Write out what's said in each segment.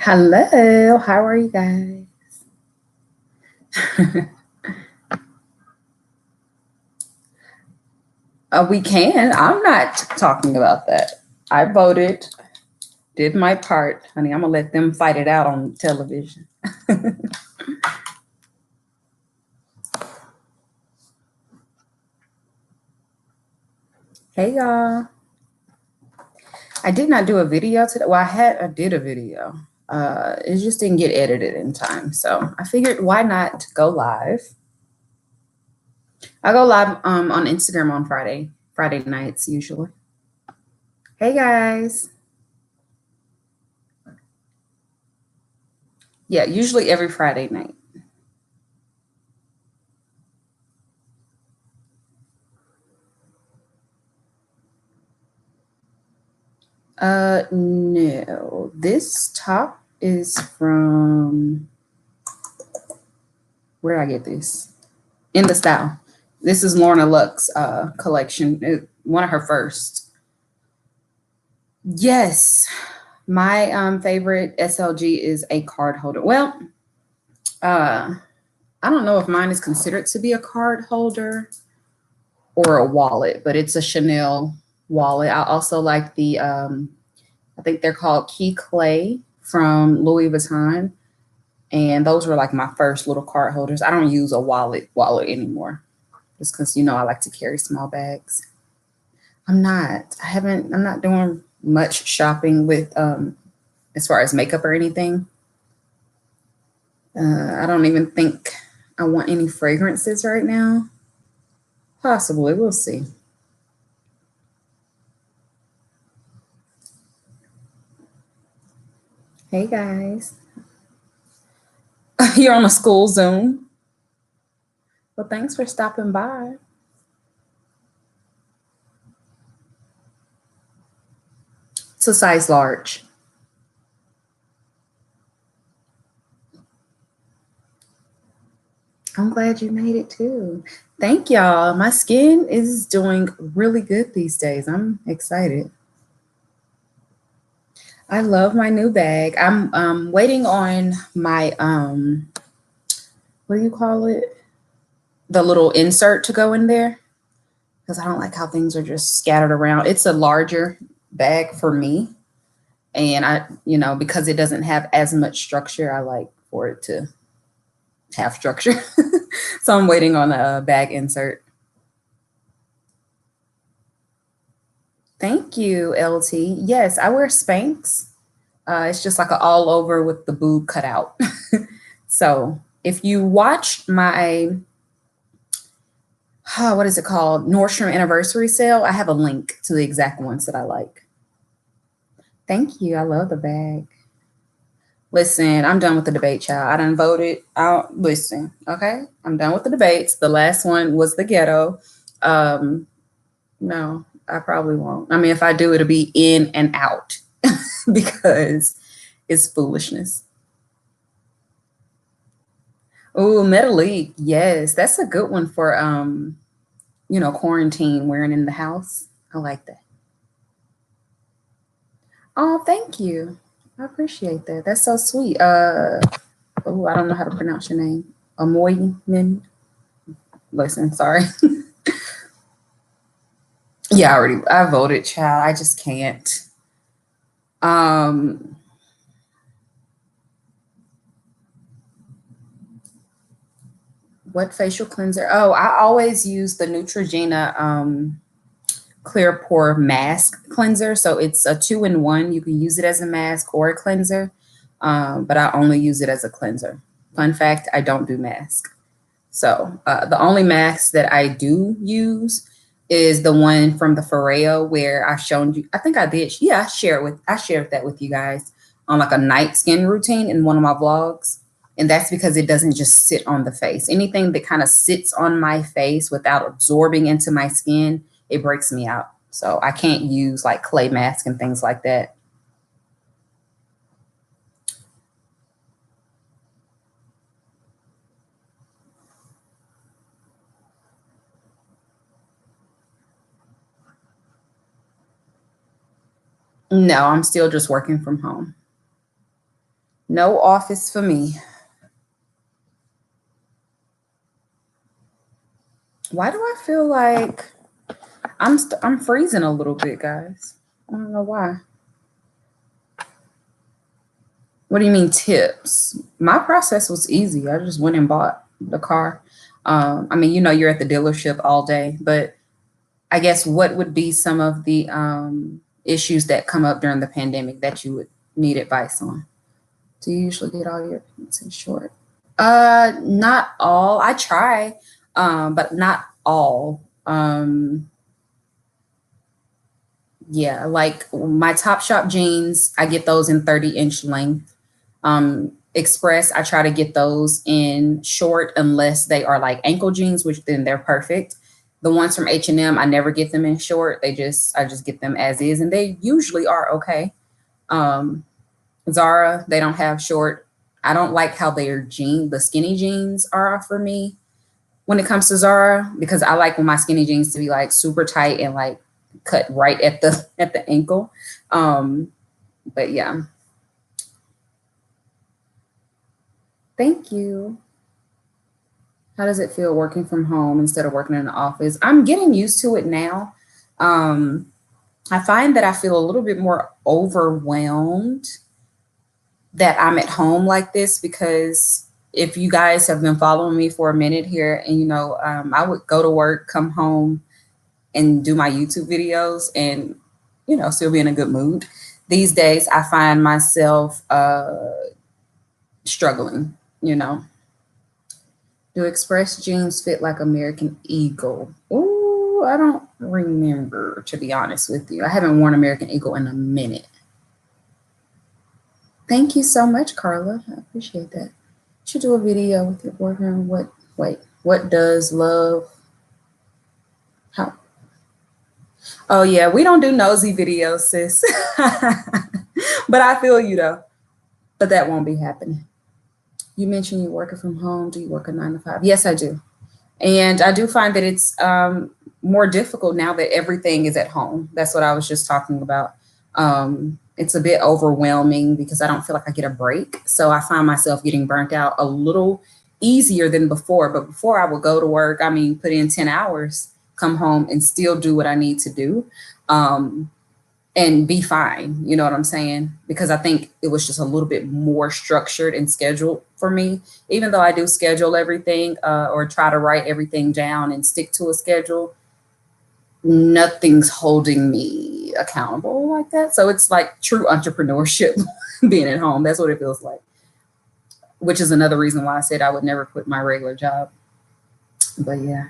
Hello, how are you guys? We can. I'm not talking about that. I voted, did my part. Honey, I'm going to let them fight it out on television. Hey, y'all. I did not do a video today. Well, I did a video. It just didn't get edited in time. So I figured why not go live? I go live on Instagram on Friday nights usually. Hey, guys. Yeah, usually every Friday night. No. This top is from, where did I get this? In the Style. This is Lorna Luck's collection. One of her first. Yes. My favorite SLG is a card holder. Well, I don't know if mine is considered to be a card holder or a wallet, but it's a Chanel wallet. I also like the I think they're called Key Clay from Louis Vuitton. And those were like my first little card holders. I don't use a wallet anymore just because, I like to carry small bags. I'm not doing much shopping with, as far as makeup or anything. I don't even think I want any fragrances right now. Possibly, we'll see. Hey guys. You're on a school Zoom. Well, thanks for stopping by. It's a size large. I'm glad you made it too. Thank y'all. My skin is doing really good these days. I'm excited. I love my new bag. I'm waiting on my what do you call it? The little insert to go in there because I don't like how things are just scattered around. It's a larger bag for me. And because it doesn't have as much structure, I like for it to have structure. So I'm waiting on a bag insert. Thank you, LT. Yes, I wear Spanx. It's just like an all over with the boob cut out. So if you watch my, what is it called? Nordstrom anniversary sale, I have a link to the exact ones that I like. Thank you. I love the bag. Listen, I'm done with the debate, child. I done voted out. Listen, okay? I'm done with the debates. The last one was the ghetto. No, I probably won't. I mean, if I do, it'll be in and out because it's foolishness. Oh, Metal League. Yes, that's a good one for quarantine wearing in the house. I like that. Oh, thank you. I appreciate that. That's so sweet. Oh, I don't know how to pronounce your name. Amoyman. Listen, sorry. Yeah, I voted, child. I just can't. What facial cleanser? Oh, I always use the Neutrogena clear pore mask cleanser. So it's a 2-in-1. You can use it as a mask or a cleanser, but I only use it as a cleanser. Fun fact, I don't do mask. So the only mask that I do use is the one from the Foreo where I've shown you. I think I did. Yeah, I shared that with you guys on like a night skin routine in one of my vlogs. And that's because it doesn't just sit on the face. Anything that kind of sits on my face without absorbing into my skin, it breaks me out. So I can't use like clay mask and things like that. No, I'm still just working from home. No office for me. Why do I feel like I'm freezing a little bit, guys? I don't know why. What do you mean tips? My process was easy. I just went and bought the car. I mean, you're at the dealership all day, but I guess what would be some of the issues that come up during the pandemic that you would need advice on? Do you usually get all your pants in short? Not all. I try, but not all. Yeah, like my Topshop jeans, I get those in 30-inch length. Express, I try to get those in short unless they are like ankle jeans, which then they're perfect. The ones from H&M, I never get them in short. I just get them as is, and they usually are okay. Zara, they don't have short. I don't like how the skinny jeans are for me when it comes to Zara, because I like when my skinny jeans to be like super tight and like cut right at the ankle. But yeah. Thank you. How does it feel working from home instead of working in the office? I'm getting used to it now. I find that I feel a little bit more overwhelmed that I'm at home like this, because if you guys have been following me for a minute here, and I would go to work, come home, and do my YouTube videos, and still be in a good mood. These days, I find myself struggling. Do Express jeans fit like American Eagle? Ooh, I don't remember, to be honest with you. I haven't worn American Eagle in a minute. Thank you so much, Carla. I appreciate that. You should do a video with your boyfriend. What does love? How? Oh yeah, we don't do nosy videos, sis. But I feel you though. But that won't be happening. You mentioned you're working from home. Do you work a 9 to 5? Yes, I do. And I do find that it's more difficult now that everything is at home. That's what I was just talking about. It's a bit overwhelming because I don't feel like I get a break. So I find myself getting burnt out a little easier than before. But before, I would go to work, put in 10 hours, come home and still do what I need to do. And be fine. You know what I'm saying? Because I think it was just a little bit more structured and scheduled for me, even though I do schedule everything or try to write everything down and stick to a schedule. Nothing's holding me accountable like that. So it's like true entrepreneurship being at home. That's what it feels like, which is another reason why I said I would never quit my regular job. But yeah.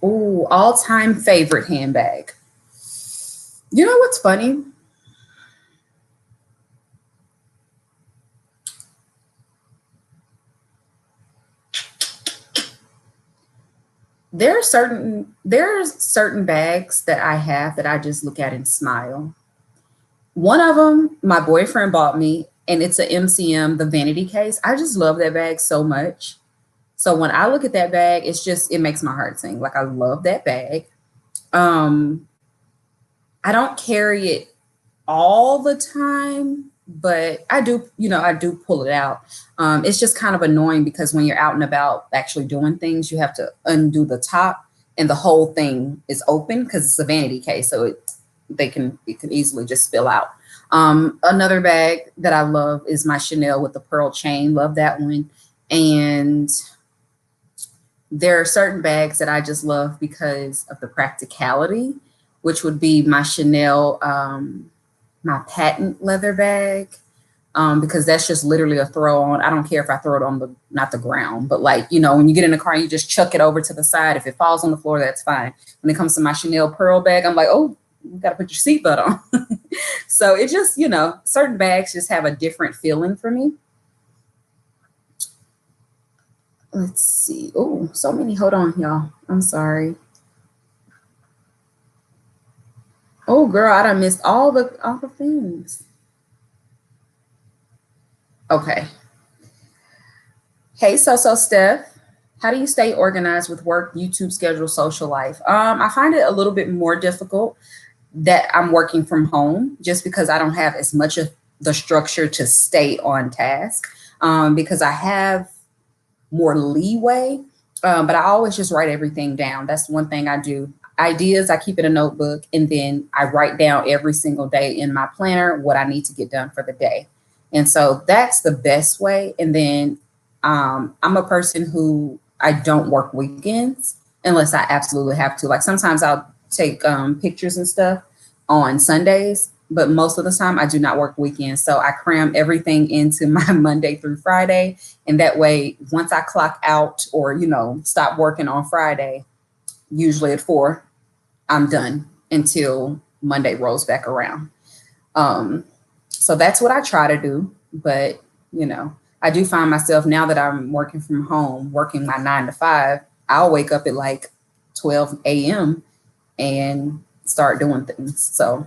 Oh, all-time favorite handbag. You know what's funny? There's certain bags that I have that I just look at and smile. One of them, my boyfriend bought me, and it's a MCM, the vanity case. I just love that bag so much. So when I look at that bag, it makes my heart sing. Like, I love that bag. I don't carry it all the time, but I do pull it out. It's just kind of annoying because when you're out and about actually doing things, you have to undo the top and the whole thing is open because it's a vanity case. So it can easily just spill out. Another bag that I love is my Chanel with the pearl chain. Love that one. And there are certain bags that I just love because of the practicality, which would be my Chanel, my patent leather bag, because that's just literally a throw on. I don't care if I throw it on not the ground, but like, when you get in the car, you just chuck it over to the side. If it falls on the floor, that's fine. When it comes to my Chanel pearl bag, I'm like, oh, you got to put your seatbelt on. So it just, certain bags just have a different feeling for me. Let's see. Oh, so many. Hold on, y'all. I'm sorry. Oh, girl, I done missed all the things. Okay. Hey, so Steph, how do you stay organized with work, YouTube schedule, social life? I find it a little bit more difficult. that I'm working from home just because I don't have as much of the structure to stay on task, because I have more leeway. But I always just write everything down. That's one thing I do. Ideas, I keep in a notebook, and then I write down every single day in my planner what I need to get done for the day. And so that's the best way. And then I'm a person who I don't work weekends unless I absolutely have to. Like sometimes I'll take pictures and stuff on Sundays, but most of the time I do not work weekends. So I cram everything into my Monday through Friday. And that way, once I clock out or, stop working on Friday, usually at 4, I'm done until Monday rolls back around. So that's what I try to do. But, I do find myself now that I'm working from home, working my 9 to 5, I'll wake up at like 12 a.m. and start doing things. So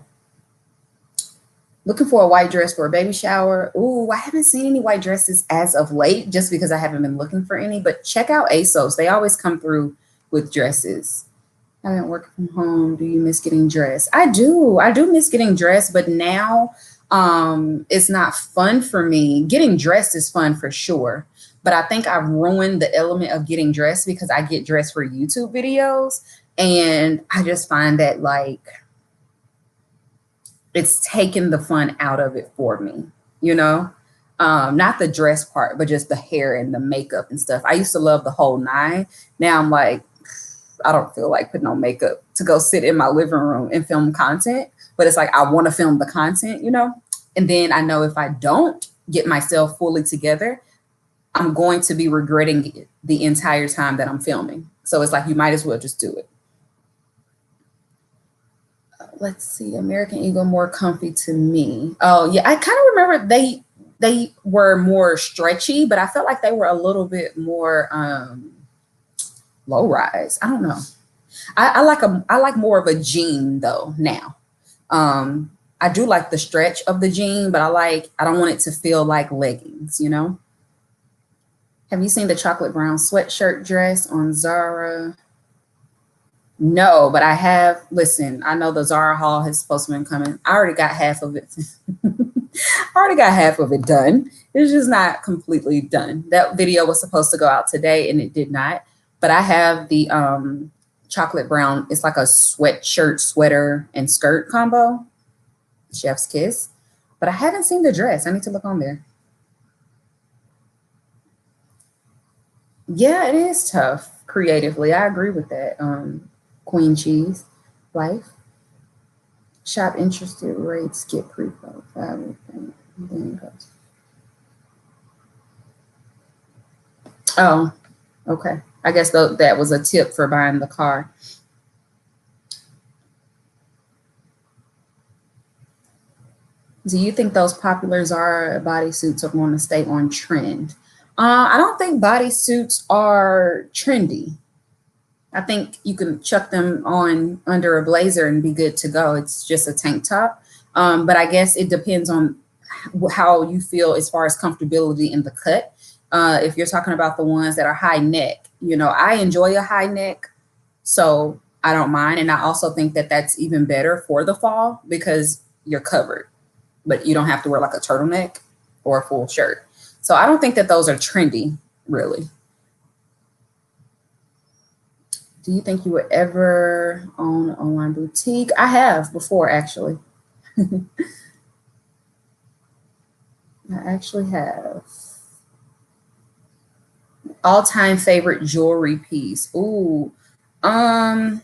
looking for a white dress for a baby shower. Ooh, I haven't seen any white dresses as of late just because I haven't been looking for any, but check out ASOS. They always come through with dresses. I've been working from home. Do you miss getting dressed? I do. I do miss getting dressed, but now it's not fun for me. Getting dressed is fun for sure, but I think I've ruined the element of getting dressed because I get dressed for YouTube videos, and I just find that like it's taken the fun out of it for me, not the dress part, but just the hair and the makeup and stuff. I used to love the whole 9. Now I'm like, I don't feel like putting on makeup to go sit in my living room and film content, but it's like I want to film the content, and then I know if I don't get myself fully together, I'm going to be regretting it the entire time that I'm filming. So it's like you might as well just do it. Let's see, American Eagle more comfy to me. Oh yeah, I kind of remember they were more stretchy, but I felt like they were a little bit more low rise. I don't know. I like more of a jean though now. I do like the stretch of the jean, but I don't want it to feel like leggings, Have you seen the chocolate brown sweatshirt dress on Zara? No, but I have. Listen, I know the Zara haul is supposed to be coming. I already got half of it. I already got half of it done. It's just not completely done. That video was supposed to go out today and it did not. But I have the chocolate brown. It's like a sweatshirt, sweater, and skirt combo. Chef's kiss. But I haven't seen the dress. I need to look on there. Yeah, it is tough creatively. I agree with that. Queen Cheese Life. Shop interested rates, get pre-qualified. Then goes. Oh, okay. I guess that was a tip for buying the car. Do you think those popular Zara bodysuits are going to stay on trend? I don't think bodysuits are trendy. I think you can chuck them on under a blazer and be good to go. It's just a tank top. But I guess it depends on how you feel as far as comfortability in the cut. If you're talking about the ones that are high neck, I enjoy a high neck, so I don't mind. And I also think that that's even better for the fall because you're covered, but you don't have to wear like a turtleneck or a full shirt. So I don't think that those are trendy, really. Do you think you would ever own an online boutique? I have before, actually. I actually have. All-time favorite jewelry piece. Ooh. All-time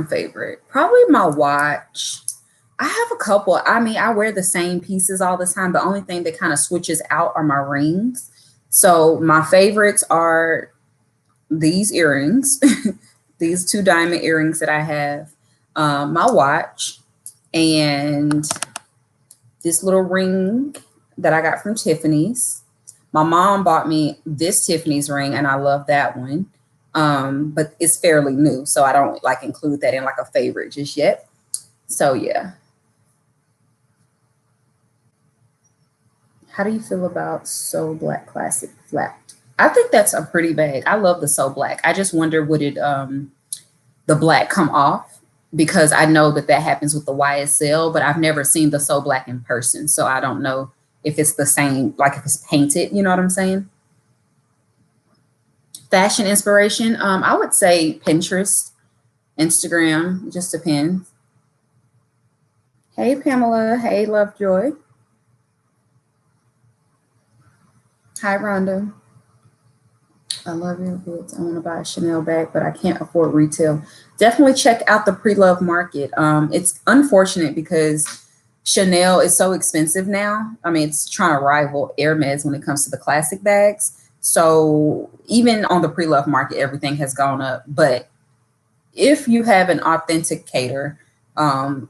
favorite. Probably my watch. I have a couple. I mean, I wear the same pieces all the time. The only thing that kind of switches out are my rings. So my favorites are these earrings, these 2 diamond earrings that I have, my watch, and this little ring that I got from Tiffany's. My mom bought me this Tiffany's ring, and I love that one. But it's fairly new, so I don't include that in like a favorite just yet. So yeah. How do you feel about So Black Classic Flat? I think that's a pretty bag. I love the So Black. I just wonder, would it the black come off, because I know that that happens with the YSL, but I've never seen the So Black in person. So I don't know if it's the same, like if it's painted, you know what I'm saying? Fashion inspiration, I would say Pinterest, Instagram, it just depends. Hey, Pamela. Hey, Lovejoy. Hi, Rhonda. I love your boots. I want to buy a Chanel bag, but I can't afford retail. Definitely check out the pre-love market. It's unfortunate because Chanel is so expensive now. I mean, it's trying to rival Hermes when it comes to the classic bags. So even on the pre-love market, everything has gone up. But if you have an authenticator,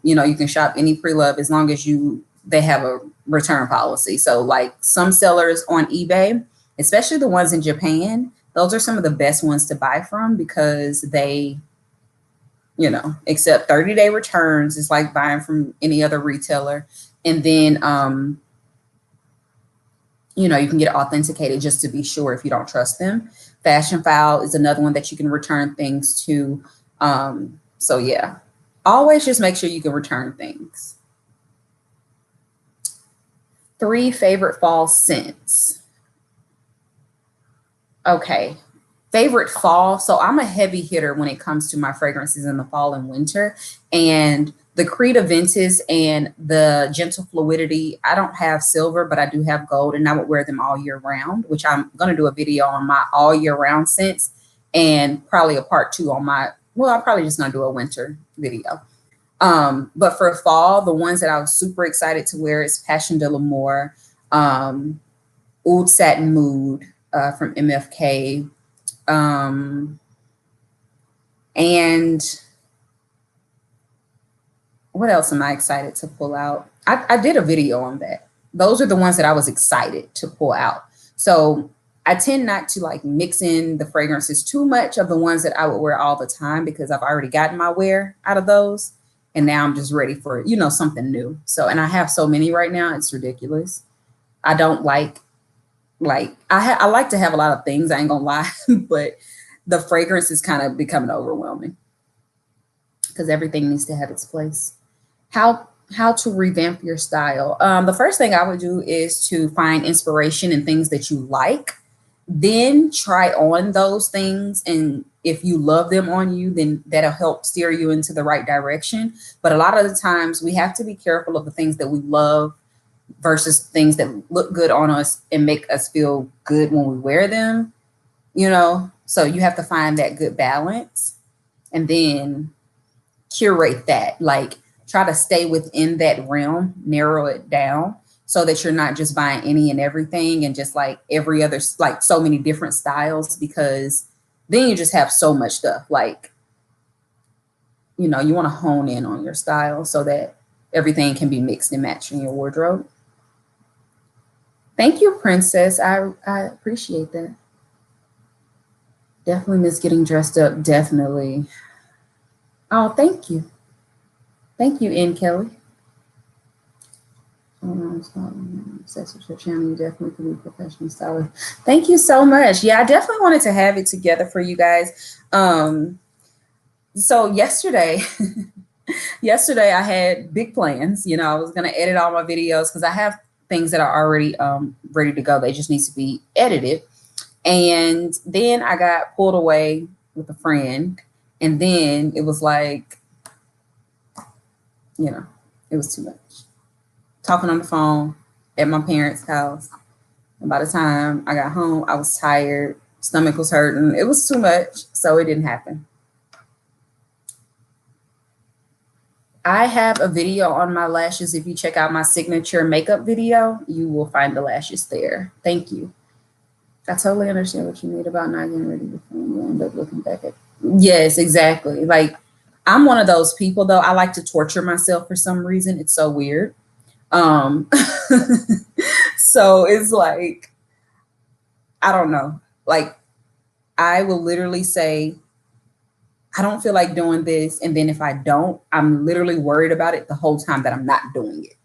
you can shop any pre-love as long as they have a return policy. So like some sellers on eBay, especially the ones in Japan, those are some of the best ones to buy from because they, accept 30-day returns. It's like buying from any other retailer. And then, you can get authenticated just to be sure if you don't trust them. Fashion File is another one that you can return things to. So yeah, always just make sure you can return things. 3 favorite fall scents. Okay. Favorite fall. So I'm a heavy hitter when it comes to my fragrances in the fall and winter. And the Creed Aventus and the Gentle Fluidity, I don't have silver, but I do have gold, and I would wear them all year round, which I'm going to do a video on my all year round scents and probably a part 2 on I'm probably just going to do a winter video. But for fall, the ones that I was super excited to wear is Passion de l'Amour, Oud Satin Mood from MFK, and what else am I excited to pull out? I did a video on that. Those are the ones that I was excited to pull out. So I tend not to like mix in the fragrances too much of the ones that I would wear all the time because I've already gotten my wear out of those. And now I'm just ready for, something new. So, and I have so many right now, it's ridiculous. I don't like I like to have a lot of things, I ain't gonna lie, but the fragrance is kind of becoming overwhelming because everything needs to have its place. How to revamp your style. The first thing I would do is to find inspiration in things that you like, then try on those things. And if you love them on you, then that'll help steer you into the right direction. But a lot of the times we have to be careful of the things that we love versus things that look good on us and make us feel good when we wear them, So you have to find that good balance and then curate that, like try to stay within that realm, narrow it down so that you're not just buying any and everything and just like every other, like so many different styles, because then you just have so much stuff. Like, you want to hone in on your style so that everything can be mixed and matched in your wardrobe. Thank you, Princess. I appreciate that. Definitely miss getting dressed up. Definitely. Oh, thank you. Thank you, N. Kelly. Obsessed with your channel. You definitely could be a professional stylist. Thank you so much. Yeah, I definitely wanted to have it together for you guys. So yesterday, I had big plans. I was going to edit all my videos because I have things that are already ready to go. They just need to be edited. And then I got pulled away with a friend. And then it was like, it was too much. Talking on the phone at my parents' house. And by the time I got home, I was tired. Stomach was hurting. It was too much. So it didn't happen. I have a video on my lashes. If you check out my signature makeup video, you will find the lashes there. Thank you. I totally understand what you mean about not getting ready before you end up looking back at. Yes, exactly. Like, I'm one of those people, though. I like to torture myself for some reason. It's so weird. So it's like, I don't know. Like, I will literally say, I don't feel like doing this. And then if I don't, I'm literally worried about it the whole time that I'm not doing it.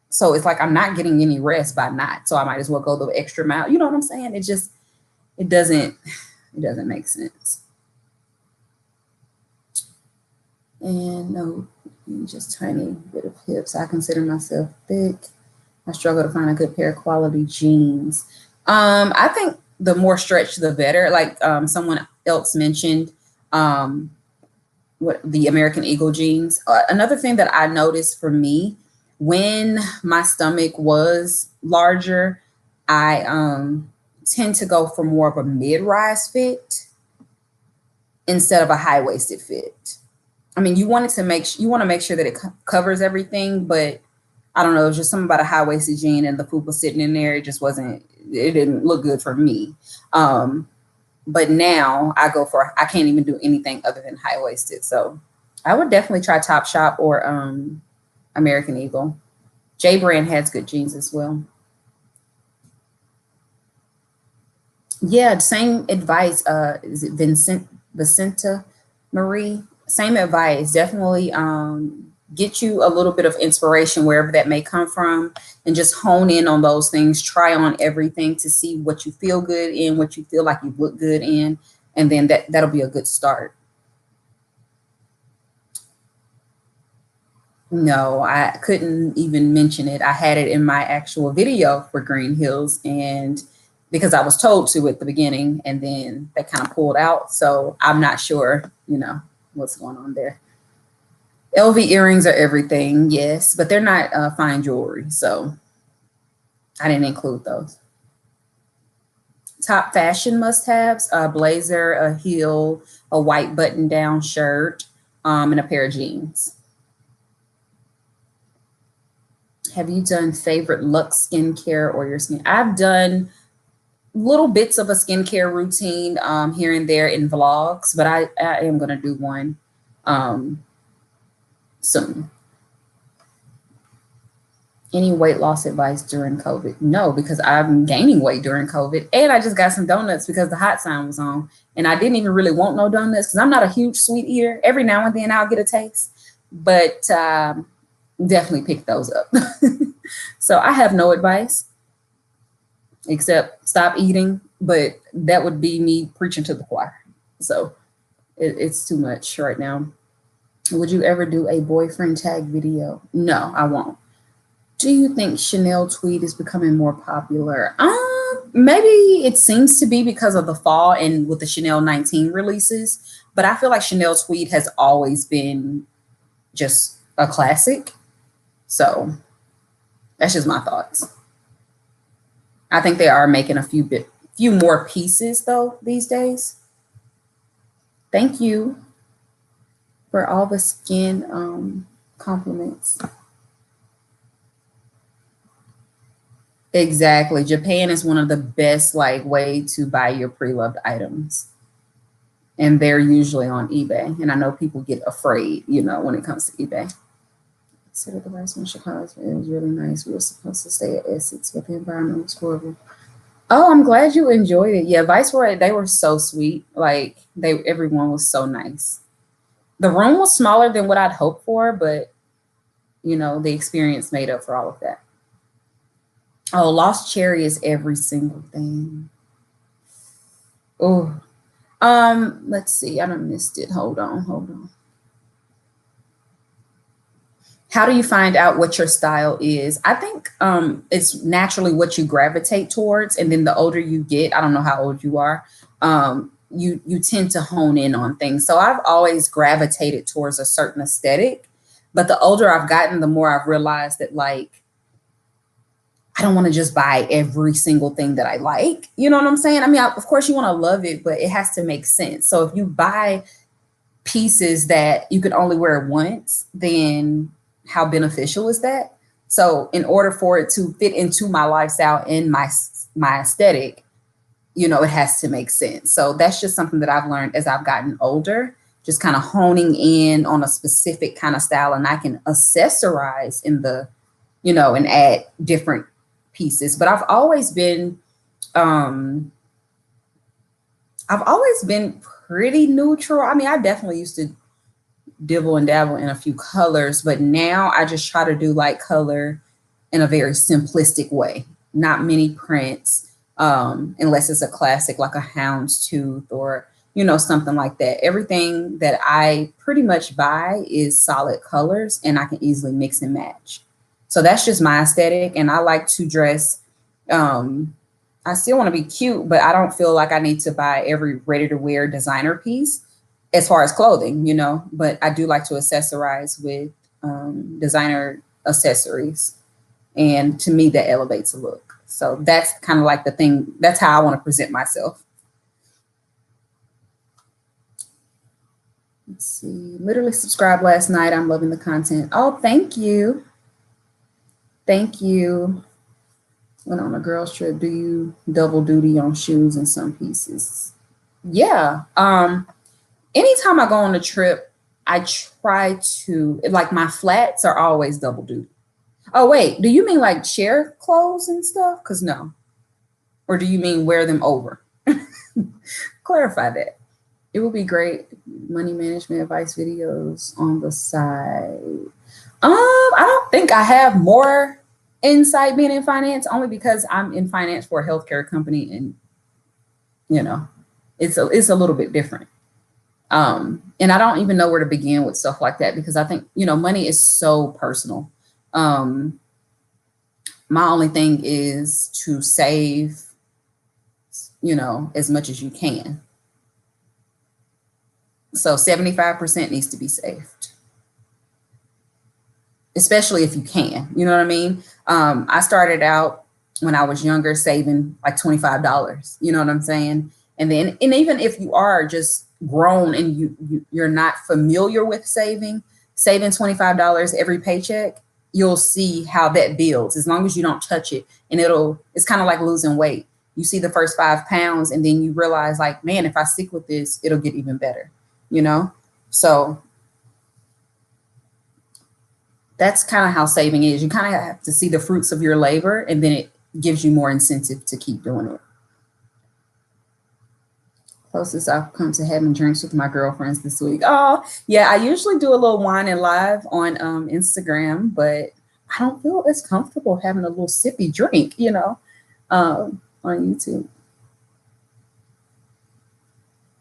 So it's like I'm not getting any rest by not. So I might as well go the extra mile. You know what I'm saying? It doesn't make sense. And no, just tiny bit of hips. I consider myself thick. I struggle to find a good pair of quality jeans. I think the more stretch, the better. Like someone else mentioned, um, what the American Eagle jeans. Another thing that I noticed for me, when my stomach was larger, I tend to go for more of a mid-rise fit instead of a high-waisted fit. I mean, you want to make sure that it covers everything, but I don't know, it was just something about a high-waisted jean and the fupa sitting in there. It just wasn't, it didn't look good for me. But now I can't even do anything other than high-waisted. So I would definitely try Topshop or American Eagle. J Brand has good jeans as well. Yeah, same advice. Is it Vicenta Marie? Same advice. Definitely get you a little bit of inspiration wherever that may come from, and just hone in on those things. Try on everything to see what you feel good in, what you feel like you look good in, and then that'll be a good start. No, I couldn't even mention it. I had it in my actual video for Green Hills, and because I was told to at the beginning, and then they kind of pulled out. So I'm not sure, what's going on there. LV earrings are everything, yes, but they're not fine jewelry. So I didn't include those. Top fashion must-haves: a blazer, a heel, a white button-down shirt, and a pair of jeans. Have you done favorite Lux skincare or your skin? I've done little bits of a skincare routine here and there in vlogs, but I am going to do one soon. Any weight loss advice during COVID? No, because I'm gaining weight during COVID, and I just got some donuts because the hot sign was on, and I didn't even really want no donuts because I'm not a huge sweet eater. Every now and then I'll get a taste, but definitely pick those up. So I have no advice except stop eating, but that would be me preaching to the choir. So it's too much right now. Would you ever do a boyfriend tag video? No, I won't. Do you think Chanel tweed is becoming more popular? Maybe it seems to be because of the fall and with the Chanel 19 releases, but I feel like Chanel tweed has always been just a classic. So that's just my thoughts. I think they are making a few more pieces though these days. Thank you for all the skin compliments. Exactly. Japan is one of the best way to buy your pre-loved items. And they're usually on eBay. And I know people get afraid, when it comes to eBay. Consider the rice in Chicago. It was really nice. We were supposed to stay at Essex, but the environment was horrible. Oh, I'm glad you enjoyed it. Yeah, Viceroy, they were so sweet. Everyone was so nice. The room was smaller than what I'd hoped for, but the experience made up for all of that. Oh, Lost Cherry is every single thing. Oh, let's see. I done missed it. Hold on. How do you find out what your style is? I think it's naturally what you gravitate towards, and then the older you get, I don't know how old you are, you tend to hone in on things. So I've always gravitated towards a certain aesthetic, but the older I've gotten, the more I've realized that I don't want to just buy every single thing that I like. You know what I'm saying? I mean, of course you want to love it, but it has to make sense. So if you buy pieces that you could only wear once, then how beneficial is that? So in order for it to fit into my lifestyle and my aesthetic, it has to make sense. So that's just something that I've learned as I've gotten older, just kind of honing in on a specific kind of style, and I can accessorize in the, and add different pieces. But I've always been pretty neutral. I mean, I definitely used to dibble and dabble in a few colors, but now I just try to do color in a very simplistic way, not many prints, unless it's a classic like a houndstooth or you know, something like that. Everything that I pretty much buy is solid colors and I can easily mix and match. So that's just my aesthetic. And I like to dress. I still want to be cute, but I don't feel like I need to buy every ready to wear designer piece as far as clothing, you know, but I do like to accessorize with designer accessories. And to me, that elevates a look. So that's kind of like the thing. That's how I want to present myself. Let's see. Literally subscribed last night. I'm loving the content. Oh, thank you. Thank you. Went on a girls trip. Do you double duty on shoes and some pieces? Yeah. Anytime I go on a trip, I try to, like, my flats are always double duty. Oh, wait, do you mean like share clothes and stuff? Because no. Or do you mean wear them over? Clarify that. It would be great. Money management advice videos on the side. I don't think I have more insight being in finance, only because I'm in finance for a healthcare company, and you know, it's a little bit different. And I don't even know where to begin with stuff like that, because I think, you know, money is so personal. My only thing is to save, you know, as much as you can. So 75% needs to be saved, especially if you can, you know what I mean? I started out when I was younger saving like $25, you know what I'm saying? And then, and even if you are just grown and you're not familiar with saving $25 every paycheck, you'll see how that builds as long as you don't touch it. And it's kind of like losing weight. You see the first 5 pounds and then you realize, like, man, if I stick with this, it'll get even better, you know? So that's kind of how saving is. You kind of have to see the fruits of your labor, and then it gives you more incentive to keep doing it. Closest I've come to having drinks with my girlfriends this week. Oh, yeah, I usually do a little wine and live on Instagram, but I don't feel as comfortable having a little sippy drink, you know, on YouTube.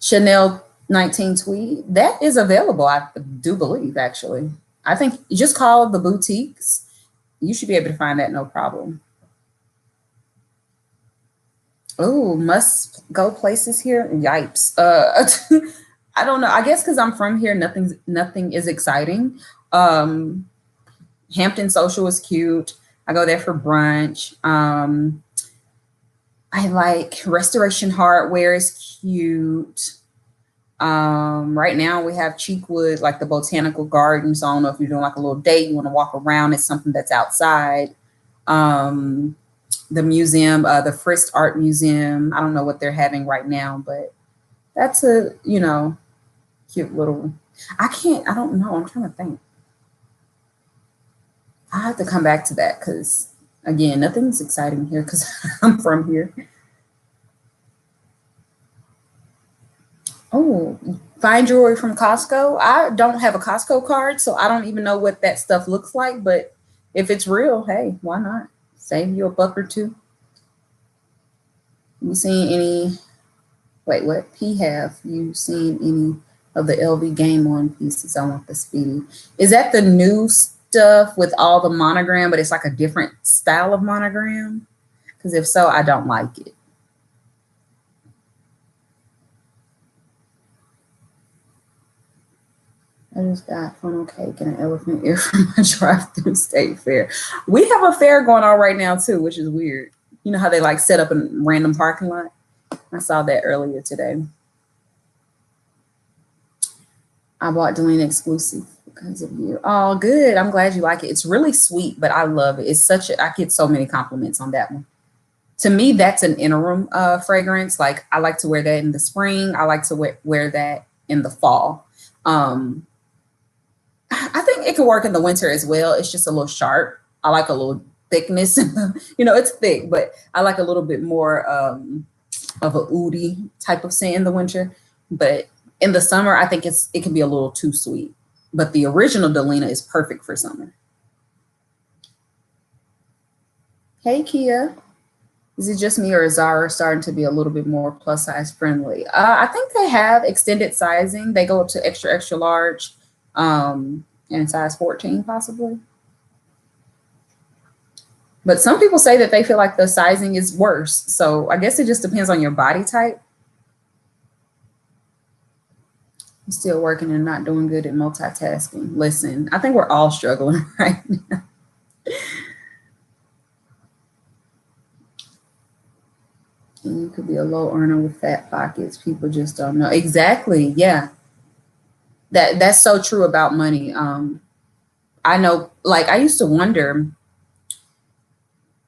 Chanel 19 tweed, that is available, I do believe, actually. I think you just call the boutiques. You should be able to find that, no problem. Oh, must go places here. Yipes. I don't know. I guess because I'm from here, nothing is exciting. Hampton Social is cute. I go there for brunch. I like Restoration Hardware is cute. Right now we have Cheekwood, like the botanical garden. So I don't know if you're doing like a little date, you want to walk around, it's something that's outside. The museum, the Frist Art Museum, I don't know what they're having right now, but that's a, you know, cute little, I don't know, I'm trying to think. I have to come back to that because, again, nothing's exciting here because I'm from here. Oh, fine jewelry from Costco. I don't have a Costco card, so I don't even know what that stuff looks like, but if it's real, hey, why not? Save you a buck or two. You seen any, wait, what? Have you seen any of the LV Game On pieces? I want the speedy. Is that the new stuff with all the monogram, but it's like a different style of monogram? Because if so, I don't like it. I just got funnel cake and an elephant ear from my drive-through state fair. We have a fair going on right now too, which is weird. You know how they like set up a random parking lot? I saw that earlier today. I bought Delina exclusive because of you. Oh, good. I'm glad you like it. It's really sweet, but I love it. It's such a, I get so many compliments on that one. To me, that's an interim fragrance. Like, I like to wear that in the spring. I like to wear that in the fall. I think it can work in the winter as well. It's just a little sharp. I like a little thickness. You know, it's thick, but I like a little bit more of a oody type of scent in the winter. But in the summer, I think it can be a little too sweet. But the original Delina is perfect for summer. Hey, Kia. Is it just me or is Zara starting to be a little bit more plus size friendly? I think they have extended sizing. They go up to extra, extra large, and size 14 possibly. But some people say that they feel like the sizing is worse. So I guess it just depends on your body type. I'm still working and not doing good at multitasking. Listen, I think we're all struggling right now. And you could be a low earner with fat pockets. People just don't know. Exactly. Yeah. That's so true about money. I know, like, I used to wonder,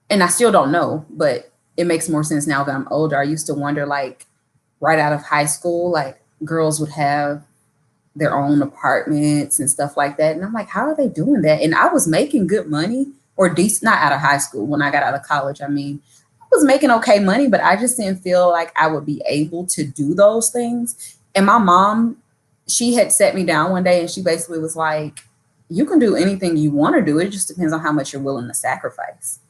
and I still don't know, but it makes more sense now that I'm older. I used to wonder, like, right out of high school, like, girls would have their own apartments and stuff like that. And I'm like, how are they doing that? And I was making good money, or decent, not out of high school, when I got out of college. I mean, I was making okay money, but I just didn't feel like I would be able to do those things. And my mom, she had set me down one day and she basically was like, you can do anything you want to do. It just depends on how much you're willing to sacrifice.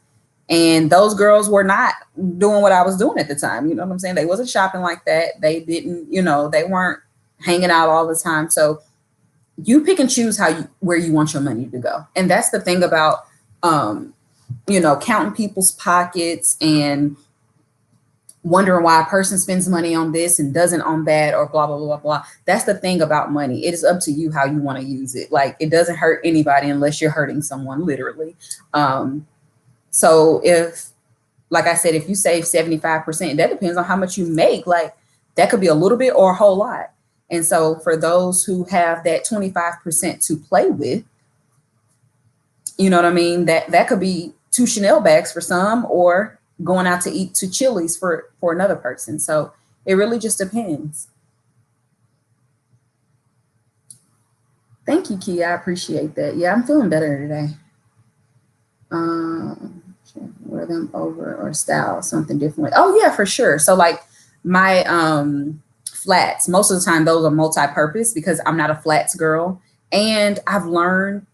And those girls were not doing what I was doing at the time. You know what I'm saying? They wasn't shopping like that. They didn't, they weren't hanging out all the time. So you pick and choose where you want your money to go. And that's the thing about, counting people's pockets and wondering why a person spends money on this and doesn't on that, or blah, blah, blah, blah. That's the thing about money. It is up to you how you want to use it. Like, it doesn't hurt anybody unless you're hurting someone, literally. So if, like I said, if you save 75%, that depends on how much you make. Like, that could be a little bit or a whole lot. And so for those who have that 25% to play with, you know what I mean? That could be 2 Chanel bags for some, or going out to eat to Chili's for another person. So it really just depends. Thank you, Kia. I appreciate that. Yeah, I'm feeling better today. Wear them over or style something differently. Oh yeah, for sure. So like my flats, most of the time those are multi-purpose because I'm not a flats girl. And I've learned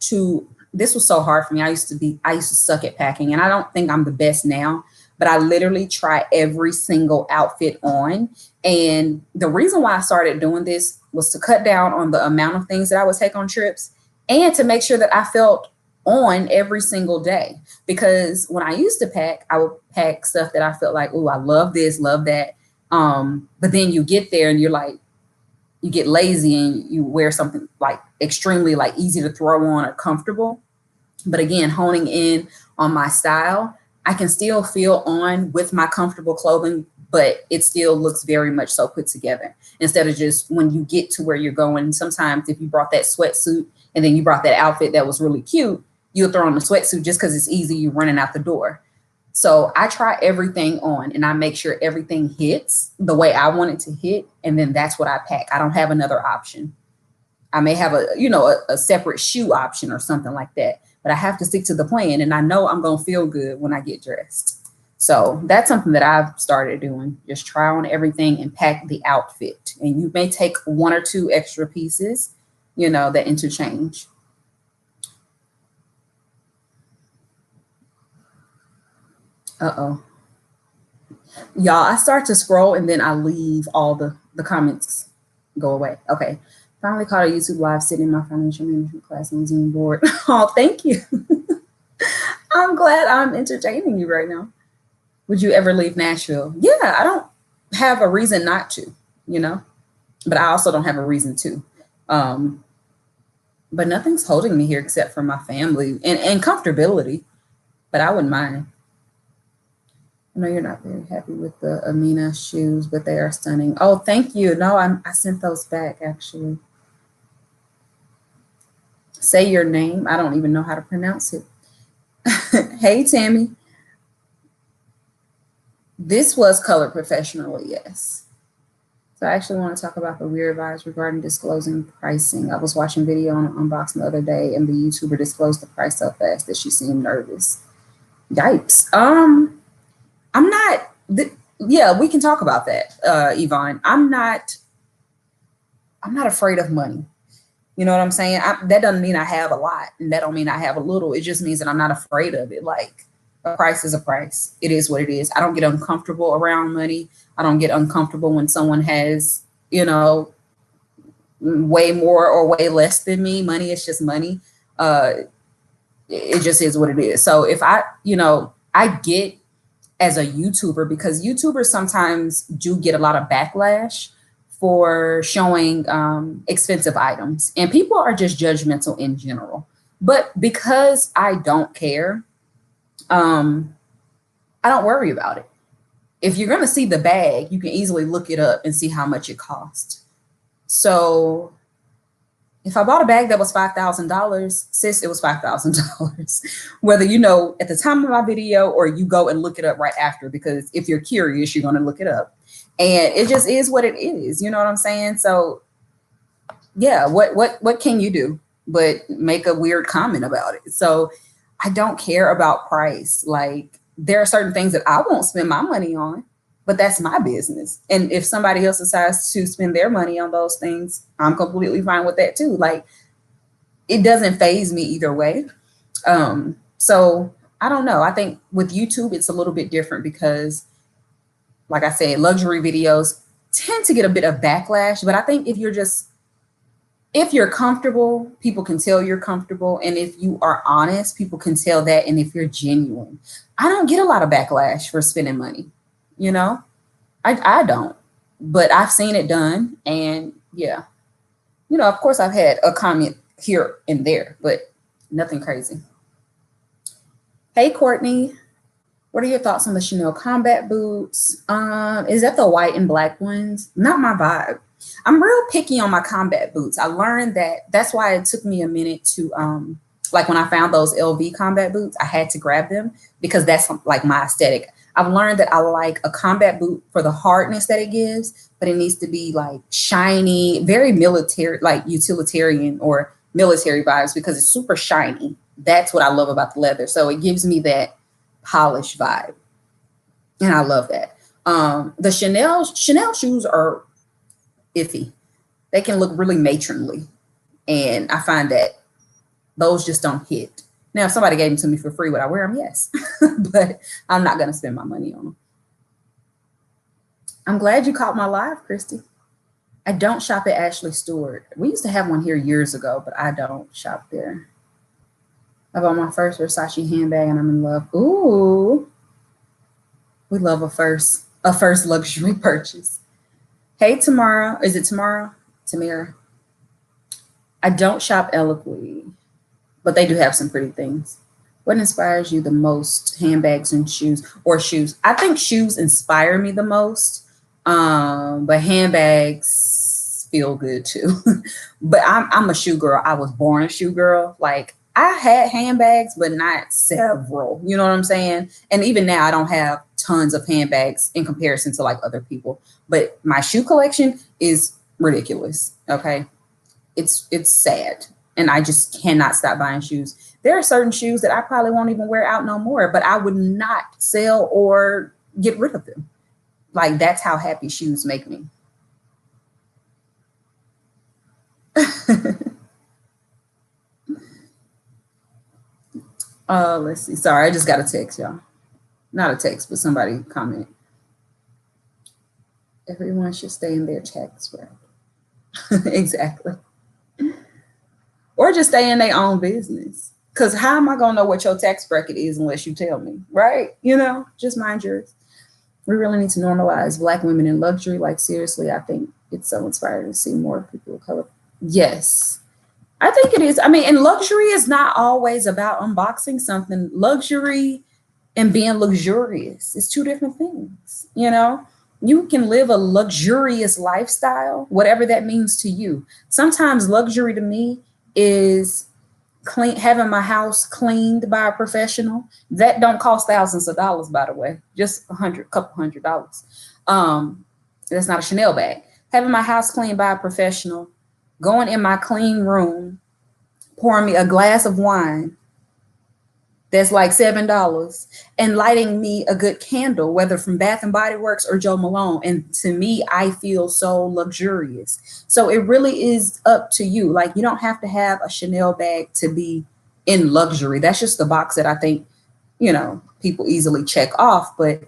this was so hard for me. I used to suck at packing, and I don't think I'm the best now, but I literally try every single outfit on. And the reason why I started doing this was to cut down on the amount of things that I would take on trips, and to make sure that I felt on every single day. Because when I used to pack, I would pack stuff that I felt like, oh, I love this, love that. But then you get there and you're like, you get lazy and you wear something like extremely like easy to throw on or comfortable. But again, honing in on my style, I can still feel on with my comfortable clothing, but it still looks very much so put together. Instead of just when you get to where you're going, sometimes if you brought that sweatsuit and then you brought that outfit that was really cute, you'll throw on the sweatsuit just because it's easy, you're running out the door. So I try everything on and I make sure everything hits the way I want it to hit. And then that's what I pack. I don't have another option. I may have a separate shoe option or something like that, but I have to stick to the plan. And I know I'm going to feel good when I get dressed. So that's something that I've started doing. Just try on everything and pack the outfit. And you may take 1 or 2 extra pieces, that interchange. Uh-oh. Y'all, I start to scroll and then I leave all the comments go away. Okay. Finally caught a YouTube live sitting in my financial management class on Zoom board. Oh, thank you. I'm glad I'm entertaining you right now. Would you ever leave Nashville? Yeah, I don't have a reason not to, but I also don't have a reason to. But nothing's holding me here except for my family and comfortability, but I wouldn't mind. I know you're not very happy with the Amina shoes, but they are stunning. Oh, thank you. No, I sent those back, actually. Say your name. I don't even know how to pronounce it. Hey, Tammy. This was colored professionally, yes. So I actually want to talk about the weird vibes regarding disclosing pricing. I was watching video on unboxing the other day, and the YouTuber disclosed the price so fast that she seemed nervous. Yikes. I'm not, yeah, we can talk about that, Yvonne. I'm not afraid of money. You know what I'm saying? That doesn't mean I have a lot, and that don't mean I have a little. It just means that I'm not afraid of it. Like, A price is a price. It is what it is. I don't get uncomfortable around money. I don't get uncomfortable when someone has, you know, way more or way less than me. Money is just money. Uh, it just is what it is. So if I, you know, I get as a YouTuber, because YouTubers sometimes do get a lot of backlash for showing expensive items, and people are just judgmental in general. But because I don't care, I don't worry about it. If you're going to see the bag, you can easily look it up and see how much it cost. So if I bought a bag that was $5,000, sis, it was $5,000. Whether you know at the time of my video or you go and look it up right after, because if you're curious, you're going to look it up. And it just is what it is. You know what I'm saying? So yeah, what can you do but make a weird comment about it? So I don't care about price. Like, there are certain things that I won't spend my money on, but that's my business. And if somebody else decides to spend their money on those things, I'm completely fine with that too. Like, it doesn't faze me either way. So I don't know. I think with YouTube, it's a little bit different because, like I said, luxury videos tend to get a bit of backlash. But I think if you're comfortable, people can tell you're comfortable. And if you are honest, people can tell that. And if you're genuine, I don't get a lot of backlash for spending money. You know, I don't, but I've seen it done. And yeah, you know, of course I've had a comment here and there, but nothing crazy. Hey, Courtney, what are your thoughts on the Chanel combat boots? Is that the white and black ones? Not my vibe. I'm real picky on my combat boots. I learned that's why it took me a minute to, like when I found those LV combat boots, I had to grab them because that's like my aesthetic. I've learned that I like a combat boot for the hardness that it gives, but it needs to be like shiny, very military, like utilitarian or military vibes, because it's super shiny. That's what I love about the leather. So it gives me that polished vibe. And I love that. The Chanel shoes are iffy. They can look really matronly. And I find that those just don't hit. Now, if somebody gave them to me for free, would I wear them? Yes. But I'm not going to spend my money on them. I'm glad you caught my live, Christy. I don't shop at Ashley Stewart. We used to have one here years ago, but I don't shop there. I bought my first Versace handbag and I'm in love. Ooh. We love a first luxury purchase. Hey, Tamara. Is it Tamara? Tamara. I don't shop eloquently, but they do have some pretty things. What inspires you the most? Handbags and shoes, or shoes? I think shoes inspire me the most, but handbags feel good too. But I'm a shoe girl. I was born a shoe girl. Like, I had handbags, but not several. You know what I'm saying? And even now, I don't have tons of handbags in comparison to like other people. But my shoe collection is ridiculous. Okay, it's sad. And I just cannot stop buying shoes. There are certain shoes that I probably won't even wear out no more, but I would not sell or get rid of them. Like, that's how happy shoes make me. Let's see. Sorry, I just got a text, y'all. Not a text, but somebody comment. Everyone should stay in their tax bracket. Exactly. Or just stay in their own business. Because how am I going to know what your tax bracket is unless you tell me, right? You know, just mind yours. We really need to normalize Black women in luxury. Like, seriously, I think it's so inspiring to see more people of color. Yes, I think it is. I mean, and luxury is not always about unboxing something. Luxury and being luxurious is two different things, you know? You can live a luxurious lifestyle, whatever that means to you. Sometimes luxury to me is having my house cleaned by a professional. That don't cost thousands of dollars, by the way, just couple $100. That's not a Chanel bag. Having my house cleaned by a professional, going in my clean room, pouring me a glass of wine that's like $7, and lighting me a good candle, whether from Bath and Body Works or Joe Malone. And to me, I feel so luxurious. So it really is up to you. Like, you don't have to have a Chanel bag to be in luxury. That's just the box that I think people easily check off, but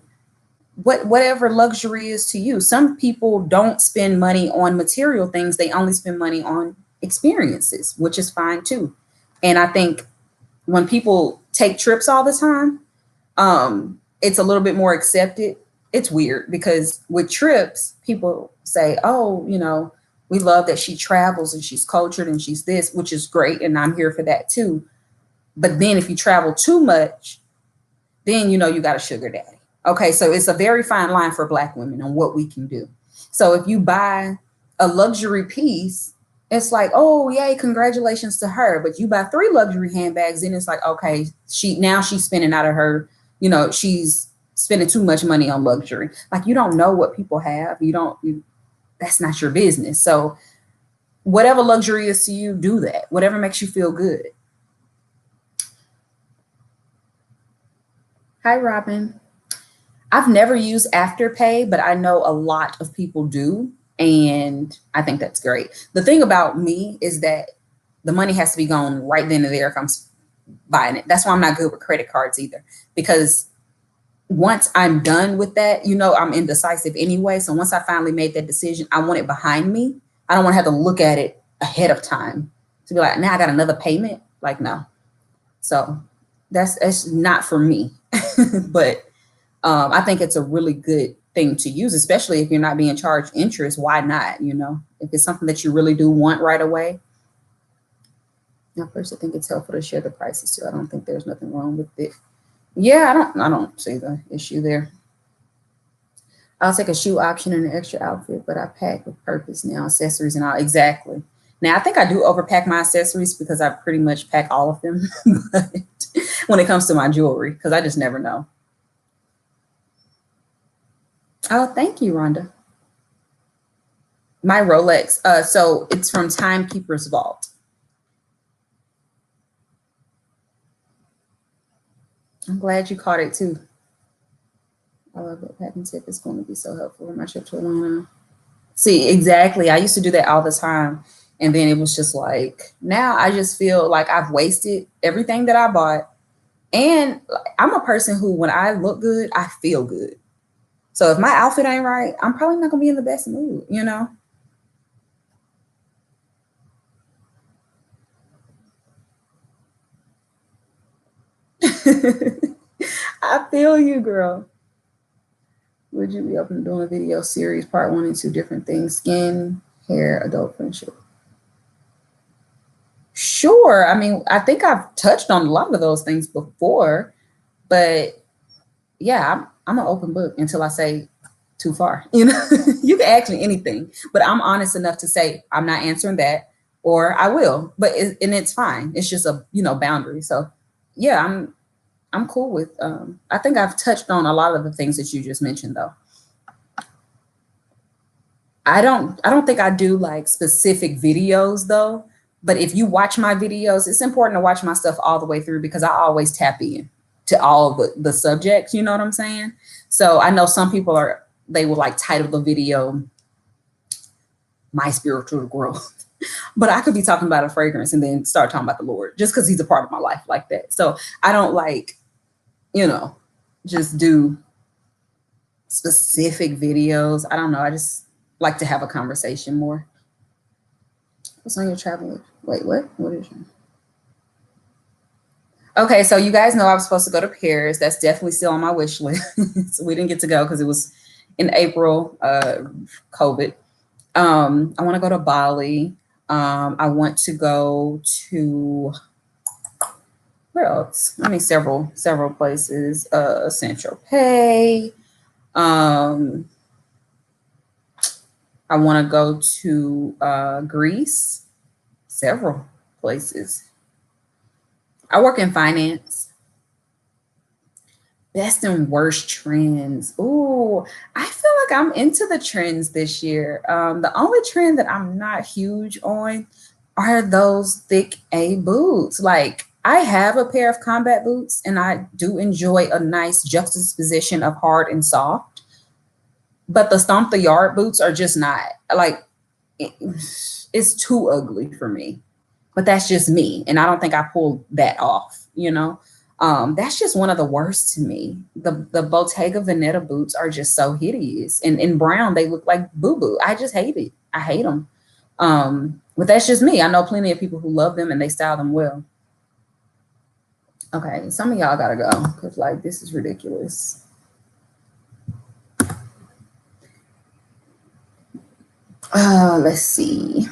whatever luxury is to you. Some people don't spend money on material things. They only spend money on experiences, which is fine too. And I think when people take trips all the time, it's a little bit more accepted. It's weird because with trips, people say, oh, we love that she travels and she's cultured and she's this, which is great. And I'm here for that too. But then if you travel too much, then you got a sugar daddy. Okay, so it's a very fine line for Black women on what we can do. So if you buy a luxury piece, it's like, oh, yay, congratulations to her. But you buy 3 luxury handbags, then it's like, okay, she's spending out of her, she's spending too much money on luxury. Like, you don't know what people have. That's not your business. So whatever luxury is to you, do that. Whatever makes you feel good. Hi, Robin. I've never used Afterpay, but I know a lot of people do. And I think that's great. The thing about me is that the money has to be gone right then and there if I'm buying it. That's why I'm not good with credit cards either. Because once I'm done with that, I'm indecisive anyway. So once I finally made that decision, I want it behind me. I don't want to have to look at it ahead of time to be like, now I got another payment. Like, no. So that's not for me. But I think it's a really good thing to use, especially if you're not being charged interest. Why not? If it's something that you really do want right away. Now, first, I think it's helpful to share the prices too. I don't think there's nothing wrong with it. Yeah, I don't see the issue there. I'll take a shoe option and an extra outfit, but I pack with purpose now, accessories and all. Exactly. Now, I think I do overpack my accessories because I pretty much pack all of them. But when it comes to my jewelry, because I just never know. Oh, thank you, Rhonda. My Rolex. So it's from Timekeeper's Vault. I'm glad you caught it too. I love it. Packing tip is going to be so helpful in my trip to Atlanta. See, exactly. I used to do that all the time. And then it was just like, now I just feel like I've wasted everything that I bought. And I'm a person who, when I look good, I feel good. So if my outfit ain't right, I'm probably not going to be in the best mood, I feel you, girl. Would you be open to doing a video series, part 1 and 2, different things, skin, hair, adult friendship? Sure. I mean, I think I've touched on a lot of those things before, but yeah, I'm an open book until I say too far. You can ask me anything, but I'm honest enough to say I'm not answering that, or I will. But and it's fine. It's just a boundary. So yeah, I'm cool with. I think I've touched on a lot of the things that you just mentioned, though. I don't think I do like specific videos though. But if you watch my videos, it's important to watch my stuff all the way through because I always tap in to all the subjects. You know what I'm saying? So I know some people they will like title the video "My Spiritual Growth," but I could be talking about a fragrance and then start talking about the Lord just because He's a part of my life like that. So I don't like, just do specific videos. I don't know. I just like to have a conversation more. What's on your travel? Wait, what? What is your? Okay, so you guys know I was supposed to go to Paris. That's definitely still on my wish list. So we didn't get to go because it was in April, COVID. I want to go to Bali. I want to go to where else? I mean, several places. Central Pay. I want to go to Greece. Several places. I work in finance. Best and worst trends. Ooh, I feel like I'm into the trends this year. The only trend that I'm not huge on are those thick A boots. Like, I have a pair of combat boots and I do enjoy a nice juxtaposition of hard and soft. But the Stomp the Yard boots are just not, like, it's too ugly for me. But that's just me. And I don't think I pulled that off, That's just one of the worst to me. The Bottega Veneta boots are just so hideous. And in brown, they look like boo-boo. I just hate it. I hate them. But that's just me. I know plenty of people who love them and they style them well. Okay, some of y'all gotta go because like this is ridiculous. Let's see.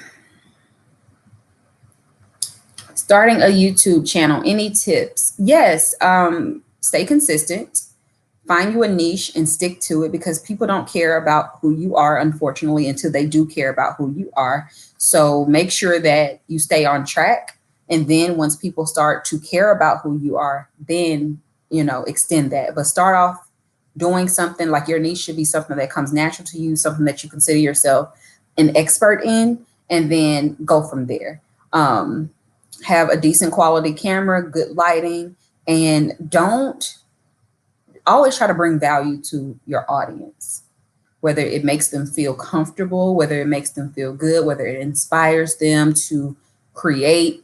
Starting a YouTube channel, any tips? Yes, stay consistent. Find you a niche and stick to it because people don't care about who you are, unfortunately, until they do care about who you are. So make sure that you stay on track. And then once people start to care about who you are, then, extend that. But start off doing something like your niche should be something that comes natural to you, something that you consider yourself an expert in, and then go from there. Have a decent quality camera, good lighting, and don't always try to bring value to your audience, whether it makes them feel comfortable, whether it makes them feel good, whether it inspires them to create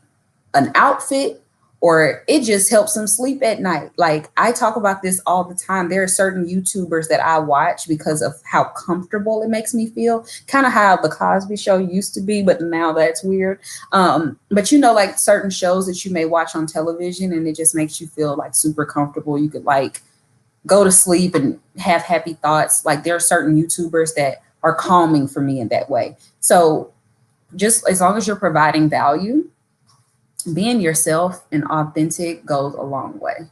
an outfit, or it just helps them sleep at night. Like I talk about this all the time. There are certain YouTubers that I watch because of how comfortable it makes me feel, kind of how the Cosby Show used to be, but now that's weird. But like certain shows that you may watch on television and it just makes you feel like super comfortable. You could like go to sleep and have happy thoughts. Like there are certain YouTubers that are calming for me in that way. So just as long as you're providing value, being yourself and authentic goes a long way.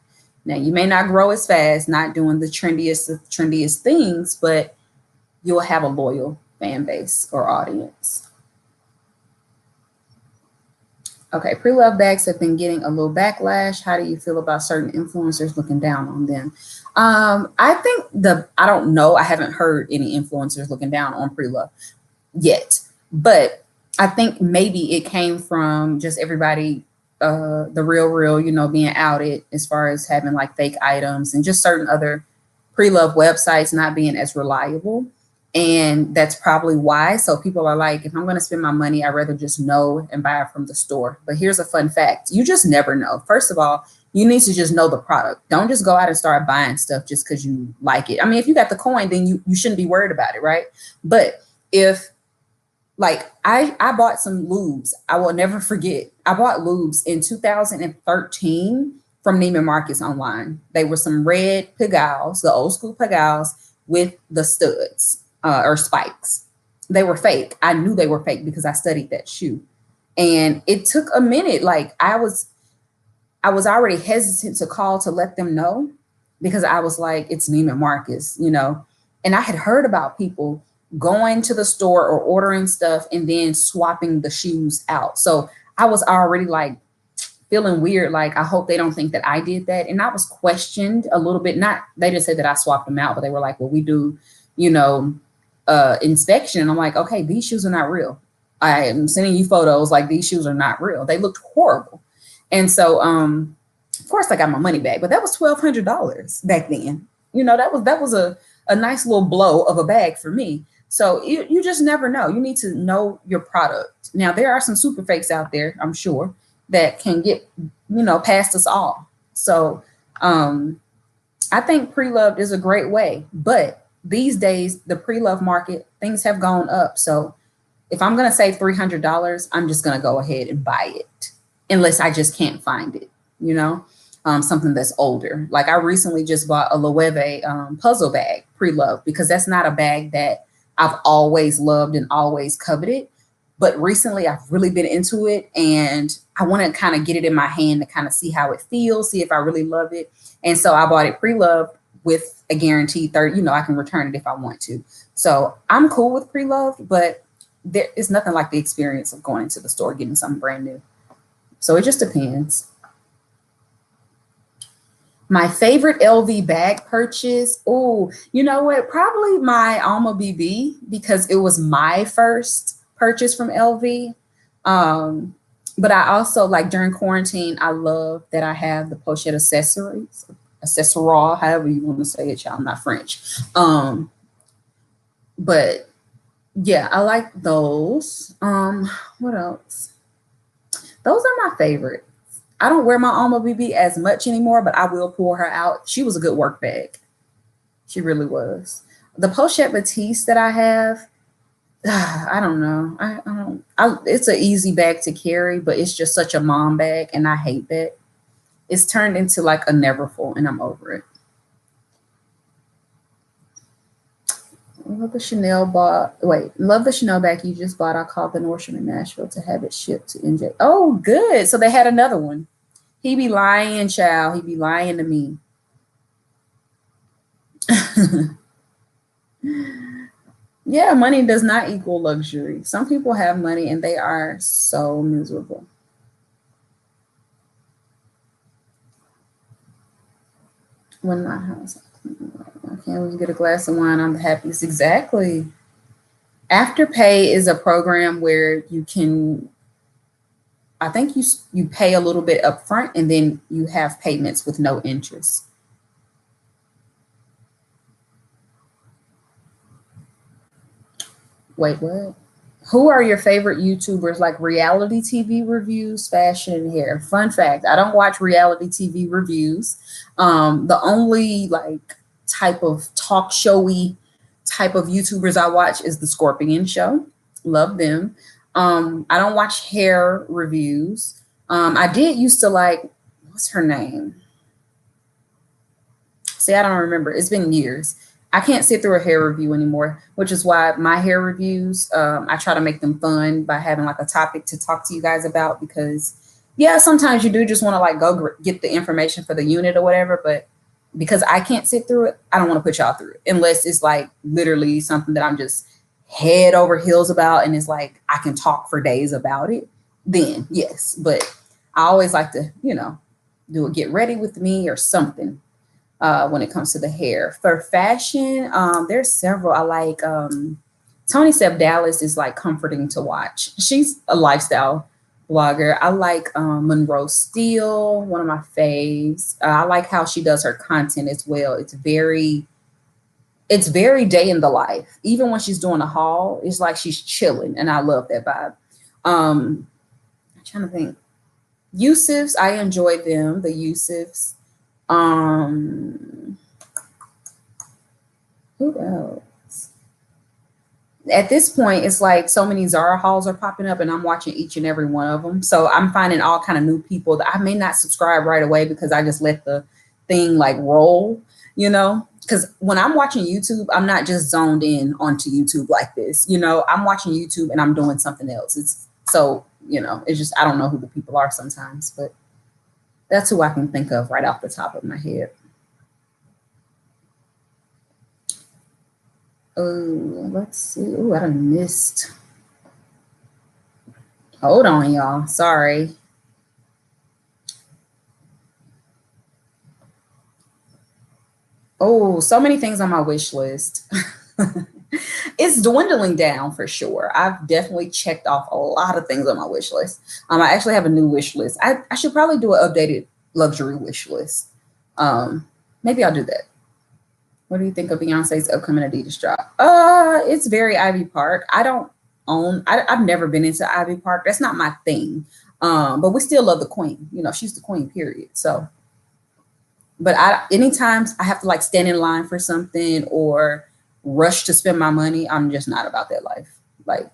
Now, you may not grow as fast, not doing the trendiest things, but you'll have a loyal fan base or audience. Okay, pre-loved bags have been getting a little backlash. How do you feel about certain influencers looking down on them? I think I don't know. I haven't heard any influencers looking down on pre-love yet, but I think maybe it came from just everybody, the real, being outed as far as having like fake items and just certain other pre-love websites not being as reliable. And that's probably why. So people are like, if I'm going to spend my money, I'd rather just know and buy it from the store. But here's a fun fact. You just never know. First of all, you need to just know the product. Don't just go out and start buying stuff just because you like it. I mean, if you got the coin, then you shouldn't be worried about it, right? But if like I bought some lubes, I will never forget. I bought lubes in 2013 from Neiman Marcus online. They were some red Pigaus, the old school Pigaus with the studs or spikes. They were fake. I knew they were fake because I studied that shoe. And it took a minute. Like I was already hesitant to call to let them know because I was like, it's Neiman Marcus, and I had heard about people going to the store or ordering stuff and then swapping the shoes out. So I was already like feeling weird. Like, I hope they don't think that I did that. And I was questioned a little bit. They didn't say that I swapped them out, but they were like, well, we do, inspection. And I'm like, okay, these shoes are not real. I am sending you photos. Like these shoes are not real. They looked horrible. And so, of course I got my money back, but that was $1,200 back then. That was a nice little blow of a bag for me. So you just never know. You need to know your product. Now, there are some super fakes out there, I'm sure, that can get, past us all. So I think pre-loved is a great way. But these days, the pre-love market, things have gone up. So if I'm going to save $300, I'm just going to go ahead and buy it unless I just can't find it, something that's older. Like I recently just bought a Loewe puzzle bag pre-loved because that's not a bag that I've always loved and always coveted. But recently I've really been into it and I want to kind of get it in my hand to kind of see how it feels, see if I really love it. And so I bought it pre-loved with a guaranteed 30, I can return it if I want to. So I'm cool with pre-loved, but there is nothing like the experience of going into the store, getting something brand new. So it just depends. My favorite LV bag purchase. Oh, you know what? Probably my Alma BB because it was my first purchase from LV. But I also like during quarantine, I love that I have the pochette accessories, accessoire, however you want to say it, y'all. I'm not French. But yeah, I like those. What else? Those are my favorites. I don't wear my Alma BB as much anymore, but I will pull her out. She was a good work bag. She really was. The Pochette Batiste that I have, I don't know. It's an easy bag to carry, but it's just such a mom bag, and I hate that. It's turned into like a Neverfull, and I'm over it. Love the Chanel love the Chanel bag you just bought. I called the Nordstrom in Nashville to have it shipped to NJ. Oh, good. So they had another one. He be lying, child. He be lying to me. Yeah, money does not equal luxury. Some people have money and they are so miserable. When my house, I can't even get a glass of wine. I'm the happiest. Exactly. Afterpay is a program where you can, I think you pay a little bit up front and then you have payments with no interest. Wait, what? Who are your favorite YouTubers? Like reality TV reviews, fashion, and hair. Fun fact: I don't watch reality TV reviews. The only like type of talk showy type of YouTubers I watch is the Scorpion Show. Love them. I don't watch hair reviews. I did used to like, what's her name? See, I don't remember. It's been years. I can't sit through a hair review anymore, which is why my hair reviews, I try to make them fun by having like a topic to talk to you guys about, because yeah, sometimes you do just want to like go get the information for the unit or whatever, but because I can't sit through it, I don't want to put y'all through it unless it's like literally something that I'm just head over heels about and it's like I can talk for days about it. Then yes, but I always like to, do a get ready with me or something. When it comes to the hair. For fashion, there's several. I like Tony Seb Dallas is like comforting to watch. She's a lifestyle blogger. I like Monroe Steele, one of my faves. I like how she does her content as well. It's very day in the life. Even when she's doing a haul, it's like she's chilling, and I love that vibe. I'm trying to think. Yusuf's, I enjoy them. The Yusuf's. Who else? At this point, it's like so many Zara hauls are popping up, and I'm watching each and every one of them. So I'm finding all kind of new people that I may not subscribe right away because I just let the thing like roll, Because when I'm watching YouTube, I'm not just zoned in onto YouTube like this. I'm watching YouTube and I'm doing something else. It's just I don't know who the people are sometimes, but that's who I can think of right off the top of my head. Oh, let's see. Oh, I done missed. Hold on, y'all. Sorry. Oh, so many things on my wish list. It's dwindling down for sure. I've definitely checked off a lot of things on my wish list. I actually have a new wish list. I should probably do an updated luxury wish list. Maybe I'll do that. What do you think of Beyonce's upcoming Adidas drop? It's very Ivy Park. I've never been into Ivy Park. That's not my thing. But we still love the queen. She's the queen, period. So, but anytime I have to like stand in line for something or rush to spend my money, I'm just not about that life. Like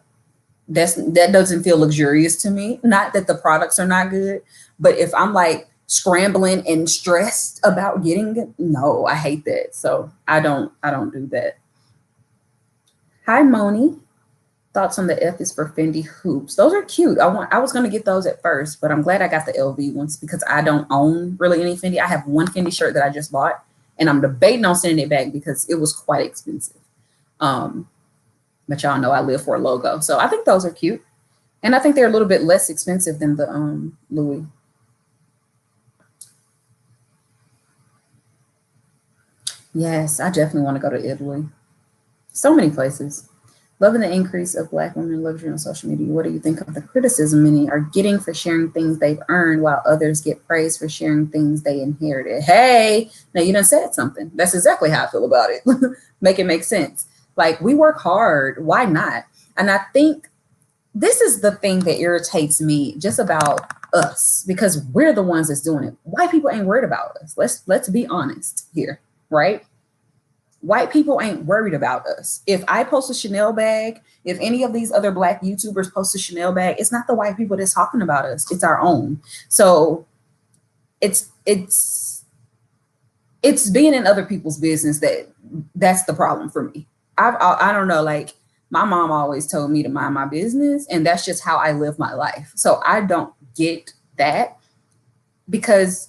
that doesn't feel luxurious to me. Not that the products are not good, but if I'm like scrambling and stressed about getting it, no, I hate that. So I don't do that. Hi Moni. Thoughts on the F is for Fendi hoops. Those are cute. I was gonna get those at first, but I'm glad I got the LV ones because I don't own really any Fendi. I have one Fendi shirt that I just bought and I'm debating on sending it back because it was quite expensive. But y'all know I live for a logo. So I think those are cute. And I think they're a little bit less expensive than the Louis. Yes, I definitely want to go to Italy. So many places. Loving the increase of Black women in luxury on social media. What do you think of the criticism many are getting for sharing things they've earned while others get praised for sharing things they inherited? Hey, now you done said something. That's exactly how I feel about it. Make it make sense. Like we work hard. Why not? And I think this is the thing that irritates me just about us because we're the ones that's doing it. White people ain't worried about us. Let's be honest here, right? White people ain't worried about us. If I post a Chanel bag, if any of these other Black YouTubers post a Chanel bag, it's not the white people that's talking about us. It's our own. So it's being in other people's business that's the problem for me. I don't know, like my mom always told me to mind my business, and that's just how I live my life. So I don't get that, because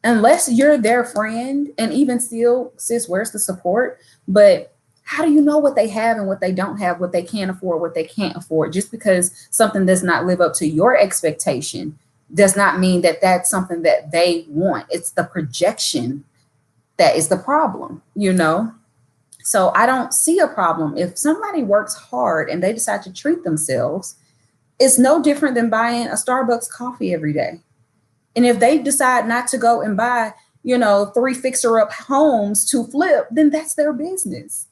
unless you're their friend, and even still, sis, where's the support? But how do you know what they have and what they don't have, what they can afford, what they can't afford? Just because something does not live up to your expectation does not mean that that's something that they want. It's the projection that is the problem, you know? So I don't see a problem. If somebody works hard and they decide to treat themselves, it's no different than buying a Starbucks coffee every day. And if they decide not to go and buy, 3 fixer-up homes to flip, then that's their business.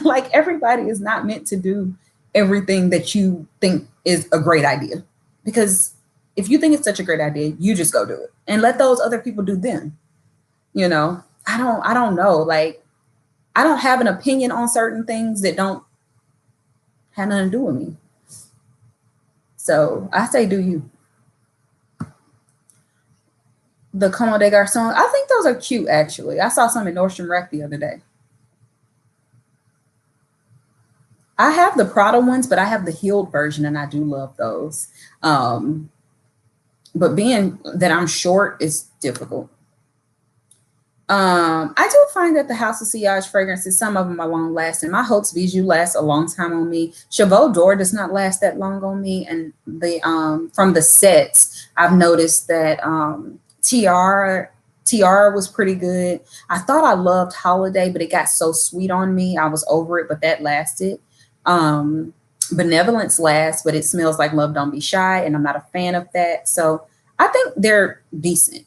Like, everybody is not meant to do everything that you think is a great idea. Because if you think it's such a great idea, you just go do it and let those other people do them. I don't know. Like, I don't have an opinion on certain things that don't have nothing to do with me. So I say, do you? The Como des Garçons, I think those are cute, actually. I saw some in Nordstrom Rack the other day. I have the Prada ones, but I have the heeled version, and I do love those. But being that I'm short is difficult. I do find that the House of Sillage fragrances, some of them are long lasting. My Hautes Bijou lasts a long time on me. Chevaux d'Or does not last that long on me. And from the sets, I've noticed that Tiara was pretty good. I thought I loved Holiday, but it got so sweet on me. I was over it, but that lasted. Benevolence lasts, but it smells like Love Don't Be Shy, and I'm not a fan of that. So I think they're decent.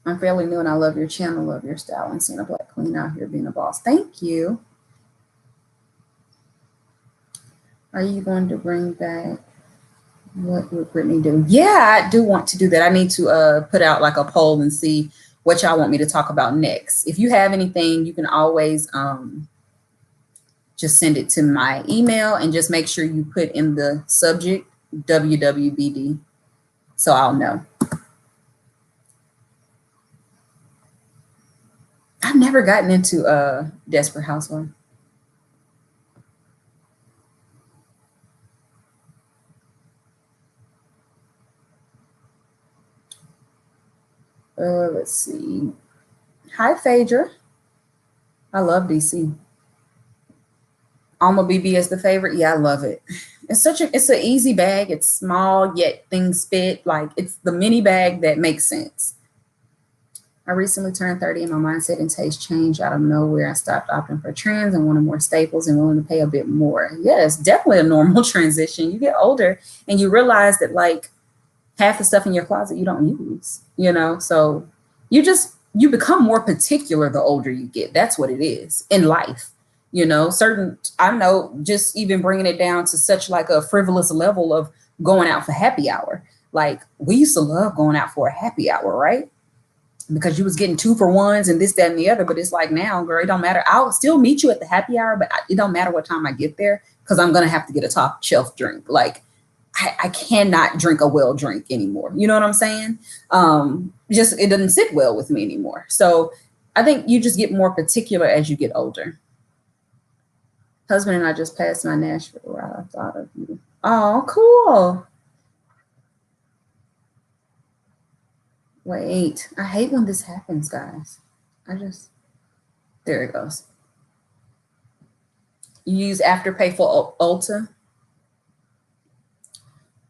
I'm fairly new and I love your channel, love your style, and seeing a Black queen out here being a boss. Thank you. Are you going to bring back What Would Brittany Do? Yeah, I do want to do that. I need to put out like a poll and see what y'all want me to talk about next. If you have anything, you can always just send it to my email, and just make sure you put in the subject WWBD so I'll know. I've never gotten into Desperate Housewife. Let's see. Hi, Phaedra. I love DC. Alma BB is the favorite. Yeah, I love it. It's an easy bag. It's small, yet things fit. Like, it's the mini bag that makes sense. I recently turned 30 and my mindset and taste changed out of nowhere. I stopped opting for trends and wanted more staples and willing to pay a bit more. Yeah, it's definitely a normal transition. You get older and you realize that like half the stuff in your closet you don't use, so you become more particular the older you get. That's what it is in life. I know, just even bringing it down to such like a frivolous level of going out for happy hour. Like, we used to love going out for a happy hour, right? Because you was getting 2-for-1s and this, that, and the other. But it's like, now, girl, it don't matter. I'll still meet you at the happy hour, but it don't matter what time I get there, because I'm going to have to get a top shelf drink. Like, I cannot drink a well drink anymore. You know what I'm saying? It doesn't sit well with me anymore. So I think you just get more particular as you get older. Husband and I just passed my Nashville ride. I thought of you. Oh, cool. Wait, I hate when this happens, guys. There it goes. You use Afterpay for Ulta.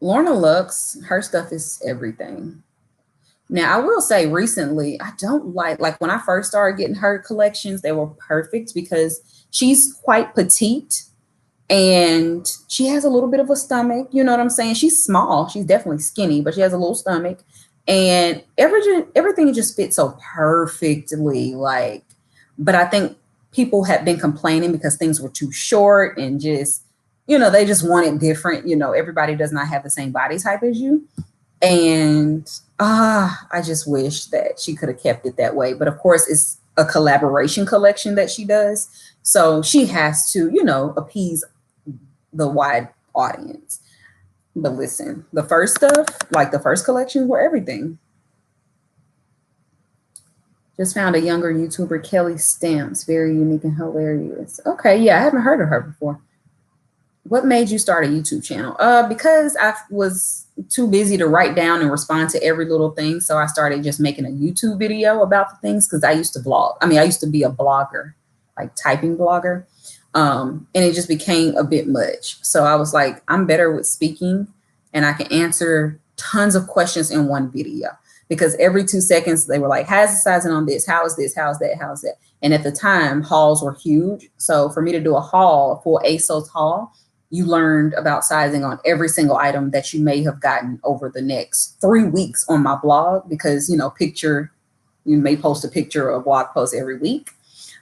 Lorna Lux, her stuff is everything. Now, I will say recently, I don't like when I first started getting her collections, they were perfect because she's quite petite and she has a little bit of a stomach. You know what I'm saying? She's small. She's definitely skinny, but she has a little stomach. And everything just fits so perfectly. But I think people have been complaining because things were too short and just you know, they just want it different. You know, everybody does not have the same body type as you. And I just wish that she could have kept it that way. But of course, it's a collaboration collection that she does. So she has to, you know, appease the wide audience. But listen, the first stuff, like the first collections were everything. Just found a younger YouTuber, Kelly Stamps, very unique and hilarious. Okay, yeah, I haven't heard of her before. What made you start a YouTube channel? Because I was too busy to write down and respond to every little thing. So I started just making a YouTube video about the things because I used to vlog. I mean, I used to be a blogger, like typing blogger. And it just became a bit much. So I was like, I'm better with speaking and I can answer tons of questions in one video. Because every 2 seconds they were like, how's the sizing on this? How is this? How is that? How is that? And at the time, hauls were huge. So for me to do a haul, a full ASOS haul, you learned about sizing on every single item that you may have gotten over the next 3 weeks on my blog because, you know, you may post a picture or a blog post every week.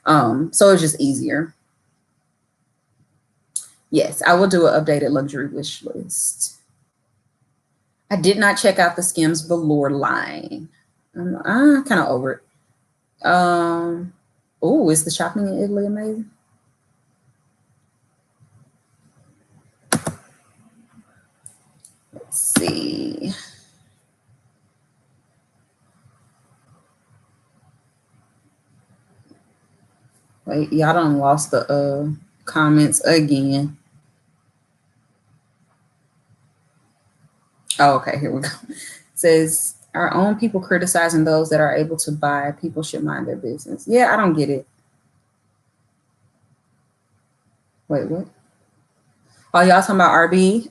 So it's just easier. Yes, I will do an updated luxury wish list. I did not check out the Skims Velour line. I'm kind of over it. Oh, is the shopping in Italy amazing? Let's see. Wait, y'all done lost the comments again. Oh, okay, here we go. It says, our own people criticizing those that are able to buy. People should mind their business. Yeah, I don't get it. Wait, what? Oh, y'all talking about RB?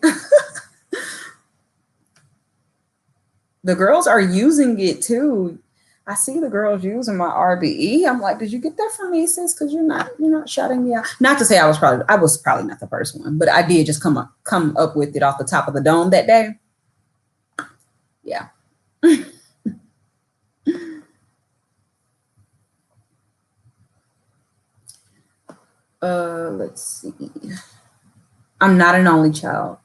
The girls are using it too. I see the girls using my RBE. I'm like, did you get that from me, sis? Because you're not shouting me out. Not to say I was probably not the first one, but I did just come up with it off the top of the dome that day. Yeah. Let's see. I'm not an only child.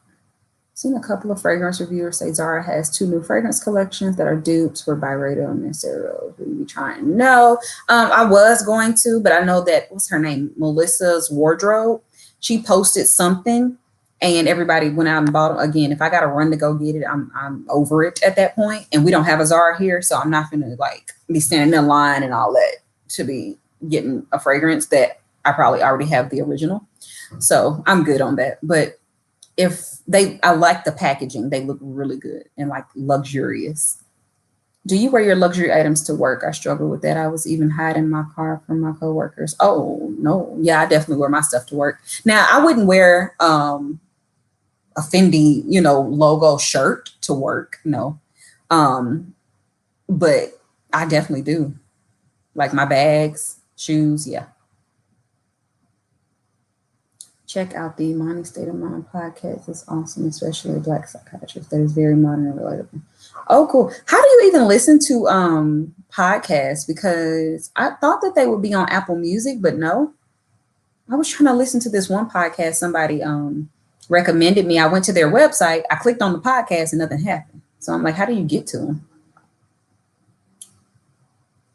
Seen a couple of fragrance reviewers say Zara has 2 new fragrance collections that are dupes for Byredo and Mancero. Will you be trying? No, I was going to, but I know that, what's her name? Melissa's Wardrobe. She posted something and everybody went out and bought them. Again, if I got to run to go get it, I'm over it at that point. And we don't have a Zara here, so I'm not going to like be standing in line and all that to be getting a fragrance that I probably already have the original. So I'm good on that. But I like the packaging. They look really good and like luxurious. Do you wear your luxury items to work? I struggle with that. I was even hiding my car from my coworkers. Oh no. Yeah, I definitely wear my stuff to work. Now I wouldn't wear a Fendi, logo shirt to work. No. But I definitely do. Like my bags, shoes. Yeah. Check out the Money State of Mind podcast. It's awesome, especially a Black psychiatrist that is very modern and relatable. Oh, cool. How do you even listen to podcasts? Because I thought that they would be on Apple Music, but no. I was trying to listen to this one podcast somebody recommended me. I went to their website. I clicked on the podcast and nothing happened. So I'm like, how do you get to them?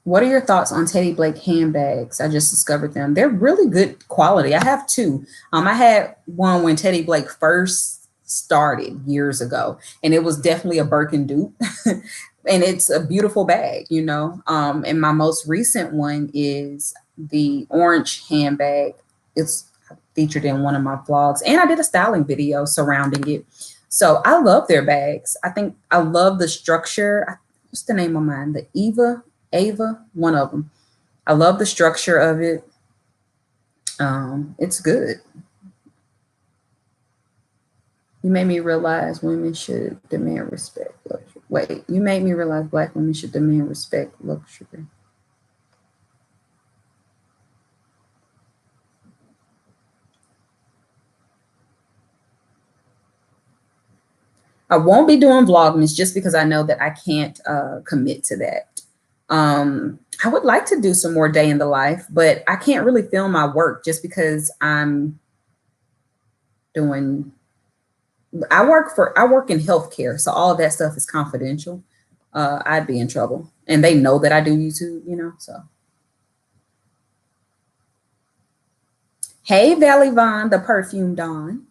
What are your thoughts on Teddy Blake handbags? I just discovered them. They're really good quality. I have 2. I had one when Teddy Blake first started years ago, and it was definitely a Birkin dupe. And it's a beautiful bag, And my most recent one is the orange handbag. It's featured in one of my vlogs, and I did a styling video surrounding it. So I love their bags. I think I love the structure. What's the name of mine? The Ava, one of them. I love the structure of it. It's good. You made me realize women should demand respect. Luxury. Wait, you made me realize Black women should demand respect, luxury. I won't be doing Vlogmas just because I know that I can't commit to that. I would like to do some more day in the life, but I can't really film my work just because I'm doing, I work in healthcare, so all of that stuff is confidential. I'd be in trouble. And they know that I do YouTube, so. Hey, Valley Vaughn, the perfume Dawn.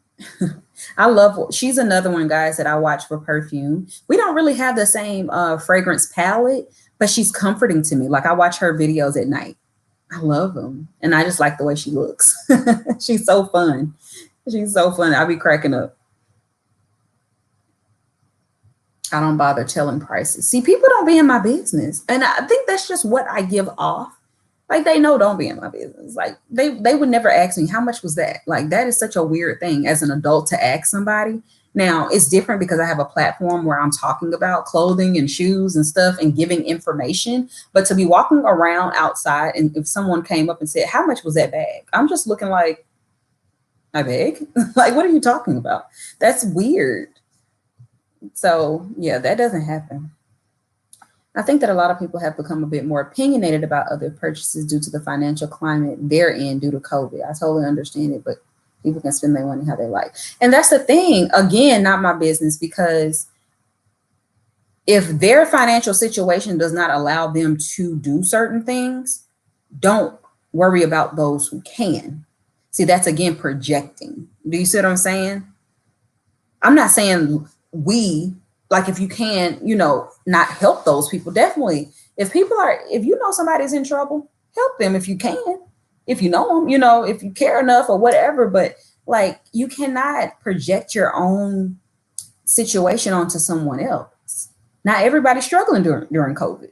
She's another one, guys, that I watch for perfume. We don't really have the same fragrance palette, but she's comforting to me. Like, I watch her videos at night. I love them. And I just like the way she looks. She's so fun. She's so fun. I'll be cracking up. I don't bother telling prices. See, people don't be in my business. And I think that's just what I give off. Like, they know, don't be in my business. Like, they would never ask me, how much was that? Like, that is such a weird thing as an adult to ask somebody. Now, it's different because I have a platform where I'm talking about clothing and shoes and stuff and giving information. But to be walking around outside, and if someone came up and said, how much was that bag? I'm just looking like, my bag? Like, what are you talking about? That's weird. So, yeah, that doesn't happen. I think that a lot of people have become a bit more opinionated about other purchases due to the financial climate they're in due to COVID. I totally understand it, but people can spend their money how they like. And that's the thing. Again, not my business, because if their financial situation does not allow them to do certain things, don't worry about those who can. See, that's, again, projecting. Do you see what I'm saying? I'm not saying like, if you can, not help those people. Definitely. If you know somebody's in trouble, help them if you can. If you know them, if you care enough or whatever. But, like, you cannot project your own situation onto someone else. Not everybody's struggling during COVID.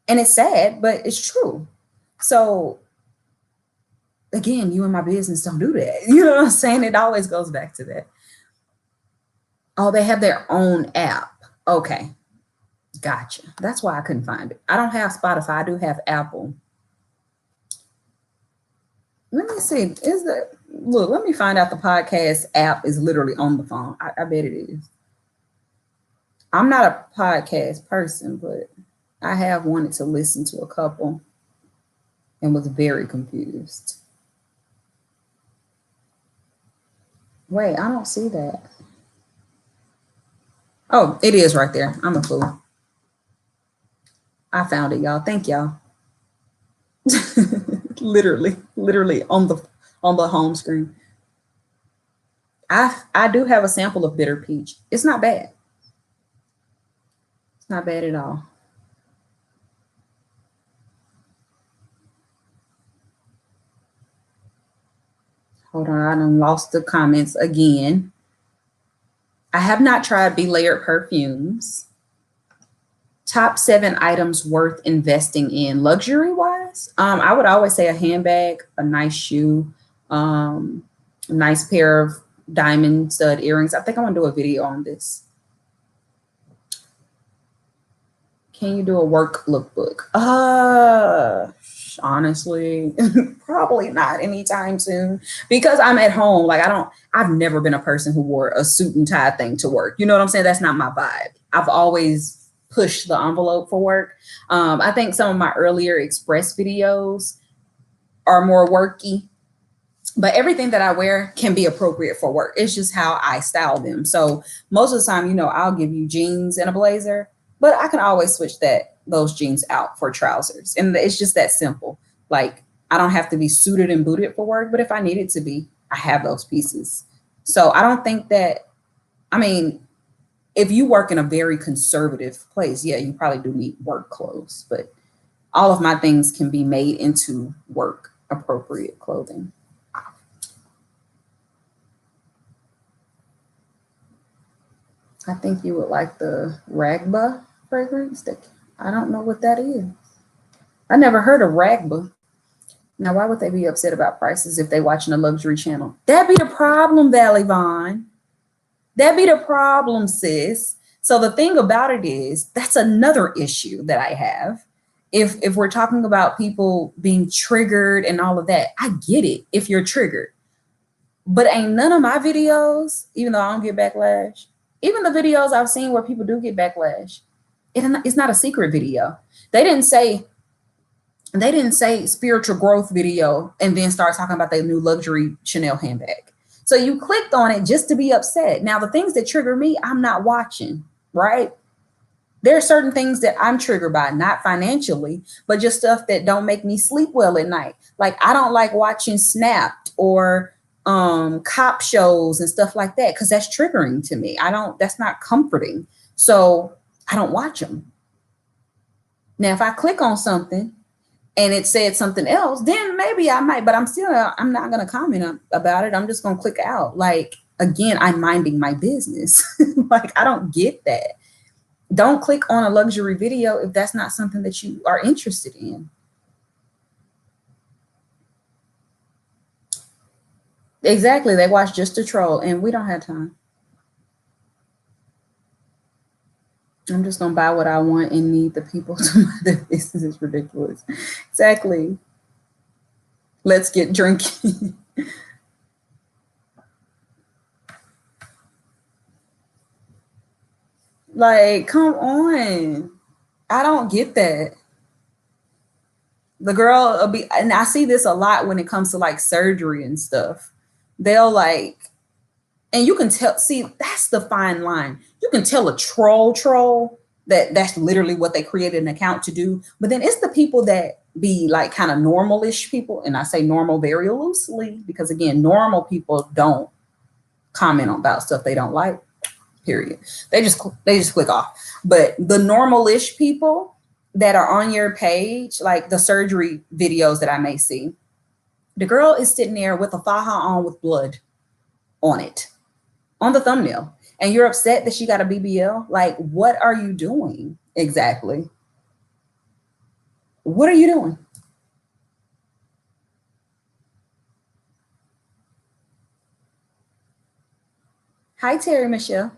And it's sad, but it's true. So, again, you and my business, don't do that. You know what I'm saying? It always goes back to that. Oh, they have their own app. Okay. Gotcha. That's why I couldn't find it. I don't have Spotify. I do have Apple. Let me see. Let me find out the podcast app is literally on the phone. I bet it is. I'm not a podcast person, but I have wanted to listen to a couple and was very confused. Wait, I don't see that. Oh, it is right there. I'm a fool. I found it, y'all. Thank y'all. literally on the home screen. I do have a sample of bitter peach. It's not bad. It's not bad at all. Hold on, I done lost the comments again. I have not tried Be-Layered perfumes. Top 7 items worth investing in luxury wise. I would always say a handbag, a nice shoe, a nice pair of diamond stud earrings. I think I want to do a video on this. Can you do a work lookbook? Honestly, probably not anytime soon, because I'm at home. Like, I've never been a person who wore a suit and tie thing to work. You know what I'm saying? That's not my vibe. I've always pushed the envelope for work. I think some of my earlier Express videos are more worky, but everything that I wear can be appropriate for work. It's just how I style them. So most of the time, I'll give you jeans and a blazer, but I can always switch those jeans out for trousers. And it's just that simple. Like, I don't have to be suited and booted for work, but if I needed to be, I have those pieces. So I don't think that, if you work in a very conservative place, yeah, you probably do need work clothes, but all of my things can be made into work appropriate clothing. I think you would like the Ragba fragrance. I don't know what that is. I never heard of Ragba. Now, why would they be upset about prices if they're watching a luxury channel? That'd be the problem, Valley Vaughn. That'd be the problem, sis. So the thing about it is, that's another issue that I have. If we're talking about people being triggered and all of that, I get it if you're triggered. But ain't none of my videos, even though I don't get backlash, even the videos I've seen where people do get backlash, it's not a secret video. They didn't say spiritual growth video and then start talking about their new luxury Chanel handbag. So you clicked on it just to be upset. Now, the things that trigger me, I'm not watching, right? There are certain things that I'm triggered by, not financially, but just stuff that don't make me sleep well at night. Like I don't like watching Snapped or cop shows and stuff like that because that's triggering to me. That's not comforting. So I don't watch them. Now, if I click on something and it said something else, then maybe I might, but I'm not going to comment about it. I'm just going to click out. Like, again, I'm minding my business. Like, I don't get that. Don't click on a luxury video if that's not something that you are interested in. Exactly. They watch just to troll, and we don't have time. I'm just going to buy what I want and need the people to buy the business. Is ridiculous. Exactly. Let's get drinking. Like, come on. I don't get that. The girl will be, and I see this a lot when it comes to like surgery and stuff. They'll like, and you can tell, see, that's the fine line. You can tell a troll that's literally what they created an account to do. But then it's the people that be like kind of normal-ish people. And I say normal very loosely because again, normal people don't comment about stuff they don't like, period. They just click off. But the normal-ish people that are on your page, like the surgery videos that I may see, the girl is sitting there with a faja on with blood on it, on the thumbnail. And you're upset that she got a BBL? Like, what are you doing exactly? What are you doing? Hi, Terry Michelle.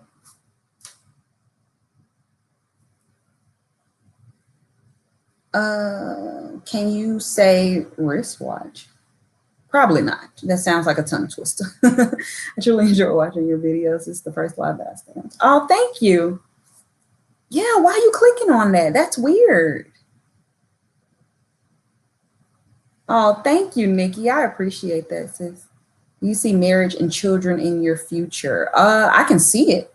Can you say wristwatch? Probably not. That sounds like a tongue twister. I truly enjoy watching your videos. It's the first live that I stay on. Oh, thank you. Yeah, why are you clicking on that? That's weird. Oh, thank you, Nikki. I appreciate that, sis. You see marriage and children in your future. I can see it.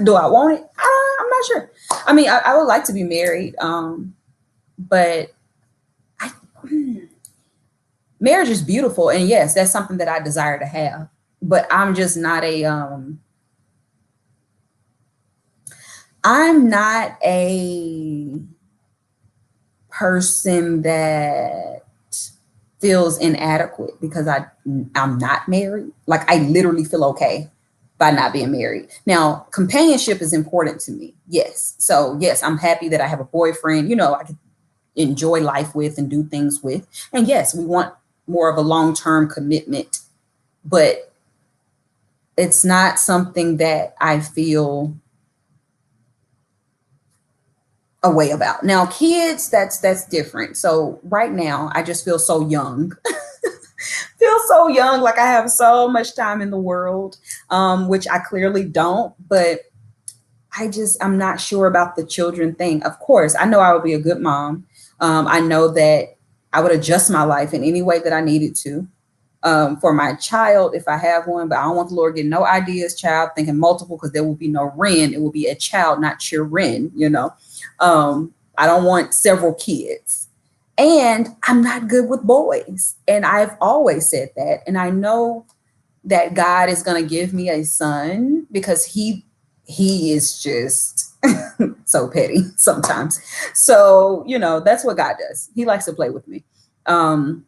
Do I want it? I'm not sure. I mean, I would like to be married, but I, marriage is beautiful, and yes, that's something that I desire to have. But I'm just not a I'm not a person that feels inadequate because I'm not married. Like I literally feel okay by not being married. Now, companionship is important to me. Yes. So yes, I'm happy that I have a boyfriend, you know, I can enjoy life with and do things with. And yes, we want more of a long-term commitment, but it's not something that I feel a way about. Now, kids, that's different. So right now, I just feel so young. Feel so young, like I have so much time in the world, which I clearly don't. But I'm not sure about the children thing. Of course, I know I would be a good mom. I know that I would adjust my life in any way that I needed to. For my child, if I have one, but I don't want the Lord getting no ideas, child, thinking multiple, because there will be no Ren. It will be a child, not children, you know. I don't want several kids. And I'm not good with boys. And I've always said that. And I know that God is going to give me a son because he is just so petty sometimes. So, you know, that's what God does. He likes to play with me. And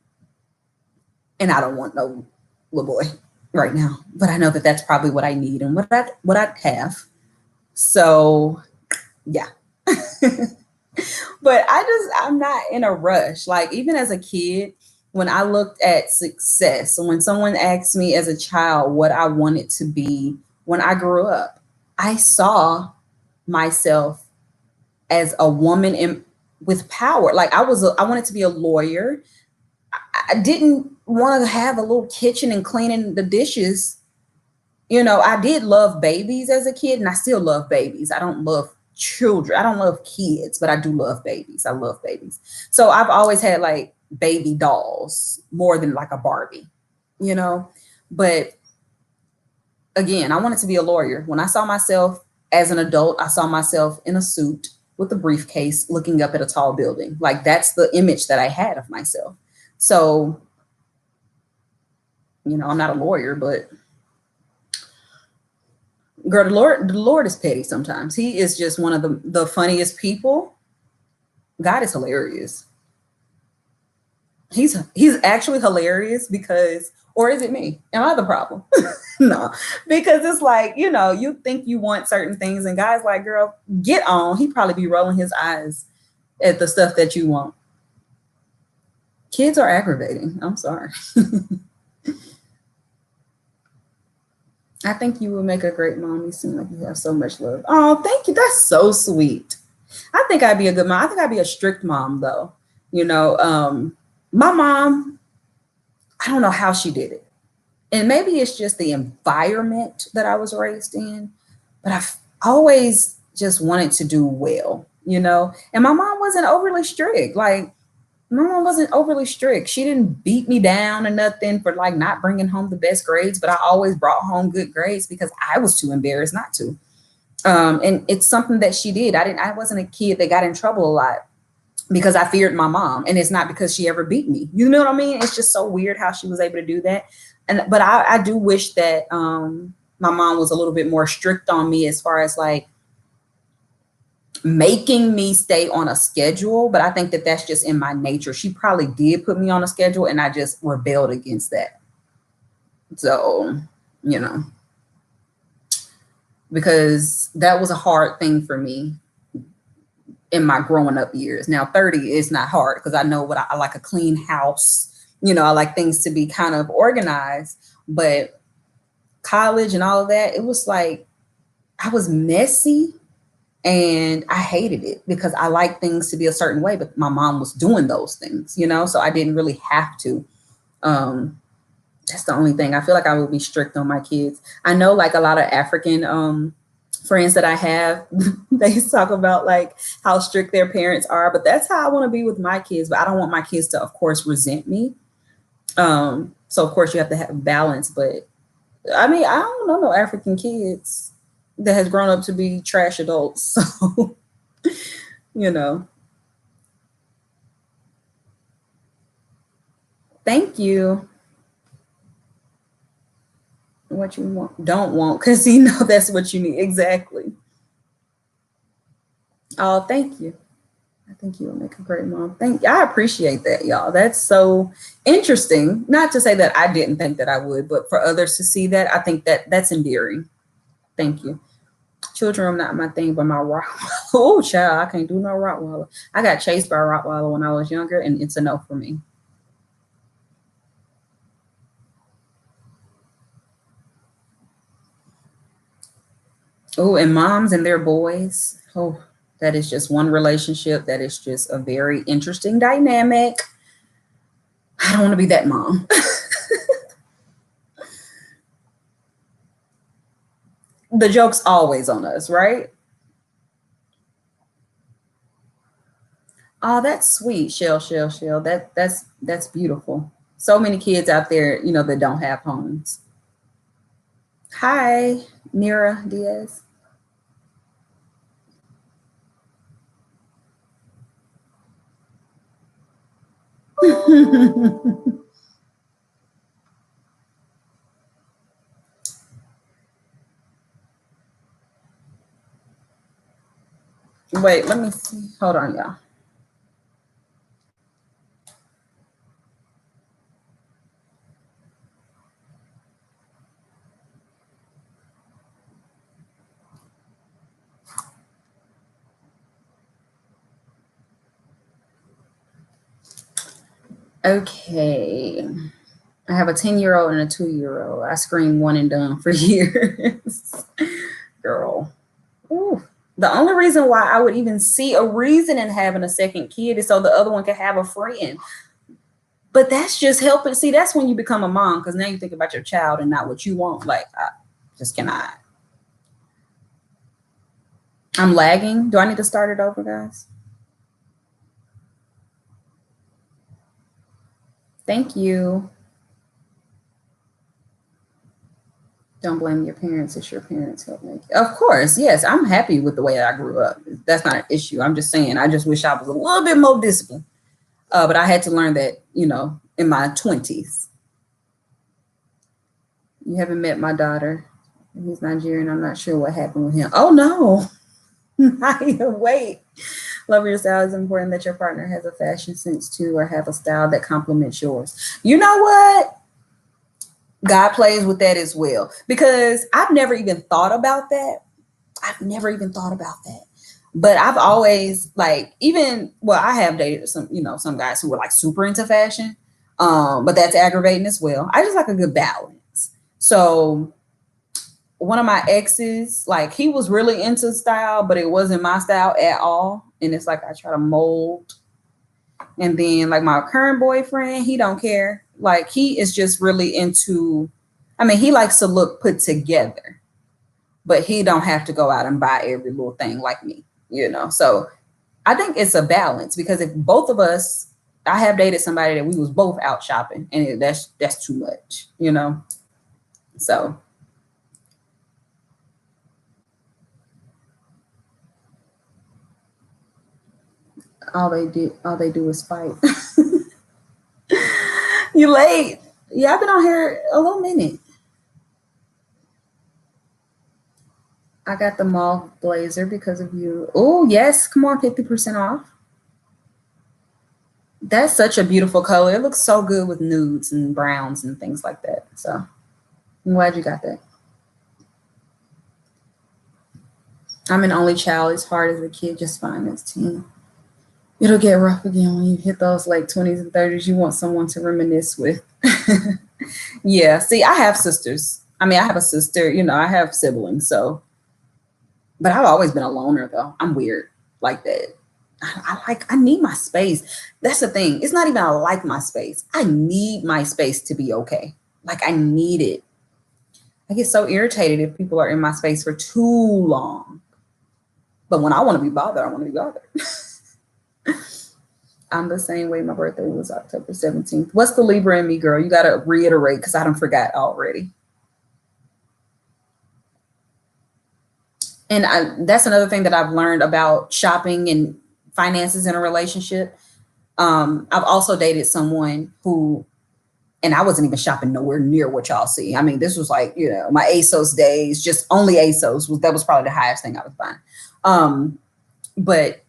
I don't want no little boy right now, but I know that that's probably what I need and what I have. So, yeah. But I'm not in a rush. Like even as a kid, when I looked at success, when someone asked me as a child what I wanted to be when I grew up, I saw myself as a woman with power. Like I wanted to be a lawyer. I didn't want to have a little kitchen and cleaning the dishes. You know, I did love babies as a kid and I still love babies. I don't love children. I don't love kids, but I do love babies. I love babies. So I've always had like baby dolls more than like a Barbie, you know, But again, I wanted to be a lawyer. When I saw myself as an adult, I saw myself in a suit with a briefcase looking up at a tall building. Like that's the image that I had of myself. So, I'm not a lawyer, but girl, the Lord is petty sometimes. He is just one of the funniest people. God is hilarious. He's actually hilarious because, or is it me? Am I the problem? No, because it's like, you think you want certain things, and God's like, girl, get on. He'd probably be rolling his eyes at the stuff that you want. Kids are aggravating. I'm sorry. I think you would make a great mom. You seem like you have so much love. Oh, thank you. That's so sweet. I think I'd be a good mom. I think I'd be a strict mom, though. My mom, I don't know how she did it. And maybe it's just the environment that I was raised in, but I've always just wanted to do well, And my mom wasn't overly strict. Like, my mom wasn't overly strict. She didn't beat me down or nothing for like not bringing home the best grades, but I always brought home good grades because I was too embarrassed not to. And it's something that she did. I wasn't a kid that got in trouble a lot because I feared my mom, and it's not because she ever beat me. You know what I mean? It's just so weird how she was able to do that. But I do wish that my mom was a little bit more strict on me as far as like making me stay on a schedule. But I think that that's just in my nature. She probably did put me on a schedule, and I just rebelled against that. So, because that was a hard thing for me in my growing up years. Now 30 is not hard because I know what I like: a clean house. I like things to be kind of organized, but college and all of that, it was like I was messy and I hated it because I like things to be a certain way, but my mom was doing those things, so I didn't really have to. That's the only thing. I feel like I would be strict on my kids. I know like a lot of African friends that I have, they talk about like how strict their parents are, but that's how I want to be with my kids. But I don't want my kids to, of course, resent me. So of course you have to have balance, but I mean, I don't know no African kids that has grown up to be trash adults. So, thank you. What you don't want, because that's what you need. Exactly. Oh, thank you. I think you will make a great mom. I appreciate that, y'all. That's so interesting. Not to say that I didn't think that I would, but for others to see that, I think that that's endearing. Thank you. Children are not my thing, but my Rottweiler. Oh, child, I can't do no Rottweiler. I got chased by a Rottweiler when I was younger, and it's a no for me. Oh, and moms and their boys. Oh, that is just one relationship. That is just a very interesting dynamic. I don't want to be that mom. The joke's always on us, right? Oh, that's sweet. Shell. That's beautiful. So many kids out there, that don't have homes. Hi, Nira Diaz. Wait, let me see. Hold on, y'all. Okay. I have a 10-year-old and a 2-year-old. I screamed one and done for years. Girl. Ooh. The only reason why I would even see a reason in having a second kid is so the other one could have a friend. But that's just helping. See, that's when you become a mom, because now you think about your child and not what you want. Like, I just cannot. I'm lagging. Do I need to start it over, guys? Thank you. Don't blame your parents. It's your parents help make it. Of course, yes. I'm happy with the way I grew up. That's not an issue. I'm just saying, I just wish I was a little bit more disciplined. But I had to learn that, in my 20s. You haven't met my daughter. He's Nigerian. I'm not sure what happened with him. Oh, no. Wait. Love your style. Is important that your partner has a fashion sense too, or have a style that complements yours. You know what? God plays with that as well, because I've never even thought about that. But I've always I have dated some guys who were like super into fashion. But that's aggravating as well. I just like a good balance. So one of my exes, like, he was really into style, but it wasn't my style at all. And it's like I try to mold. And then like my current boyfriend, he don't care. Like, he is just really into, he likes to look put together, but he don't have to go out and buy every little thing like me, So I think it's a balance, because if both of us, I have dated somebody that we was both out shopping, and that's too much, So all they do is fight. You late. Yeah, I've been on here a little minute. I got the mauve blazer because of you. Oh, yes. Come on, 50% off. That's such a beautiful color. It looks so good with nudes and browns and things like that. So I'm glad you got that. I'm an only child. It's hard as a kid, just fine as teen. It'll get rough again when you hit those late 20s and 30s. You want someone to reminisce with. Yeah. See, I have sisters. I have a sister, I have siblings. So, but I've always been a loner though. I'm weird like that. I need my space. That's the thing. It's not even I like my space. I need my space to be okay. Like, I need it. I get so irritated if people are in my space for too long. But when I want to be bothered, I want to be bothered. I'm the same way. My birthday was October 17th. What's the Libra in me, girl? You got to reiterate, because I don't forgot already. And that's another thing that I've learned about shopping and finances in a relationship. I've also dated someone who, and I wasn't even shopping nowhere near what y'all see. This was like, my ASOS days, just only ASOS. That was probably the highest thing I was buying. But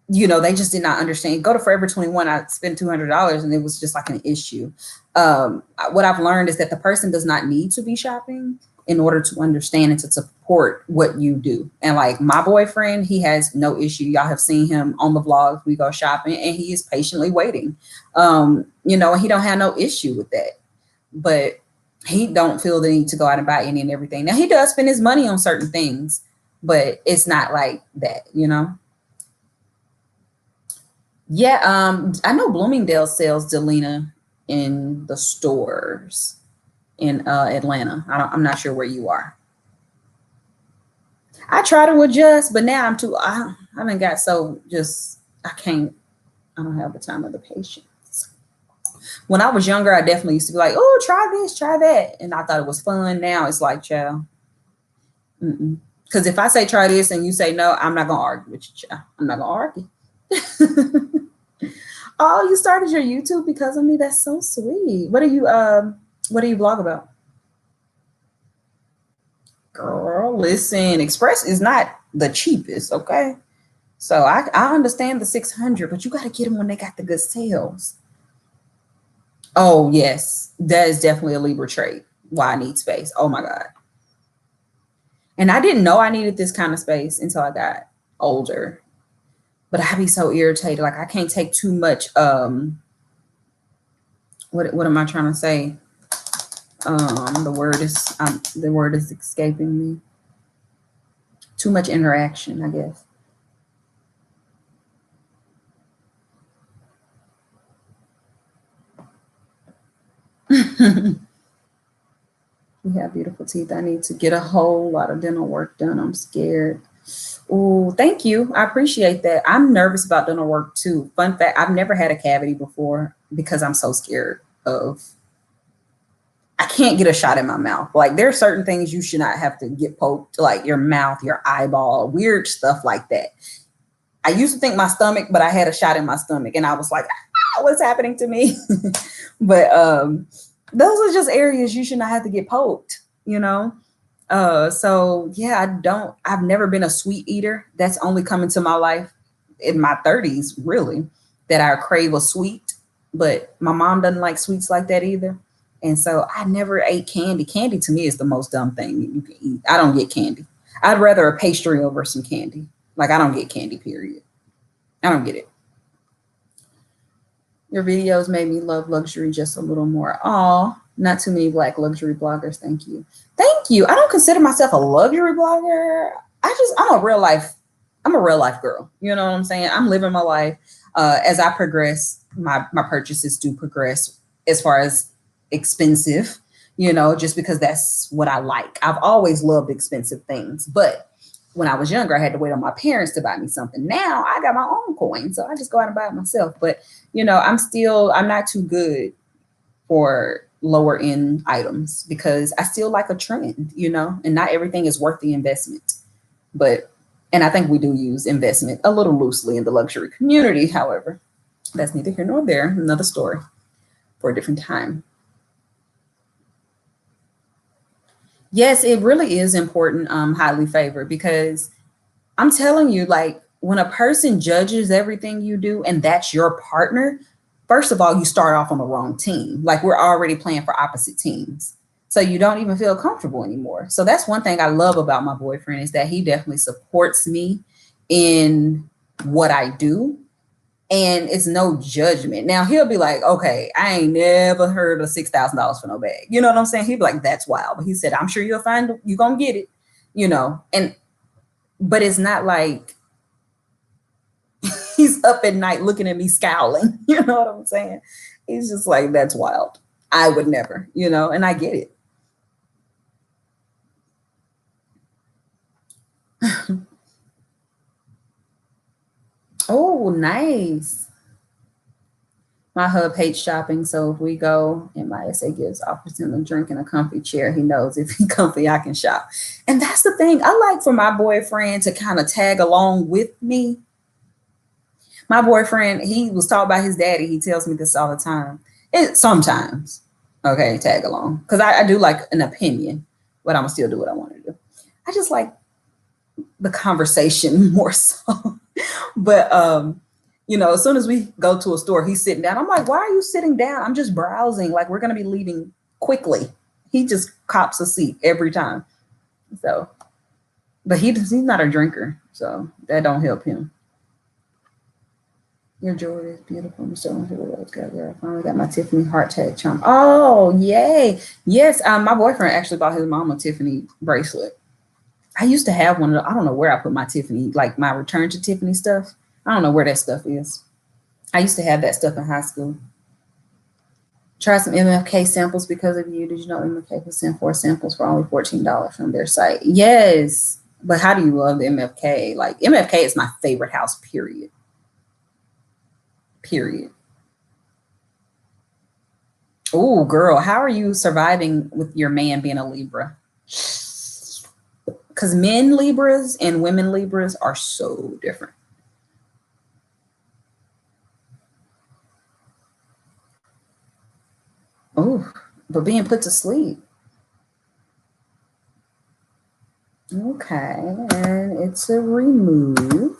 they just did not understand. Go to Forever 21, I spent $200, and it was just like an issue. What I've learned is that the person does not need to be shopping in order to understand and to support what you do. And like my boyfriend, he has no issue. Y'all have seen him on the vlogs. We go shopping, and he is patiently waiting. And he don't have no issue with that. But he don't feel the need to go out and buy any and everything. Now, he does spend his money on certain things, but it's not like that, Yeah, I know Bloomingdale sells Delina in the stores in Atlanta. I'm not sure where you are. I try to adjust, but now I haven't got so just, I don't have the time or the patience. When I was younger, I definitely used to be like, oh, try this, try that. And I thought it was fun. Now it's like, child. Because if I say try this and you say no, I'm not going to argue with you, child. I'm not going to argue. Oh, you started your YouTube because of me? That's so sweet. What do you vlog about? Girl, listen, Express is not the cheapest, okay? So I understand the 600, but you got to get them when they got the good sales. Oh, yes. That is definitely a Libra trait. Why I need space. Oh, my God. And I didn't know I needed this kind of space until I got older. But I be so irritated. Like, I can't take too much. What am I trying to say? The word is escaping me. Too much interaction, I guess. You have beautiful teeth. I need to get a whole lot of dental work done. I'm scared. Oh, thank you. I appreciate that. I'm nervous about dental work too. Fun fact, I've never had a cavity before because I'm so scared of I can't get a shot in my mouth. Like there are certain things you should not have to get poked, like your mouth, your eyeball, weird stuff like that. I used to think my stomach, but I had a shot in my stomach and I was like, what's happening to me? But those are just areas you should not have to get poked, you know? So yeah, I've never been a sweet eater. That's only come into my life in my 30s, really, that I crave a sweet, but my mom doesn't like sweets like that either. And so I never ate candy. Candy to me is the most dumb thing you can eat. I don't get candy. I'd rather a pastry over some candy. Like I don't get candy, period. I don't get it. Your videos made me love luxury just a little more. Oh, not too many Black luxury bloggers. Thank you. Thank you. I don't consider myself a luxury blogger. I'm a real life girl. You know what I'm saying? I'm living my life. As I progress, my purchases do progress as far as expensive, you know, just because that's what I like. I've always loved expensive things, but when I was younger, I had to wait on my parents to buy me something. Now I got my own coin, so I just go out and buy it myself. But you know, I'm not too good for lower end items because I still like a trend, you know, and not everything is worth the investment. And I think we do use investment a little loosely in the luxury community. However, that's neither here nor there. Another story for a different time. Yes, it really is important, highly favored, because I'm telling you, like when a person judges everything you do and that's your partner, first of all, you start off on the wrong team. Like we're already playing for opposite teams. So you don't even feel comfortable anymore. So that's one thing I love about my boyfriend is that he definitely supports me in what I do. And it's no judgment. Now he'll be like, okay, I ain't never heard of $6,000 for no bag. You know what I'm saying? He'd be like, that's wild. But he said, I'm sure you're gonna get it, you know. But it's not like he's up at night looking at me scowling. You know what I'm saying? He's just like, that's wild. I would never, you know, and I get it. Oh, nice. My hub hates shopping, so if we go and my SA gives offers him a drink and a comfy chair, he knows if he's comfy, I can shop. And that's the thing. I like for my boyfriend to kind of tag along with me. My boyfriend, he was taught by his daddy. He tells me this all the time. Sometimes, okay, tag along. Because I do like an opinion, but I'm going to still do what I want to do. I just like the conversation more so. But you know, as soon as we go to a store, he's sitting down. I'm like, why are you sitting down? I'm just browsing. Like, we're going to be leaving quickly. He just cops a seat every time. So, but he's not a drinker. So that don't help him. Your jewelry is beautiful. I'm so I finally got my Tiffany heart tag charm. Oh, yay. Yes. My boyfriend actually bought his mom a Tiffany bracelet. I used to have one. I don't know where I put my Tiffany, like my return to Tiffany stuff. I don't know where that stuff is. I used to have that stuff in high school. Try some MFK samples because of you. Did you know MFK was sent 4 samples for only $14 from their site? Yes. But how do you love the MFK? Like MFK is my favorite house, period. Period. Oh, girl, how are you surviving with your man being a Libra? Because men Libras and women Libras are so different. Oh, but being put to sleep. Okay, and it's a remove.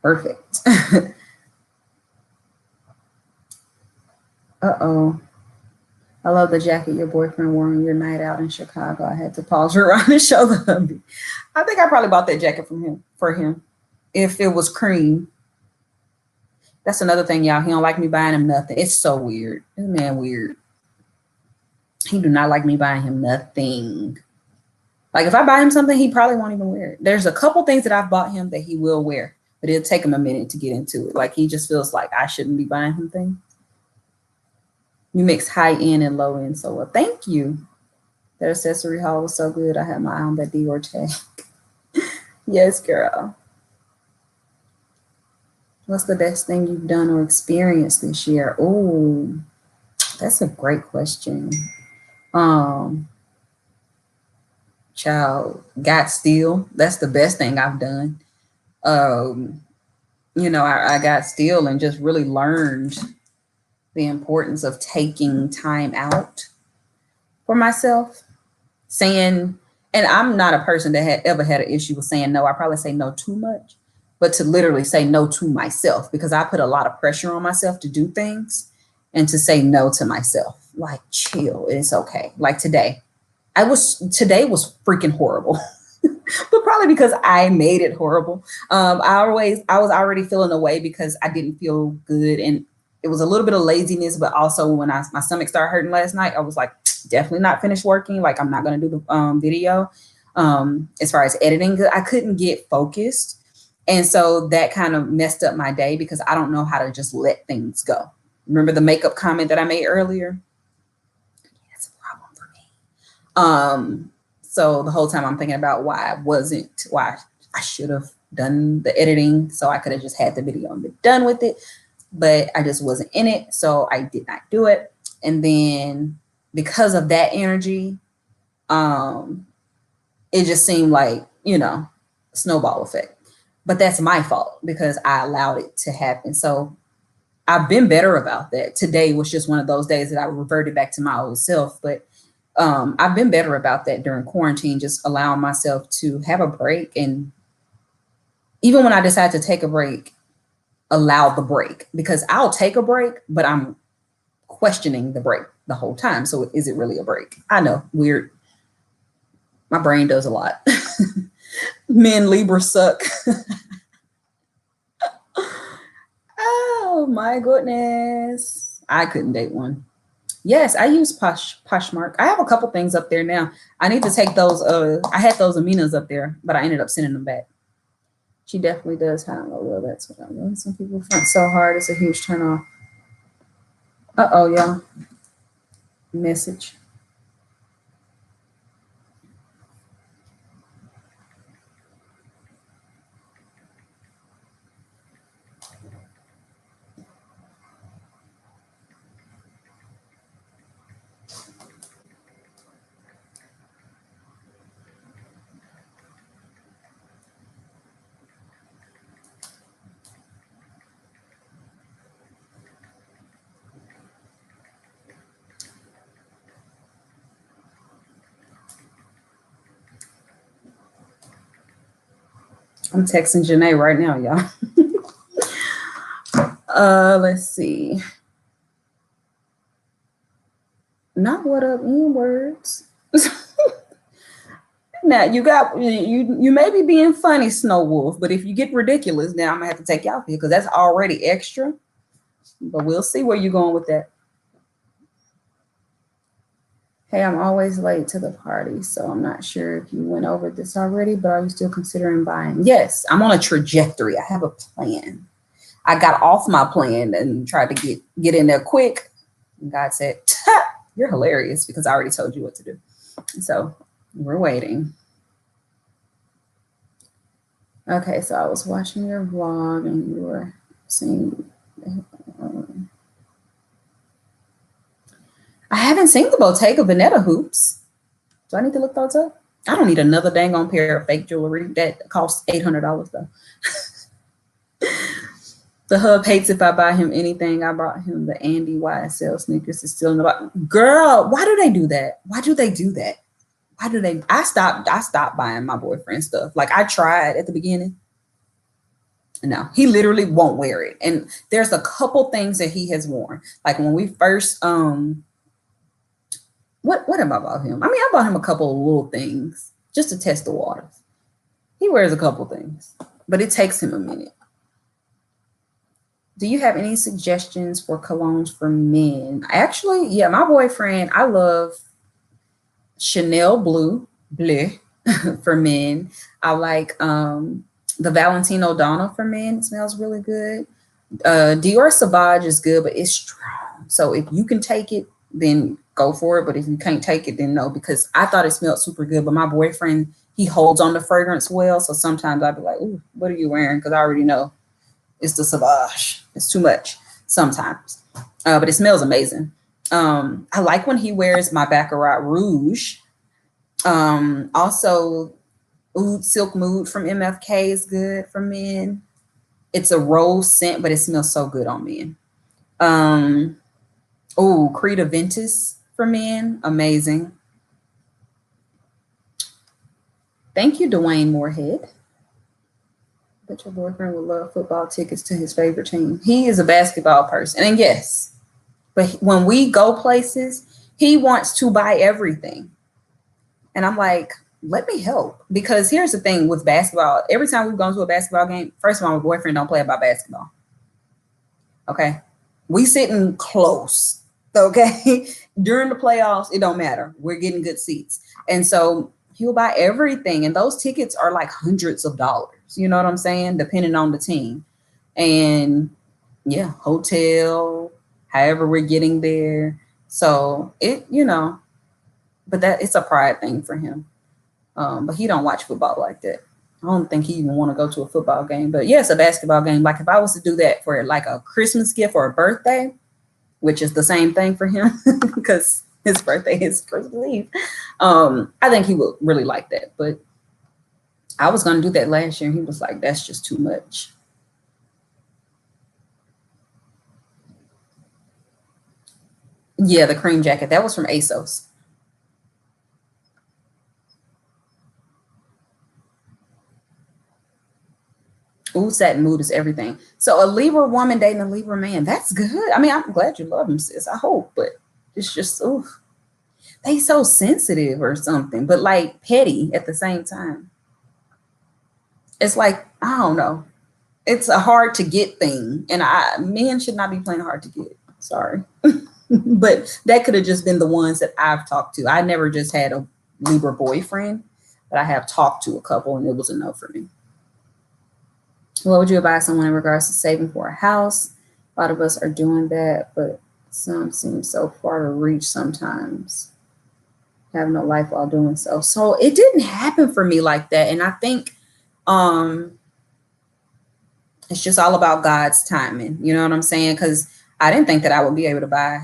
Perfect. Uh-oh. I love the jacket your boyfriend wore on your night out in Chicago. I had to pause around and show the hubby. I think I probably bought that jacket for him. If it was cream. That's another thing, y'all. He don't like me buying him nothing. It's so weird. This man weird. He do not like me buying him nothing. Like if I buy him something, he probably won't even wear it. There's a couple things that I've bought him that he will wear, but it'll take him a minute to get into it. Like he just feels like I shouldn't be buying him things. You mix high end and low end so well. Thank you. That accessory haul was so good. I had my eye on that Dior tag. Yes, girl. What's the best thing you've done or experienced this year? Oh, that's a great question. Um, Child, got still. That's the best thing I've done. Um, I got still and just really learned the importance of taking time out for myself, saying, and I'm not a person that had ever had an issue with saying no. I probably say no too much, but to literally say no to myself, because I put a lot of pressure on myself to do things, and to say no to myself, like, chill, it's okay. Like today was freaking horrible. But probably because I made it horrible. I was already feeling away because I didn't feel good, and it was a little bit of laziness. But also, when my stomach started hurting last night, I was like, definitely not finished working. Like, I'm not gonna do the video. As far as editing, I couldn't get focused, and so that kind of messed up my day because I don't know how to just let things go. Remember the makeup comment that I made earlier? That's a problem for me. So the whole time I'm thinking about why I should have done the editing so I could have just had the video and been done with it, but I just wasn't in it, so I did not do it. And then because of that energy, it just seemed like, snowball effect. But that's my fault because I allowed it to happen. So I've been better about that. Today was just one of those days that I reverted back to my old self, but I've been better about that during quarantine, just allowing myself to have a break. And even when I decide to take a break, allow the break, because I'll take a break, but I'm questioning the break the whole time. So is it really a break? I know, weird. My brain does a lot. Men Libra suck. Oh my goodness. I couldn't date one. Yes, I use Poshmark. I have a couple things up there now. I need to take those. I had those Aminas up there, but I ended up sending them back. She definitely does have a little. That's what I mean. Some people find so hard. It's a huge turn off. Uh-oh, y'all. Message. I'm texting Janae right now, y'all. Let's see. Not what up in words. Now you may be being funny, Snow Wolf, but if you get ridiculous, now I'm gonna have to take you out here because that's already extra. But we'll see where you're going with that. Hey, I'm always late to the party, so I'm not sure if you went over this already, but are you still considering buying? Yes, I'm on a trajectory. I have a plan. I got off my plan and tried to get in there quick. And God said, you're hilarious because I already told you what to do. So we're waiting. Okay, so I was watching your vlog and you were saying, I haven't seen the Bottega Veneta hoops. Do I need to look those up? I don't need another dang on pair of fake jewelry that costs $800 though. The hub hates if I buy him anything. I bought him the Andy YSL sneakers. It's still in the box. Girl, why do they do that? Why do they do that? Why do they? I stopped buying my boyfriend stuff. Like I tried at the beginning. No, he literally won't wear it. And there's a couple things that he has worn. Like when we first what have I bought him? I mean, I bought him a couple of little things just to test the waters. He wears a couple things, but it takes him a minute. Do you have any suggestions for colognes for men? Actually, yeah, my boyfriend, I love Chanel Bleu for men. I like the Valentino Donna for men. It smells really good. Dior Sauvage is good, but it's strong. So if you can take it, then go for it. But if you can't take it, then no, because I thought it smelled super good. But my boyfriend, he holds on the fragrance well. So sometimes I'd be like, ooh, what are you wearing? Because I already know it's the Sauvage. It's too much sometimes. But it smells amazing. I like when he wears my Baccarat Rouge. Also, Oud Silk Mood from MFK is good for men. It's a rose scent, but it smells so good on men. Um, oh, Creed Aventus for men, amazing. Thank you, Dwayne Moorhead. Bet your boyfriend would love football tickets to his favorite team. He is a basketball person, and yes, but when we go places, he wants to buy everything. And I'm like, let me help. Because here's the thing with basketball. Every time we've gone to a basketball game, first of all, my boyfriend don't play about basketball. Okay. We sitting close. Okay. During the playoffs, it don't matter. We're getting good seats. And so he'll buy everything. And those tickets are like hundreds of dollars. You know what I'm saying? Depending on the team. And yeah, hotel, however we're getting there. So it, but that it's a pride thing for him. But he don't watch football like that. I don't think he even want to go to a football game. But yes, a basketball game. Like if I was to do that for like a Christmas gift or a birthday, which is the same thing for him because his birthday is Christmas Eve. I think he would really like that. But I was going to do that last year. And he was like, that's just too much. Yeah, the cream jacket. That was from ASOS. Ooh, satin mood is everything. So a Libra woman dating a Libra man, that's good. I mean, I'm glad you love him, sis. I hope, but it's just, ooh, they so sensitive or something, but like petty at the same time. It's like, I don't know. It's a hard to get thing. And men should not be playing hard to get. Sorry. But that could have just been the ones that I've talked to. I never just had a Libra boyfriend, but I have talked to a couple and it was a no for me. What would you advise someone in regards to saving for a house? A lot of us are doing that, but some seem so far to reach sometimes. Have no life while doing so. So it didn't happen for me like that. And I think it's just all about God's timing. You know what I'm saying? Because I didn't think that I would be able to buy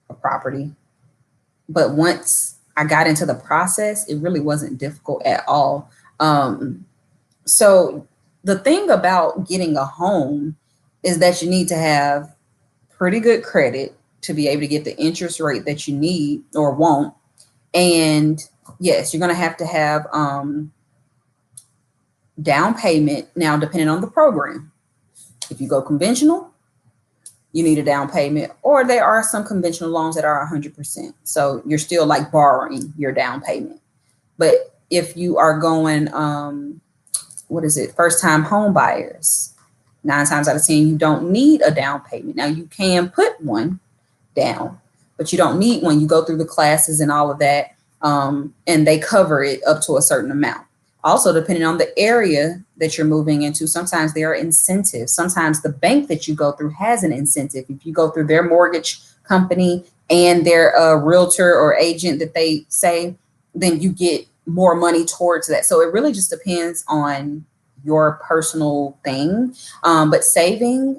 a property. But once I got into the process, it really wasn't difficult at all. So the thing about getting a home is that you need to have pretty good credit to be able to get the interest rate that you need or want. And yes, you're going to have down payment. Now, depending on the program, if you go conventional, you need a down payment, or there are some conventional loans that are 100%. So you're still like borrowing your down payment. But if you are going, first time home buyers, 9 times out of 10, you don't need a down payment. Now you can put one down, but you don't need one. You go through the classes and all of that, and they cover it up to a certain amount. Also, depending on the area that you're moving into, sometimes there are incentives. Sometimes the bank that you go through has an incentive. If you go through their mortgage company and they're a realtor or agent that they say, then you get more money towards that. So it really just depends on your personal thing. But saving,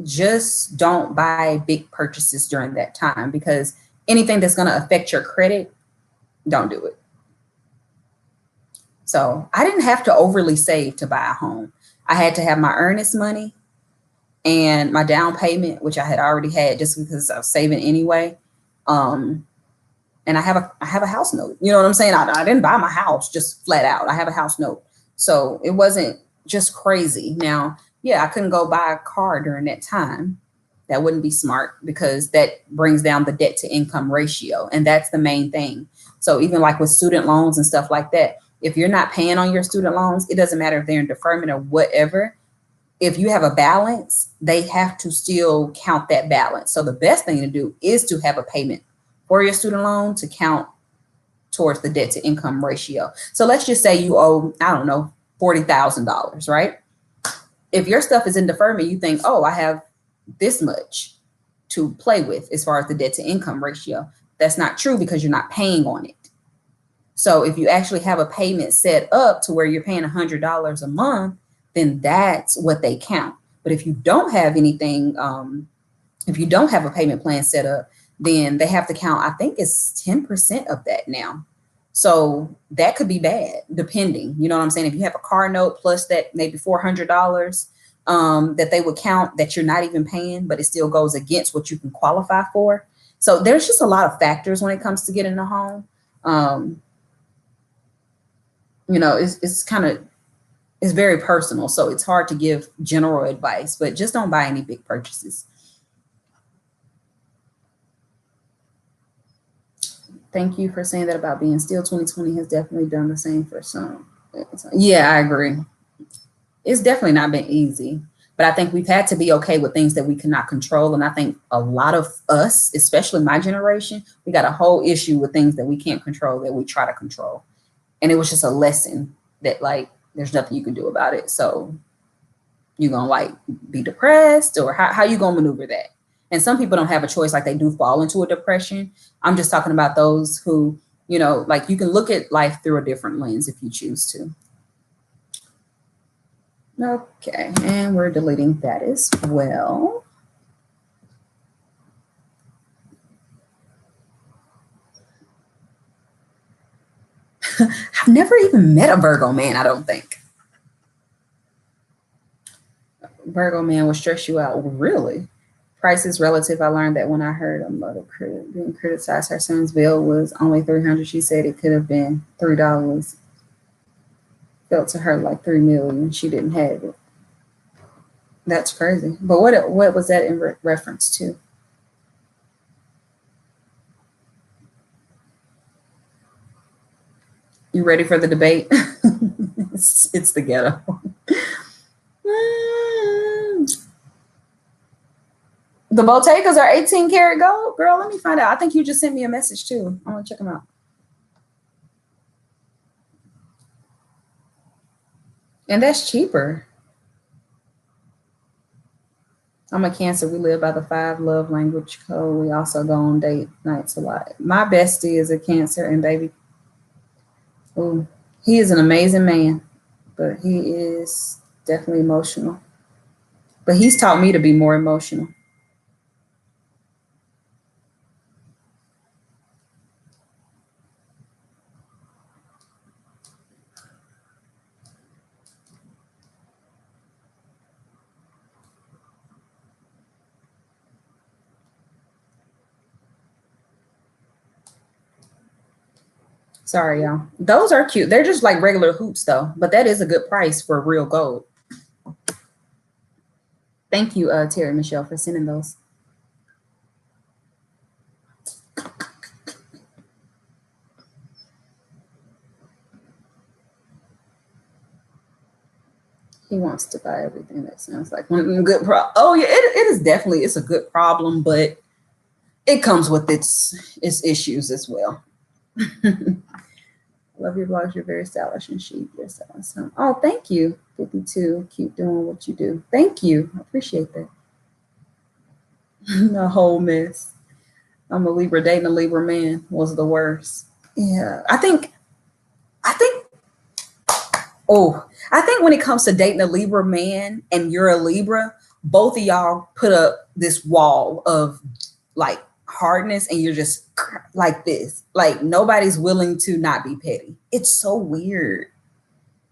just don't buy big purchases during that time, because anything that's going to affect your credit, don't do it. So I didn't have to overly save to buy a home. I had to have my earnest money and my down payment, which I had already had just because I was saving anyway. And I have a house note. You know what I'm saying? I didn't buy my house just flat out. I have a house note. So it wasn't just crazy. Now, yeah, I couldn't go buy a car during that time. That wouldn't be smart, because that brings down the debt to income ratio. And that's the main thing. So even like with student loans and stuff like that, if you're not paying on your student loans, it doesn't matter if they're in deferment or whatever. If you have a balance, they have to still count that balance. So the best thing to do is to have a payment for your student loan to count towards the debt to income ratio. So let's just say you owe, I don't know, $40,000, right? If your stuff is in deferment, you think, oh, I have this much to play with as far as the debt to income ratio. That's not true, because you're not paying on it. So if you actually have a payment set up to where you're paying $100 a month, then that's what they count. But if you don't have anything, if you don't have a payment plan set up, then they have to count, I think it's 10% of that now. So that could be bad, depending. You know what I'm saying? If you have a car note plus that maybe $400 that they would count that you're not even paying, but it still goes against what you can qualify for. So there's just a lot of factors when it comes to getting a home. You know, it's very personal. So it's hard to give general advice, but just don't buy any big purchases. Thank you for saying that about being still. 2020 has definitely done the same for some. Yeah, I agree. It's definitely not been easy, but I think we've had to be okay with things that we cannot control. And I think a lot of us, especially my generation, we got a whole issue with things that we can't control that we try to control. And it was just a lesson that like, there's nothing you can do about it. So you're going to like be depressed, or how you going to maneuver that? And some people don't have a choice, like they do fall into a depression. I'm just talking about those who, you know, like you can look at life through a different lens if you choose to. Okay, and we're deleting that as well. I've never even met a Virgo man, I don't think. Virgo man will stress you out. Really? Price is relative. I learned that when I heard a mother being criticized. Her son's bill was only $300. She said it could have been $3. Felt to her like $3 million. She didn't have it. That's crazy. But what was that in reference to? You ready for the debate? It's the ghetto. The Bottegas are 18 karat gold. Girl, let me find out. I think you just sent me a message too. I want to check them out. And that's cheaper. I'm a Cancer. We live by the 5 love language code. We also go on date nights a lot. My bestie is a Cancer, and baby, ooh, he is an amazing man, but he is definitely emotional. But he's taught me to be more emotional. Sorry, y'all. Those are cute. They're just like regular hoops though, but that is a good price for real gold. Thank you, Terry Michelle, for sending those. He wants to buy everything. That sounds like one good problem. Oh yeah, it is definitely, it's a good problem, but it comes with its issues as well. Love your vlogs. You're very stylish and chic. Yes, awesome. Oh, thank you. 52. Keep doing what you do. Thank you. I appreciate that. A whole mess. I'm a Libra. Dating a Libra man was the worst. Yeah, I think when it comes to dating a Libra man and you're a Libra, both of y'all put up this wall of like hardness, and you're just like this. Like nobody's willing to not be petty. It's so weird.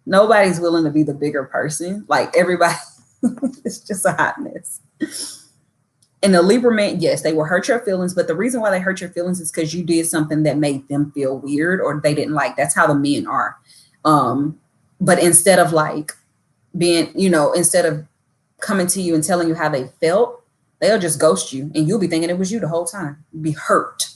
Nobody's willing to be the bigger person. Like everybody, it's just a hot mess. And the Libra man, yes, they will hurt your feelings, but the reason why they hurt your feelings is because you did something that made them feel weird or they didn't like. That's how the men are. But instead of like being, instead of coming to you and telling you how they felt, they'll just ghost you, and you'll be thinking it was you the whole time. You'd be hurt.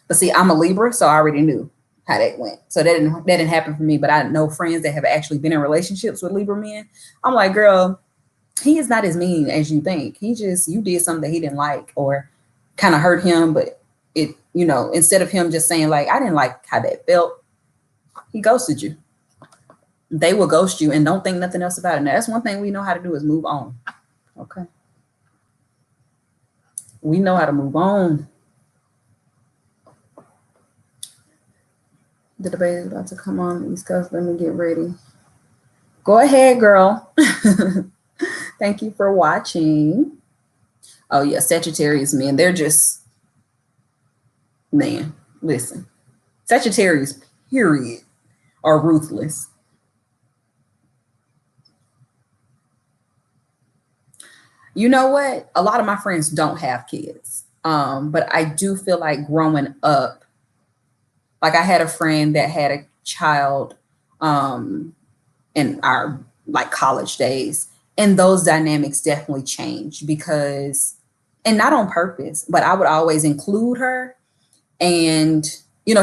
But see, I'm a Libra, so I already knew how that went. So that didn't happen for me. But I know friends that have actually been in relationships with Libra men. I'm like, girl, he is not as mean as you think. You did something that he didn't like or kind of hurt him, but it, instead of him just saying like, I didn't like how that felt, he ghosted you. They will ghost you and don't think nothing else about it. Now, that's one thing we know how to do is move on. Okay. We know how to move on. The debate is about to come on East Coast. Let me get ready. Go ahead, girl. Thank you for watching. Oh yeah, Sagittarius men, they're just, man, listen. Sagittarius, period, are ruthless. You know what? A lot of my friends don't have kids. But I do feel like growing up, like I had a friend that had a child um in our like college days, and those dynamics definitely changed because, and not on purpose, but I would always include her, and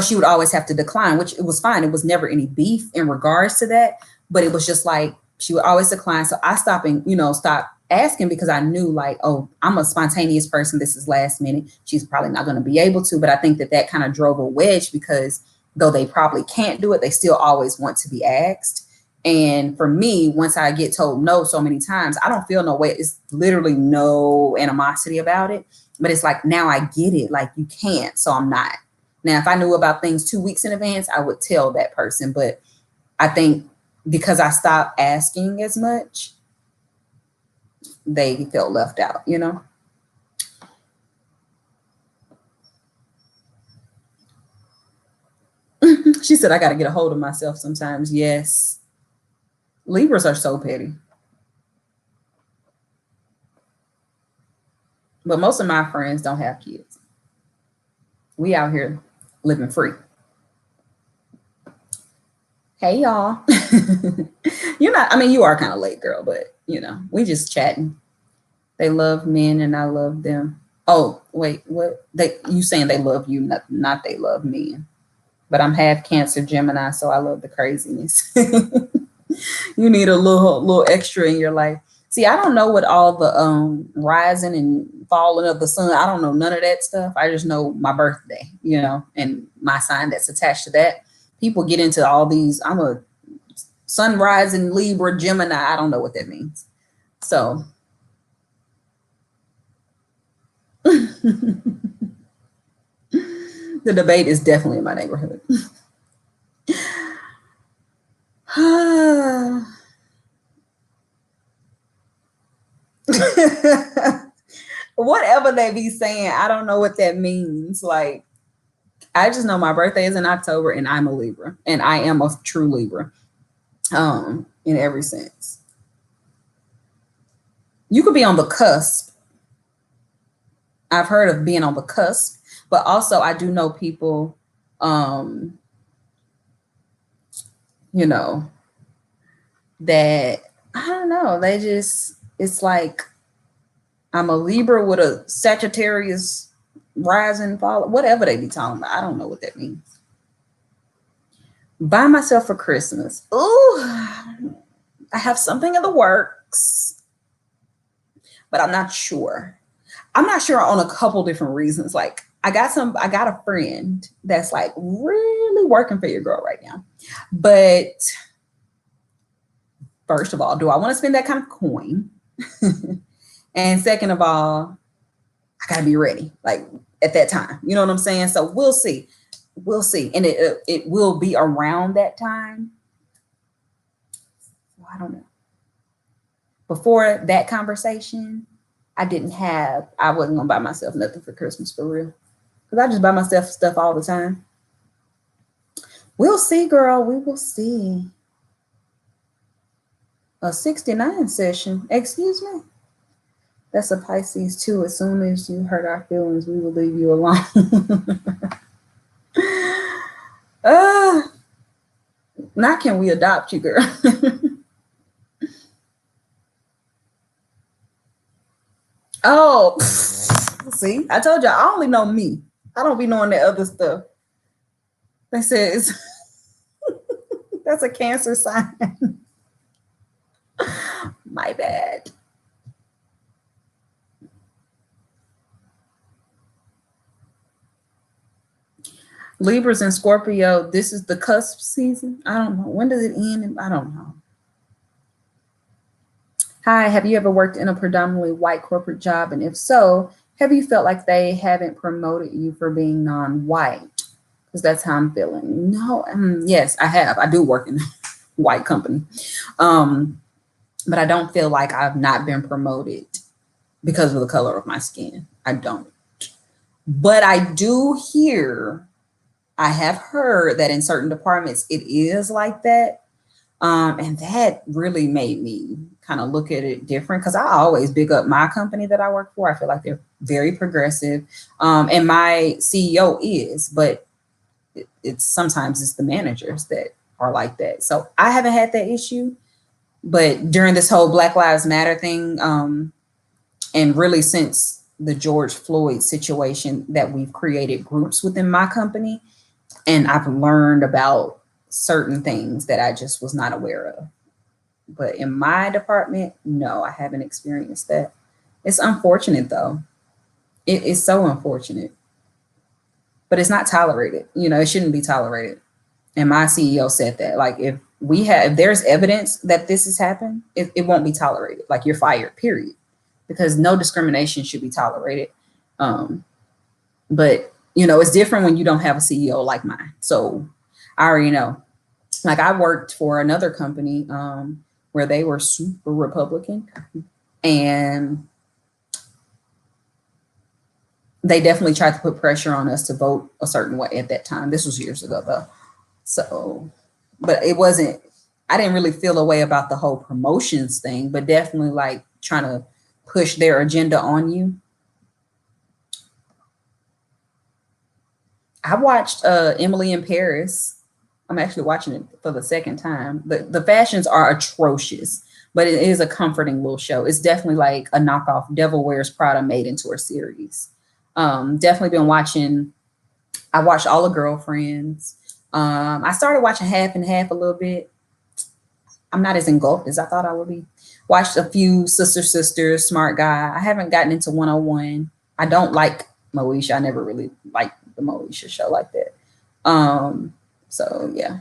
she would always have to decline, which it was fine. It was never any beef in regards to that, but it was just like she would always decline. So I stopped and stopped asking because I knew like, oh, I'm a spontaneous person. This is last minute. She's probably not going to be able to. But I think that that kind of drove a wedge because though they probably can't do it, they still always want to be asked. And for me, once I get told no so many times, I don't feel no way. It's literally no animosity about it. But it's like, now I get it. Like, you can't, so I'm not. Now, if I knew about things 2 weeks in advance, I would tell that person. But I think because I stopped asking as much, they felt left out. She said, I got to get a hold of myself sometimes. Yes. Libras are so petty. But most of my friends don't have kids. We out here living free. Hey, y'all. You are kind of late, girl, but we just chatting. They love men and I love them. Oh, wait, what? You saying they love you, not they love men. But I'm half Cancer Gemini, so I love the craziness. You need a little extra in your life. See, I don't know what all the rising and falling of the sun. I don't know none of that stuff. I just know my birthday, and my sign that's attached to that. People get into all these. I'm a sun rising Libra Gemini. I don't know what that means. So the debate is definitely in my neighborhood. Whatever they be saying, I don't know what that means. Like, I just know my birthday is in October and I'm a Libra and I am a true Libra in every sense. You could be on the cusp. I've heard of being on the cusp, but also I do know people, that I don't know. It's like I'm a Libra with a Sagittarius rising, fall, whatever they be talking about. I don't know what that means. Buy myself for Christmas. Ooh, I have something in the works, but I'm not sure. I'm not sure on a couple different reasons. Like, I got a friend that's like really working for your girl right now. But first of all, do I want to spend that kind of coin? And second of all, I gotta be ready, like at that time. You know what I'm saying? So we'll see. And it will be around that time. Well, I don't know. Before that conversation, I wasn't gonna buy myself nothing for Christmas for real. Because I just buy myself stuff all the time. We'll see, girl. We will see. A 69 session. Excuse me. That's a Pisces too. As soon as you hurt our feelings, we will leave you alone. Not can we adopt you, girl? Oh, see, I told you I only know me. I don't be knowing that other stuff. They said that's a Cancer sign. My bad. Libras and Scorpio, this is the cusp season. I don't know. When does it end? I don't know. Hi, have you ever worked in a predominantly white corporate job? And if so, have you felt like they haven't promoted you for being non-white? Because that's how I'm feeling. No, yes, I have. I do work in a white company. But I don't feel like I've not been promoted because of the color of my skin. I don't. But I do hear, I have heard that in certain departments it is like that. And that really made me kind of look at it different, because I always big up my company that I work for. I feel like they're very progressive. And my CEO is, but it's sometimes it's the managers that are like that. So I haven't had that issue. But during this whole Black Lives Matter thing, and really since the George Floyd situation, that we've created groups within my company, and I've learned about certain things that I just was not aware of. But in my department, no, I haven't experienced that. It's unfortunate though. It is so unfortunate. But it's not tolerated. You know, it shouldn't be tolerated. And my CEO said that. Like, if there's evidence that this has happened, it won't be tolerated. Like, you're fired, period. Because no discrimination should be tolerated. But you know, it's different when you don't have a CEO like mine. So I already know. Like, I worked for another company where they were super Republican, and they definitely tried to put pressure on us to vote a certain way at that time. This was years ago though. So, but it wasn't, I didn't really feel a way about the whole promotions thing, but definitely like trying to push their agenda on you. I watched Emily in Paris. I'm actually watching it for the second time. The fashions are atrocious, but it is a comforting little show. It's definitely like a knockoff Devil Wears Prada made into a series. Definitely been watching. I watched all the Girlfriends. I started watching Half and Half a little bit. I'm not as engulfed as I thought I would be. Watched a few Sisters, Smart Guy. I haven't gotten into 101. I don't like Moesha. I never really liked the Moesha show like that. So yeah.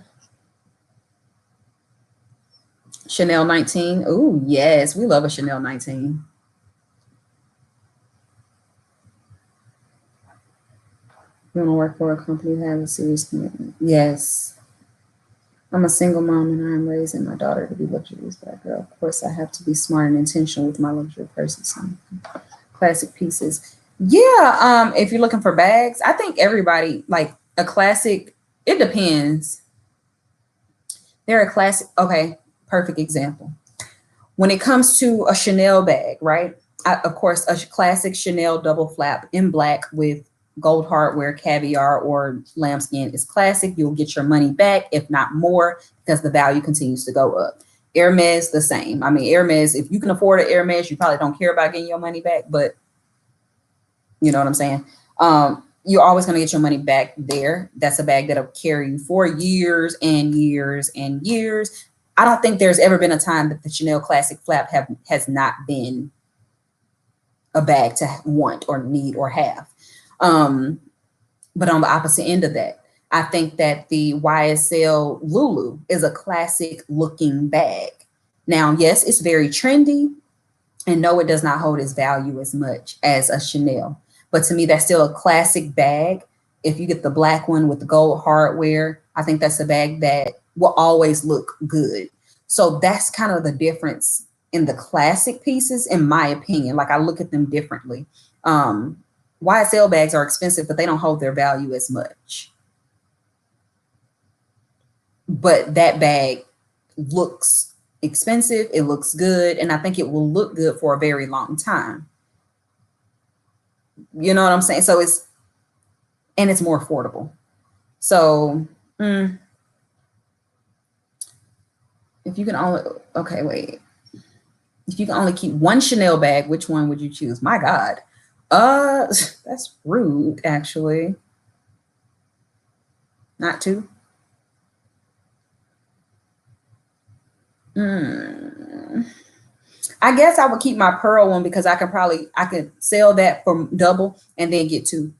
Chanel 19. Oh yes, we love a Chanel 19. You want to work for a company that has a serious commitment? Yes. I'm a single mom and I'm raising my daughter to be luxurious black girl. Of course, I have to be smart and intentional with my luxury purses. Classic pieces. Yeah. If you're looking for bags, I think everybody like a classic. It depends. They're a classic. Okay. Perfect example. When it comes to a Chanel bag, right? Of course, a classic Chanel double flap in black with gold hardware, caviar, or lambskin is classic. You'll get your money back, if not more, because the value continues to go up. Hermes, the same. I mean, Hermes, if you can afford an Hermes, you probably don't care about getting your money back, but you know what I'm saying? You're always going to get your money back there. That's a bag that'll carry you for years and years and years. I don't think there's ever been a time that the Chanel Classic Flap has not been a bag to want or need or have. But on the opposite end of that, I think that the YSL Lulu is a classic looking bag. Now, yes, it's very trendy, and no, it does not hold its value as much as a Chanel. But to me, that's still a classic bag. If you get the black one with the gold hardware, I think that's a bag that will always look good. So that's kind of the difference in the classic pieces, in my opinion. Like, I look at them differently. YSL bags are expensive, but they don't hold their value as much. But that bag looks expensive, it looks good, and I think it will look good for a very long time. You know what I'm saying? So it's more affordable. So if you can only, okay, wait. If you can only keep one Chanel bag, which one would you choose? My God. That's rude, actually. Not two. I guess I would keep my pearl one because I could sell that for double and then get two.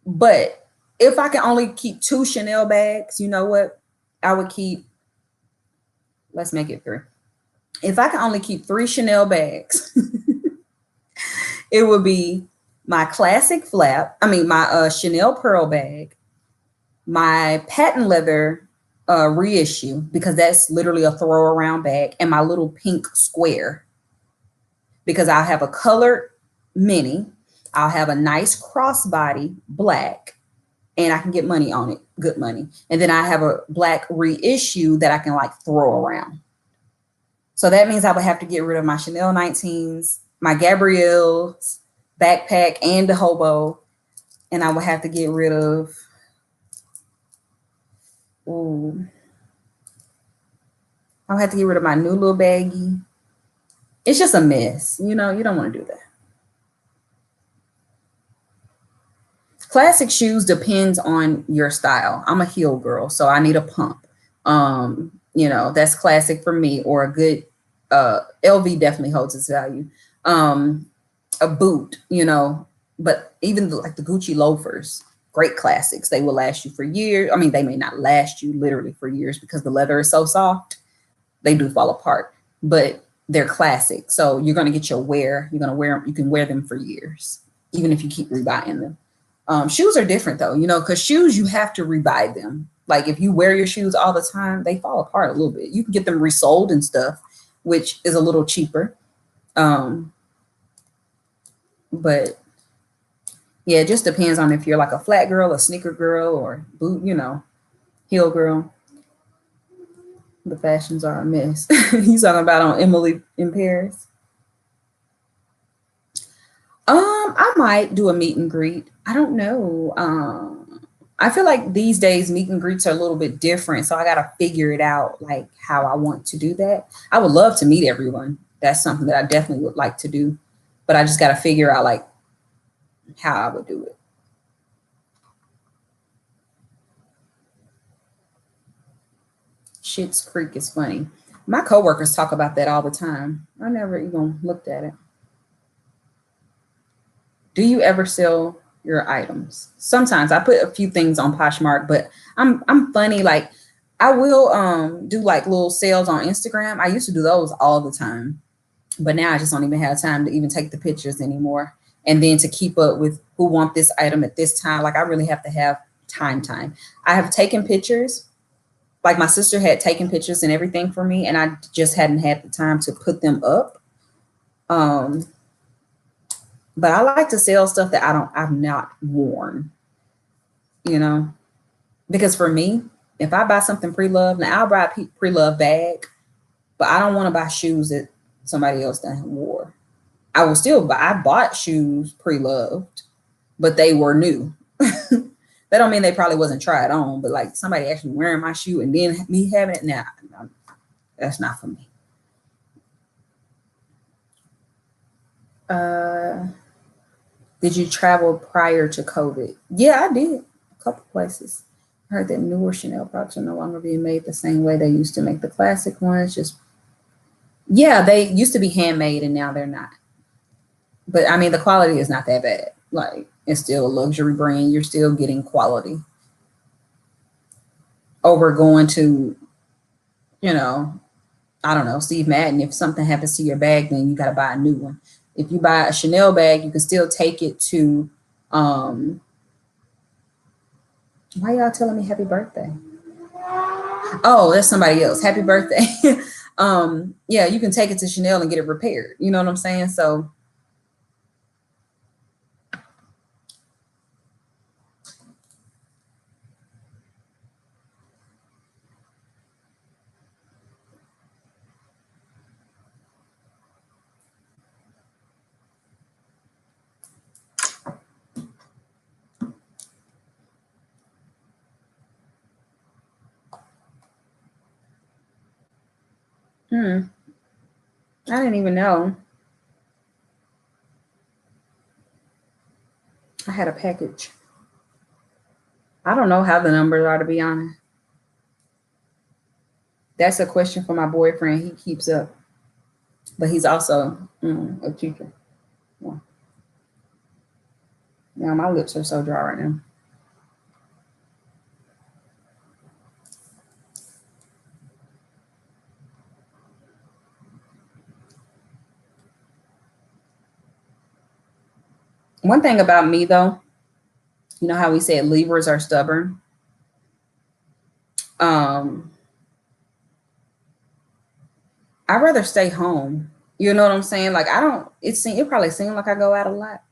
But if I can only keep two Chanel bags, you know what? I would keep, let's make it three. If I can only keep three Chanel bags, it would be my classic flap. I mean, my Chanel pearl bag, my patent leather reissue, because that's literally a throw around bag, and my little pink square. because I'll have a colored mini, I'll have a nice crossbody black, and I can get money on it, good money. And then I have a black reissue that I can like throw around. So that means I would have to get rid of my Chanel 19s, my Gabrielle's backpack, and the hobo. And I would have to get rid of, ooh, I'll have to get rid of my new little baggie. It's just a mess. You know, you don't want to do that. Classic shoes depends on your style. I'm a heel girl, so I need a pump. You know, that's classic for me, or a good LV definitely holds its value. A boot, you know, but even like the Gucci loafers, great classics. They will last you for years. I mean, they may not last you literally for years because the leather is so soft. They do fall apart, but they're classic. So you're going to get your wear. You're going to wear them. You can wear them for years, even if you keep rebuying them. Shoes are different though, you know, because shoes, you have to rebuy them. Like if you wear your shoes all the time, they fall apart a little bit. You can get them resold and stuff, which is a little cheaper. But yeah, it just depends on if you're like a flat girl, a sneaker girl, or boot, you know, heel girl. The fashions are a mess. He's talking about on Emily in Paris. I might do a meet and greet. I don't know. I feel like these days meet and greets are a little bit different, so I gotta figure it out, like how I want to do that. I would love to meet everyone. That's something that I definitely would like to do, but I just gotta figure out like how I would do it. Schitt's Creek is funny. My coworkers talk about that all the time. I never even looked at it. Do you ever sell your items? Sometimes I put a few things on Poshmark, but I'm funny. Like I will do like little sales on Instagram. I used to do those all the time, but now I just don't even have time to even take the pictures anymore. And then to keep up with who want this item at this time, like I really have to have time. I have taken pictures, like my sister had taken pictures and everything for me, and I just hadn't had the time to put them up. Um, but I like to sell stuff that I've not worn, you know, because for me, if I buy something pre-loved, now I'll buy a pre-loved bag, but I don't want to buy shoes that somebody else done wore. I will still buy, I bought shoes pre-loved, but they were new. That don't mean they probably wasn't tried on, but like somebody actually wearing my shoe and then me having it, now that's not for me. Did you travel prior to COVID? Yeah, I did. A couple places. I heard that newer Chanel products are no longer being made the same way they used to make the classic ones. Just yeah, they used to be handmade and now they're not. But I mean, the quality is not that bad. Like it's still a luxury brand. You're still getting quality over going to, you know, I don't know, Steve Madden. If something happens to your bag, then you got to buy a new one. If you buy a Chanel bag, you can still take it to, why y'all telling me happy birthday? Oh, that's somebody else. Happy birthday. Yeah, you can take it to Chanel and get it repaired. You know what I'm saying? So, I didn't even know. I had a package. I don't know how the numbers are, to be honest. That's a question for my boyfriend. He keeps up, but he's also a teacher. Yeah. Now my lips are so dry right now. One thing about me though, you know how we said Libras are stubborn. I'd rather stay home. You know what I'm saying? Like I don't. It probably seems like I go out a lot,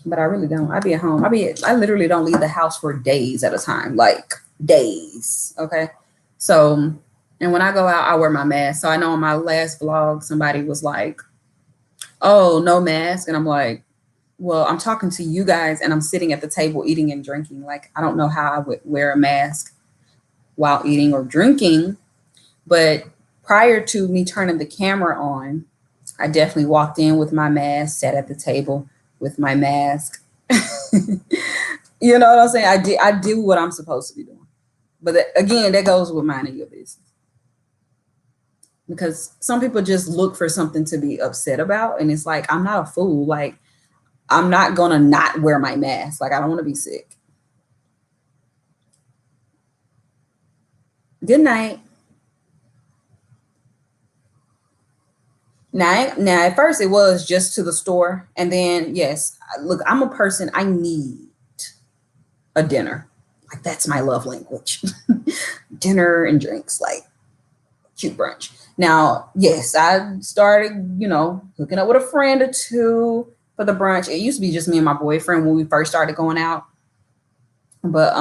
but I really don't. I be at home. I literally don't leave the house for days at a time, like days. Okay. So, and when I go out, I wear my mask. So I know on my last vlog, somebody was like, "Oh, no mask," and I'm like, "Well, I'm talking to you guys, and I'm sitting at the table eating and drinking. Like I don't know how I would wear a mask while eating or drinking." But prior to me turning the camera on, I definitely walked in with my mask, sat at the table with my mask. You know what I'm saying? I do what I'm supposed to be doing. But again, that goes with minding your business. Because some people just look for something to be upset about. And it's like, I'm not a fool. Like, I'm not going to not wear my mask. Like, I don't want to be sick. Good night. Now, at first it was just to the store. And then, yes, look, I'm a person, I need a dinner. Like, that's my love language. Dinner and drinks, like cute brunch. Now, yes, I started, hooking up with a friend or two for the brunch. It used to be just me and my boyfriend when we first started going out. But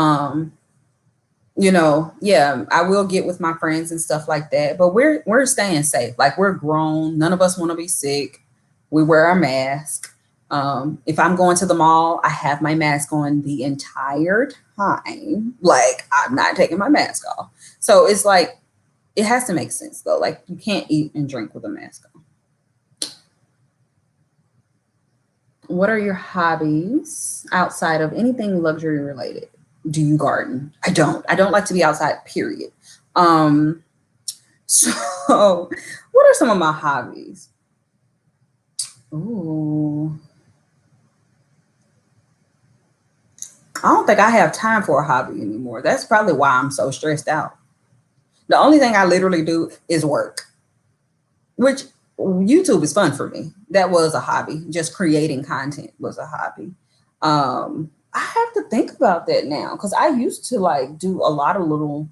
yeah, I will get with my friends and stuff like that. But we're staying safe. Like we're grown. None of us want to be sick. We wear our mask. If I'm going to the mall, I have my mask on the entire time. Like I'm not taking my mask off. So it's like it has to make sense though. Like you can't eat and drink with a mask on. What are your hobbies outside of anything luxury related? Do you garden? I don't. I don't like to be outside, period. Um, so what are some of my hobbies? Ooh. I don't think I have time for a hobby anymore. That's probably why I'm so stressed out. The only thing I literally do is work, which YouTube is fun for me. That was a hobby. Just creating content was a hobby. I have to think about that now because I used to like do a lot of little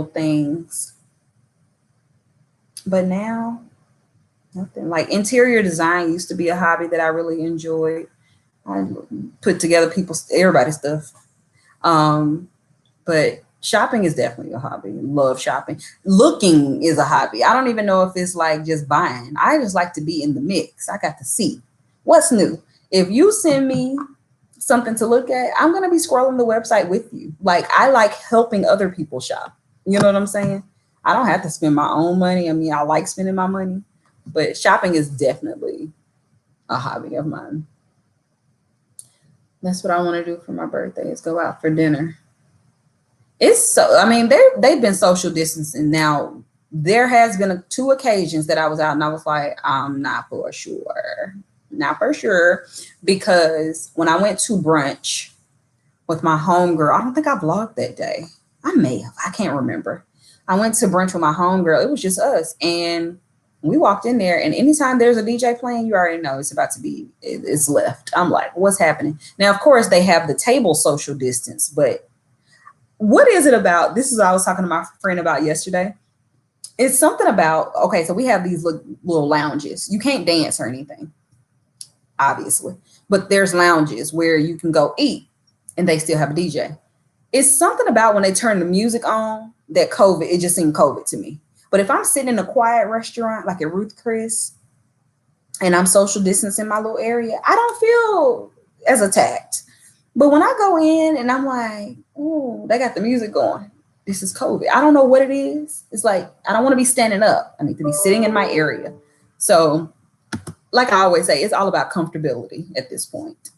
things, but now nothing. Like interior design used to be a hobby that I really enjoyed. I put together everybody's stuff. Um, but shopping is definitely a hobby. Love shopping. Looking is a hobby. I don't even know if it's like just buying. I just like to be in the mix. I got to see what's new. If you send me something to look at, I'm going to be scrolling the website with you. Like I like helping other people shop. You know what I'm saying? I don't have to spend my own money. I mean, I like spending my money, but shopping is definitely a hobby of mine. That's what I want to do for my birthday is go out for dinner. I mean, they've been social distancing now. There has been two occasions that I was out and I was like, I'm not for sure. Not for sure. Because when I went to brunch with my homegirl, I don't think I vlogged that day. I may have. I can't remember. I went to brunch with my homegirl. It was just us. And we walked in there and anytime there's a DJ playing, you already know it's left. I'm like, what's happening? Now, of course, they have the table social distance, but what is it about? This is what I was talking to my friend about yesterday. It's something about, okay, so we have these little lounges. You can't dance or anything, obviously, but there's lounges where you can go eat and they still have a DJ. It's something about when they turn the music on that it just seemed COVID to me. But if I'm sitting in a quiet restaurant like at Ruth Chris and I'm social distancing my little area, I don't feel as attacked. But when I go in and I'm like, oh, they got the music going. This is COVID. I don't know what it is. It's like, I don't want to be standing up. I need to be sitting in my area. So like I always say, it's all about comfortability at this point.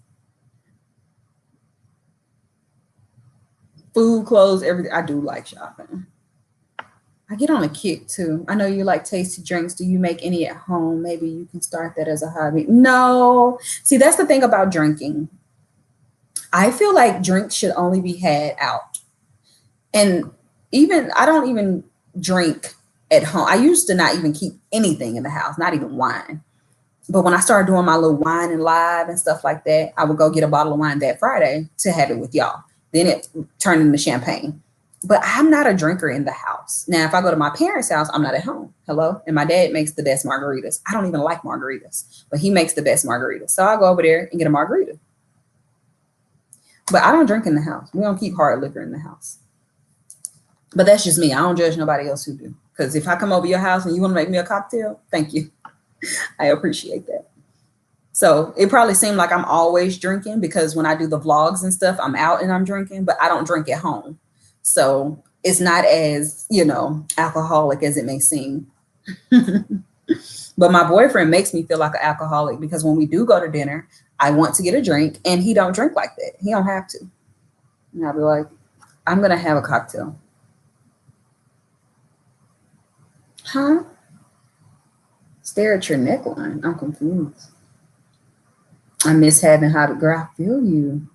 Food, clothes, everything. I do like shopping. I get on a kick too. I know you like tasty drinks. Do you make any at home? Maybe you can start that as a hobby. No. See, that's the thing about drinking. I feel like drinks should only be had out. And I don't even drink at home. I used to not even keep anything in the house, not even wine. But when I started doing my little wine and live and stuff like that, I would go get a bottle of wine that Friday to have it with y'all. Then it turned into champagne. but I'm not a drinker in the house. Now, if I go to my parents' house, I'm not at home. Hello? And my dad makes the best margaritas. I don't even like margaritas, but he makes the best margaritas. So I go over there and get a margarita. But I don't drink in the house. We don't keep hard liquor in the house. But that's just me. I don't judge nobody else who do. Because if I come over your house and you want to make me a cocktail, thank you. I appreciate that. So it probably seemed like I'm always drinking because when I do the vlogs and stuff, I'm out and I'm drinking, but I don't drink at home. So it's not as, alcoholic as it may seem. But my boyfriend makes me feel like an alcoholic because when we do go to dinner, I want to get a drink and he don't drink like that. He don't have to. And I'll be like, I'm going to have a cocktail. Huh? Stare at your neckline. I'm confused. I miss having how to girl. I feel you.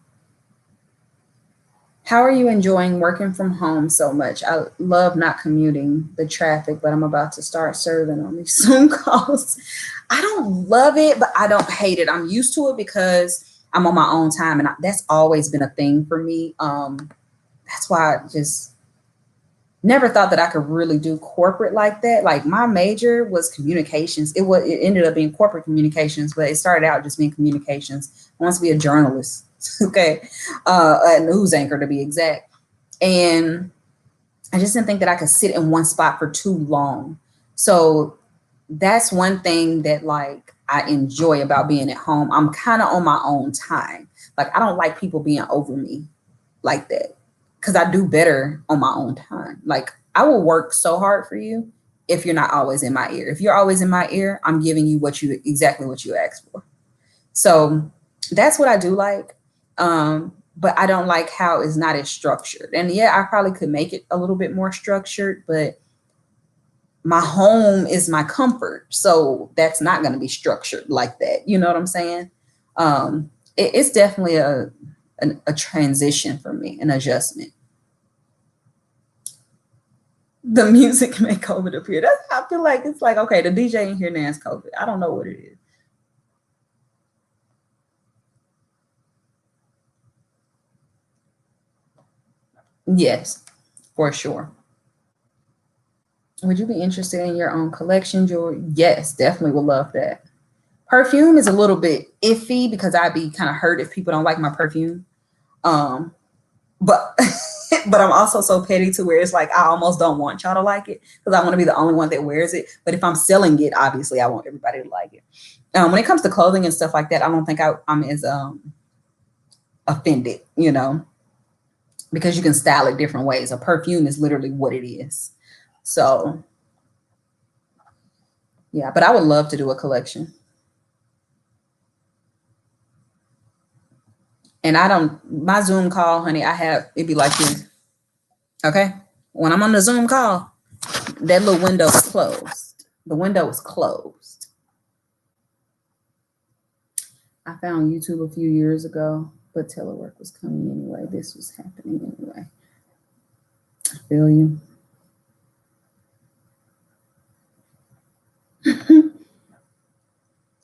How are you enjoying working from home so much? I love not commuting, the traffic, but I'm about to start serving on these Zoom calls. I don't love it, but I don't hate it. I'm used to it because I'm on my own time, and that's always been a thing for me. That's why I just never thought that I could really do corporate like that. Like my major was communications. It ended up being corporate communications, but it started out just being communications. I want to be a journalist. Okay. A news anchor to be exact. And I just didn't think that I could sit in one spot for too long. So that's one thing that like I enjoy about being at home. I'm kind of on my own time. Like I don't like people being over me like that because I do better on my own time. Like I will work so hard for you if you're not always in my ear. If you're always in my ear, I'm giving you exactly what you asked for. So that's what I do like. But I don't like how it's not as structured. And yeah, I probably could make it a little bit more structured, but my home is my comfort. So that's not going to be structured like that. You know what I'm saying? It's definitely a transition for me, an adjustment. The music make COVID appear. I feel like it's like, okay, the DJ in here now is COVID. I don't know what it is. Yes, for sure. Would you be interested in your own collection, Joy? Yes, definitely would love that. Perfume is a little bit iffy because I'd be kind of hurt if people don't like my perfume. Um, but but I'm also so petty to where it's like I almost don't want y'all to like it because I want to be the only one that wears it. But if I'm selling it, obviously I want everybody to like it. When it comes to clothing and stuff like that, I don't think I'm as offended, because you can style it different ways. A perfume is literally what it is. So yeah, but I would love to do a collection. And my Zoom call, honey, it'd be like this. Okay. When I'm on the Zoom call, that little window is closed. The window is closed. I found YouTube a few years ago, but telework was coming anyway. This was happening anyway. I feel you.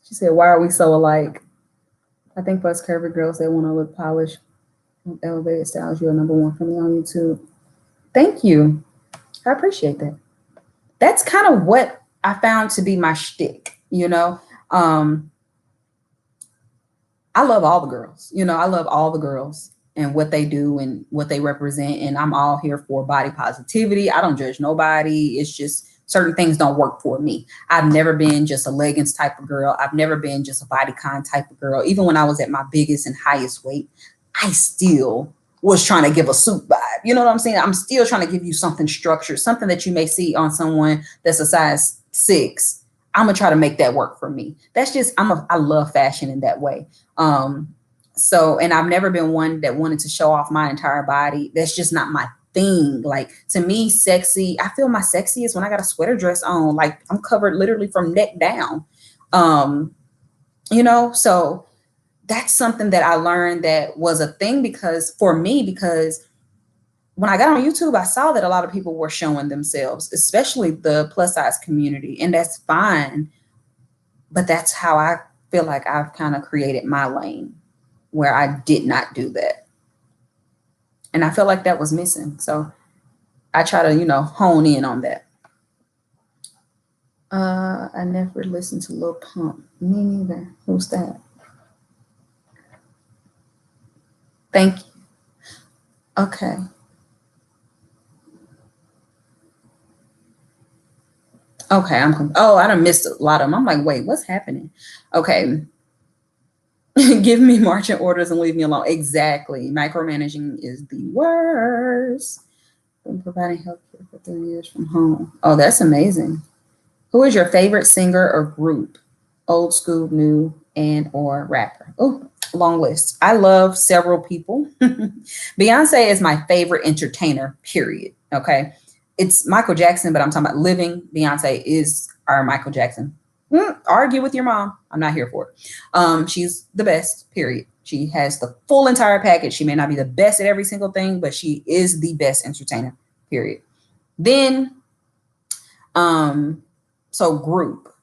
She said, why are we so alike? I think for us curvy girls that want to look polished, elevated styles, you're number one for me on YouTube. Thank you. I appreciate that. That's kind of what I found to be my shtick, I love all the girls. I love all the girls and what they do and what they represent. And I'm all here for body positivity. I don't judge nobody. It's just certain things don't work for me. I've never been just a leggings type of girl. I've never been just a bodycon type of girl. Even when I was at my biggest and highest weight, I still was trying to give a suit vibe. You know what I'm saying? I'm still trying to give you something structured, something that you may see on someone that's a size 6. I'm gonna try to make that work for me. That's just I love fashion in that way. So, and I've never been one that wanted to show off my entire body. That's just not my thing. Like to me, sexy, I feel my sexiest when I got a sweater dress on, like I'm covered literally from neck down. So that's something that I learned that was a thing because when I got on YouTube, I saw that a lot of people were showing themselves, especially the plus size community, and that's fine. But that's how I feel like I've kind of created my lane where I did not do that. And I feel like that was missing. So I try to, you know, hone in on that. I never listened to Lil Pump. Me neither. Who's that? Thank you. Okay. Okay, I done missed a lot of them. I'm like, wait, what's happening? Okay. Give me marching orders and leave me alone. Exactly. Micromanaging is the worst. Been providing healthcare for 3 years from home. Oh, that's amazing. Who is your favorite singer or group? Old school, new, and or rapper? Oh, long list. I love several people. Beyonce is my favorite entertainer, period. Okay. It's Michael Jackson, but I'm talking about living. Beyonce is our Michael Jackson. Argue with your mom. I'm not here for it. She's the best, period. She has the full entire package. She may not be the best at every single thing, but she is the best entertainer, period. Then, so group.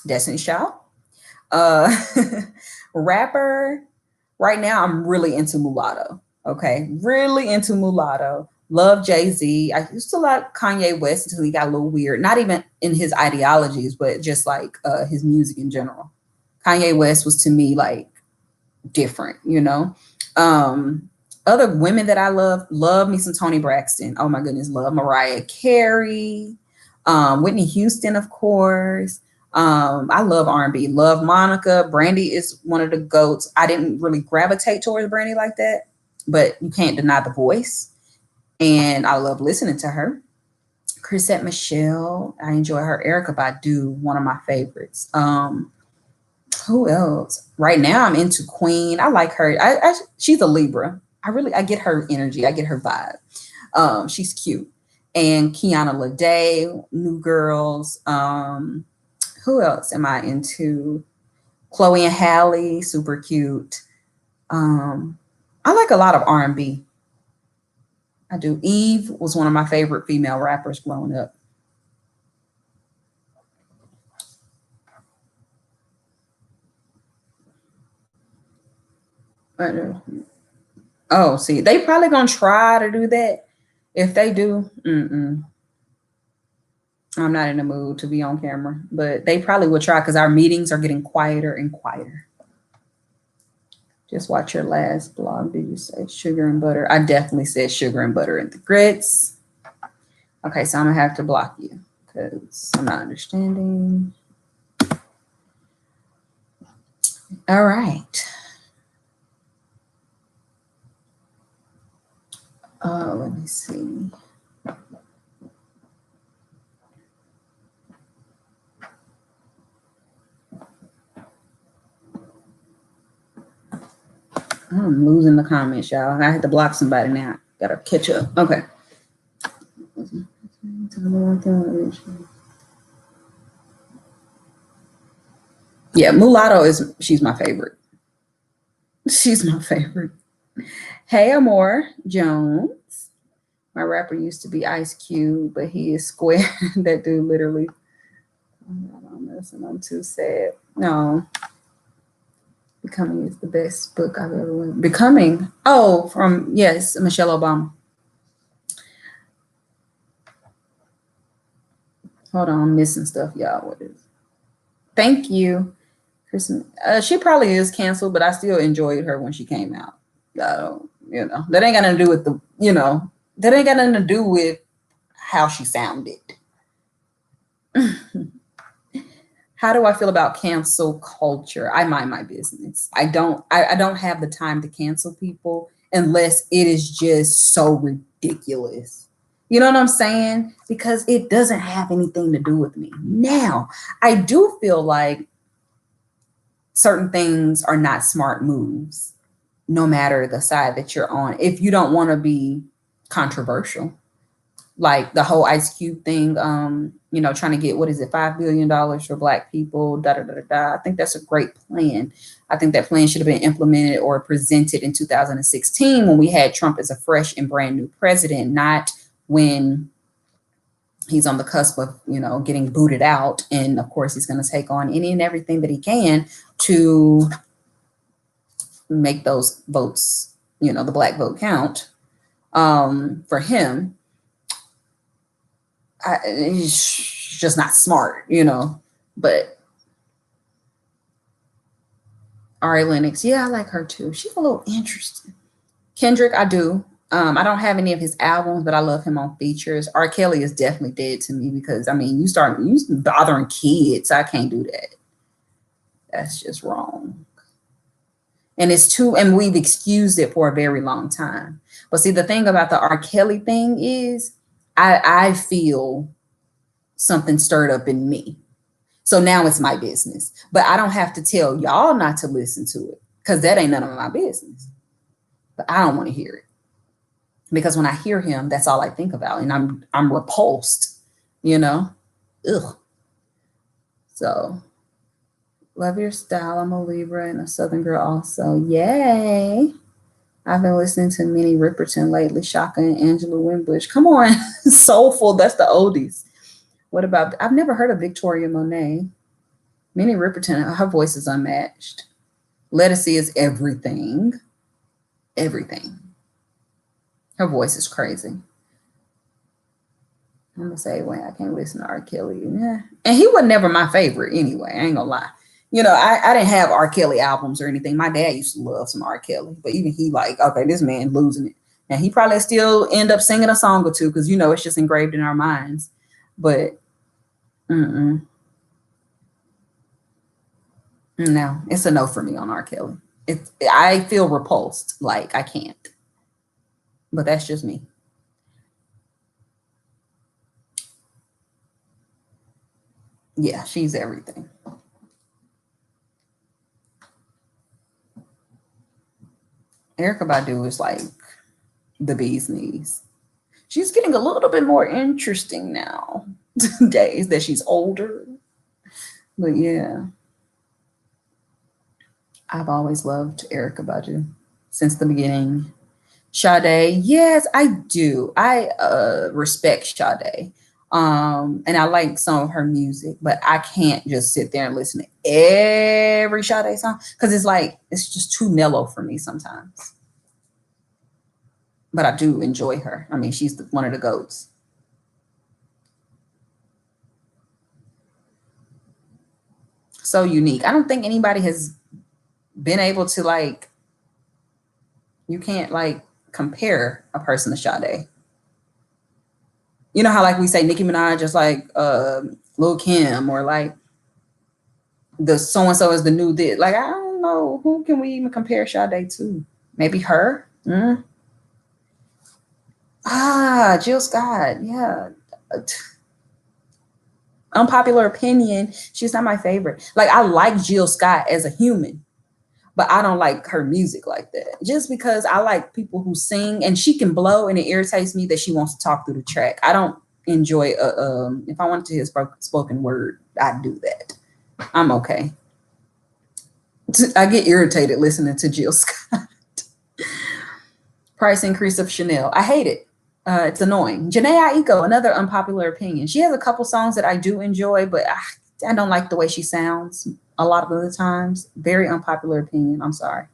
Destiny's Child. Rapper. Right now, I'm really into Mulatto. Okay, really into Mulatto. Love Jay-Z. I used to like Kanye West until he got a little weird. Not even in his ideologies, but just like his music in general. Kanye West was to me like different, you know. Other women that I love me some Toni Braxton. Oh my goodness, love Mariah Carey, Whitney Houston, of course. I love R&B. Love Monica. Brandy is one of the goats. I didn't really gravitate towards Brandy like that, but you can't deny the voice. And I love listening to her. Chrisette Michelle. I enjoy her. Erykah Badu, one of my favorites. Who else? Right now I'm into Queen. I like her. She's a Libra. I get her energy. I get her vibe. She's cute. And Kiana Lede, New Girls. Who else am I into? Chloe and Halle, super cute. I like a lot of R&B. I do. Eve was one of my favorite female rappers growing up. Oh, see, they probably gonna try to do that. If they do, I'm not in the mood to be on camera, but they probably will try because our meetings are getting quieter and quieter. Just watch your last blog. Did you say sugar and butter? I definitely said sugar and butter and the grits. Okay, so I'm gonna have to block you because I'm not understanding. All right. Let me see. I'm losing the comments, y'all. I had to block somebody now. Gotta catch up. Okay. Yeah, Mulatto she's my favorite. She's my favorite. Hey, Amor Jones. My rapper used to be Ice Cube, but he is square. That dude literally. I'm too sad. No. Becoming is the best book I've ever read. Becoming. Oh, from, yes, Michelle Obama. Hold on, I'm missing stuff, y'all. What is? Thank you. She probably is canceled, but I still enjoyed her when she came out. That ain't got nothing to do with that ain't got nothing to do with how she sounded. How do I feel about cancel culture? I mind my business. I don't have the time to cancel people unless it is just so ridiculous. You know what I'm saying? Because it doesn't have anything to do with me. Now, I do feel like certain things are not smart moves, no matter the side that you're on. If you don't want to be controversial, like the whole Ice Cube thing, trying to get, what is it, $5 billion for Black people, I think that's a great plan. I think that plan should have been implemented or presented in 2016 when we had Trump as a fresh and brand new president, not when he's on the cusp of, getting booted out. And of course, he's going to take on any and everything that he can to make those votes, the Black vote count. for him. He's just not smart, you know. But Ari Lennox, yeah, I like her too. She's a little interesting. Kendrick, I do. I don't have any of his albums, but I love him on features. R. Kelly is definitely dead to me because I mean, you bothering kids. I can't do that. That's just wrong. And it's too, and we've excused it for a very long time. But see, the thing about the R. Kelly thing is, I feel something stirred up in me. So now it's my business. But I don't have to tell y'all not to listen to it because that ain't none of my business. But I don't want to hear it. Because when I hear him, that's all I think about. And I'm repulsed, you know? Ugh. So love your style. I'm a Libra and a Southern girl also. Yay. I've been listening to Minnie Riperton lately, Shaka and Angela Winbush. Come on. Soulful. That's the oldies. What about, I've never heard of Victoria Monet. Minnie Riperton, her voice is unmatched. Lettucey is everything. Everything. Her voice is crazy. I'm gonna say, wait, I can't listen to R. Kelly. Yeah. And he was never my favorite anyway. I ain't gonna lie. You know, I didn't have R. Kelly albums or anything. My dad used to love some R. Kelly, but even he like, okay, this man losing it. And he probably still end up singing a song or two because, you know, it's just engraved in our minds. But no, it's a no for me on R. Kelly. I feel repulsed. Like I can't. But that's just me. Yeah, she's everything. Erykah Badu is like the bee's knees. She's getting a little bit more interesting now, days that she's older. But yeah, I've always loved Erykah Badu since the beginning. Sade, yes, I do. I respect Sade. And I like some of her music, but I can't just sit there and listen to every Sade song because it's just too mellow for me sometimes. But I do enjoy her. I mean, she's one of the goats. So unique. I don't think anybody has been able to like. You can't like compare a person to Sade. You know how like we say Nicki Minaj just like Lil Kim or like the so and so is the new this. Like I don't know who can we even compare Sade to. Maybe her. Jill Scott. Yeah. Unpopular opinion. She's not my favorite. Like I like Jill Scott as a human, but I don't like her music like that. Just because I like people who sing and she can blow, and it irritates me that she wants to talk through the track. I don't enjoy. If I wanted to hear spoken word, I'd do that. I'm okay. I get irritated listening to Jill Scott. Price increase of Chanel. I hate it. It's annoying. Janae Aiko, another unpopular opinion. She has a couple songs that I do enjoy, but I don't like the way she sounds a lot of the times. Very unpopular opinion. I'm sorry.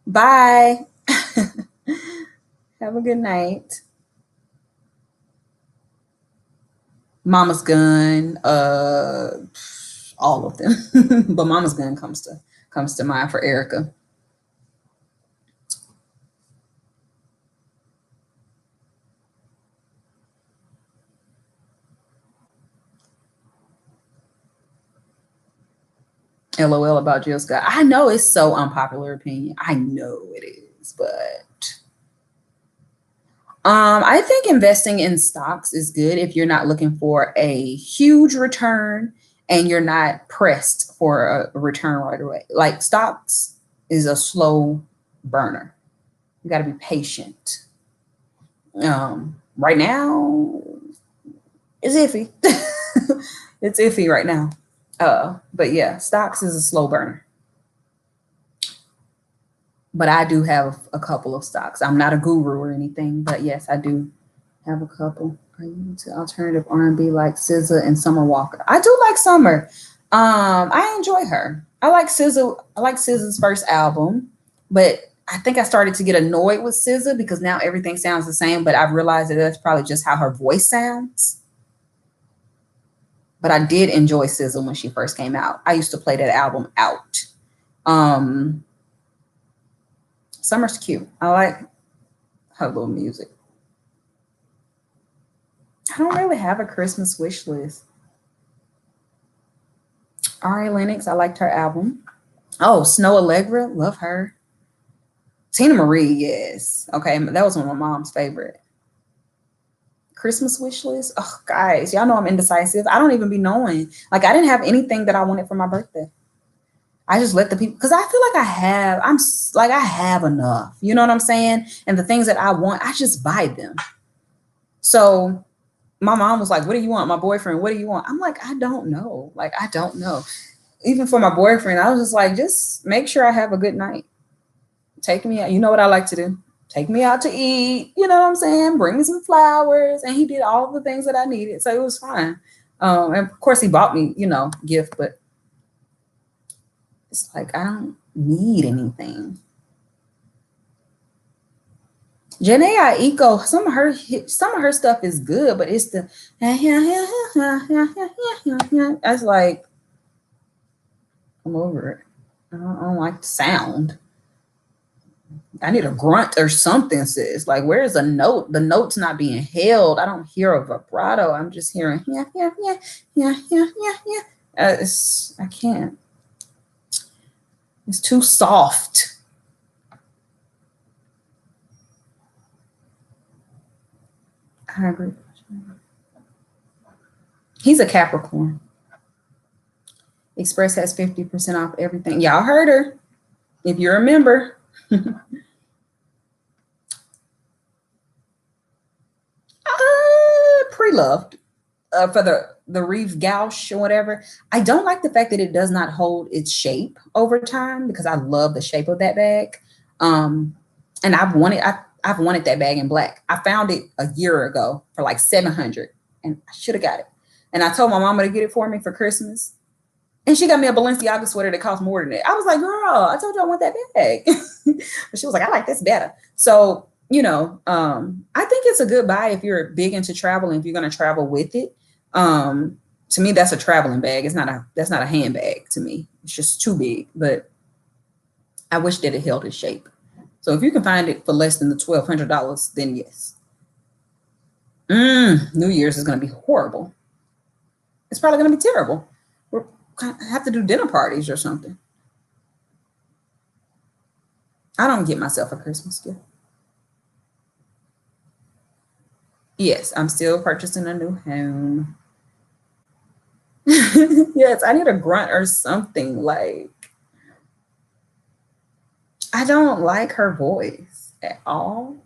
Bye. Have a good night. Mama's Gun, all of them. But Mama's Gun comes to mind for Erykah. LOL about Jill Scott. I know it's so unpopular opinion. I know it is, but I think investing in stocks is good if you're not looking for a huge return and you're not pressed for a return right away. Like stocks is a slow burner. You got to be patient. Right now, it's iffy. It's iffy right now. But yeah, stocks is a slow burner. But I do have a couple of stocks. I'm not a guru or anything, but yes, I do have a couple. Are you into alternative R&B like SZA and Summer Walker? I do like Summer. I enjoy her. I like SZA. I like SZA's first album, but I think I started to get annoyed with SZA because now everything sounds the same, but I've realized that that's probably just how her voice sounds. But I did enjoy SZA when she first came out. I used to play that album out. Summer's cute. I like her little music. I don't really have a Christmas wish list. Ari Lennox, I liked her album. Oh, Snow Allegra, love her. Tina Marie, yes. Okay, that was one of my mom's favorite. Christmas wish list. Oh, guys, y'all know I'm indecisive. I don't even be knowing. Like, I didn't have anything that I wanted for my birthday. I just let the people, because I feel like I have enough. You know what I'm saying? And the things that I want, I just buy them. So my mom was like, what do you want? My boyfriend, what do you want? I'm like, I don't know. Like, I don't know. Even for my boyfriend, I was just like, just make sure I have a good night. Take me out. You know what I like to do? Take me out to eat. You know what I'm saying? Bring me some flowers. And he did all the things that I needed. So it was fine. And of course, he bought me, gift, but it's like, I don't need anything. Janae Aiko, some of her stuff is good, but it's the that's like, I'm over it. I don't like the sound. I need a grunt or something, sis. Like, where's a note? The note's not being held. I don't hear a vibrato. I'm just hearing yeah. I can't. It's too soft. I agree. He's a Capricorn. Express has 50% off everything. Y'all heard her. If you remember. Pre-loved for the Reeve Gouache or whatever. I don't like the fact that it does not hold its shape over time because I love the shape of that bag. And I've wanted that bag in black. I found it a year ago for like $700 and I should have got it. And I told my mama to get it for me for Christmas. And she got me a Balenciaga sweater that cost more than it. I was like, girl, I told you I want that bag. But she was like, I like this better. So, I think it's a good buy if you're big into travel and if you're going to travel with it. To me, that's a traveling bag. That's not a handbag to me. It's just too big, but I wish that it held its shape. So if you can find it for less than the $1,200, then yes. New Year's is going to be horrible. It's probably going to be terrible. We're going to have to do dinner parties or something. I don't get myself a Christmas gift. Yes, I'm still purchasing a new home. Yes, I need a grunt or something. Like, I don't like her voice at all.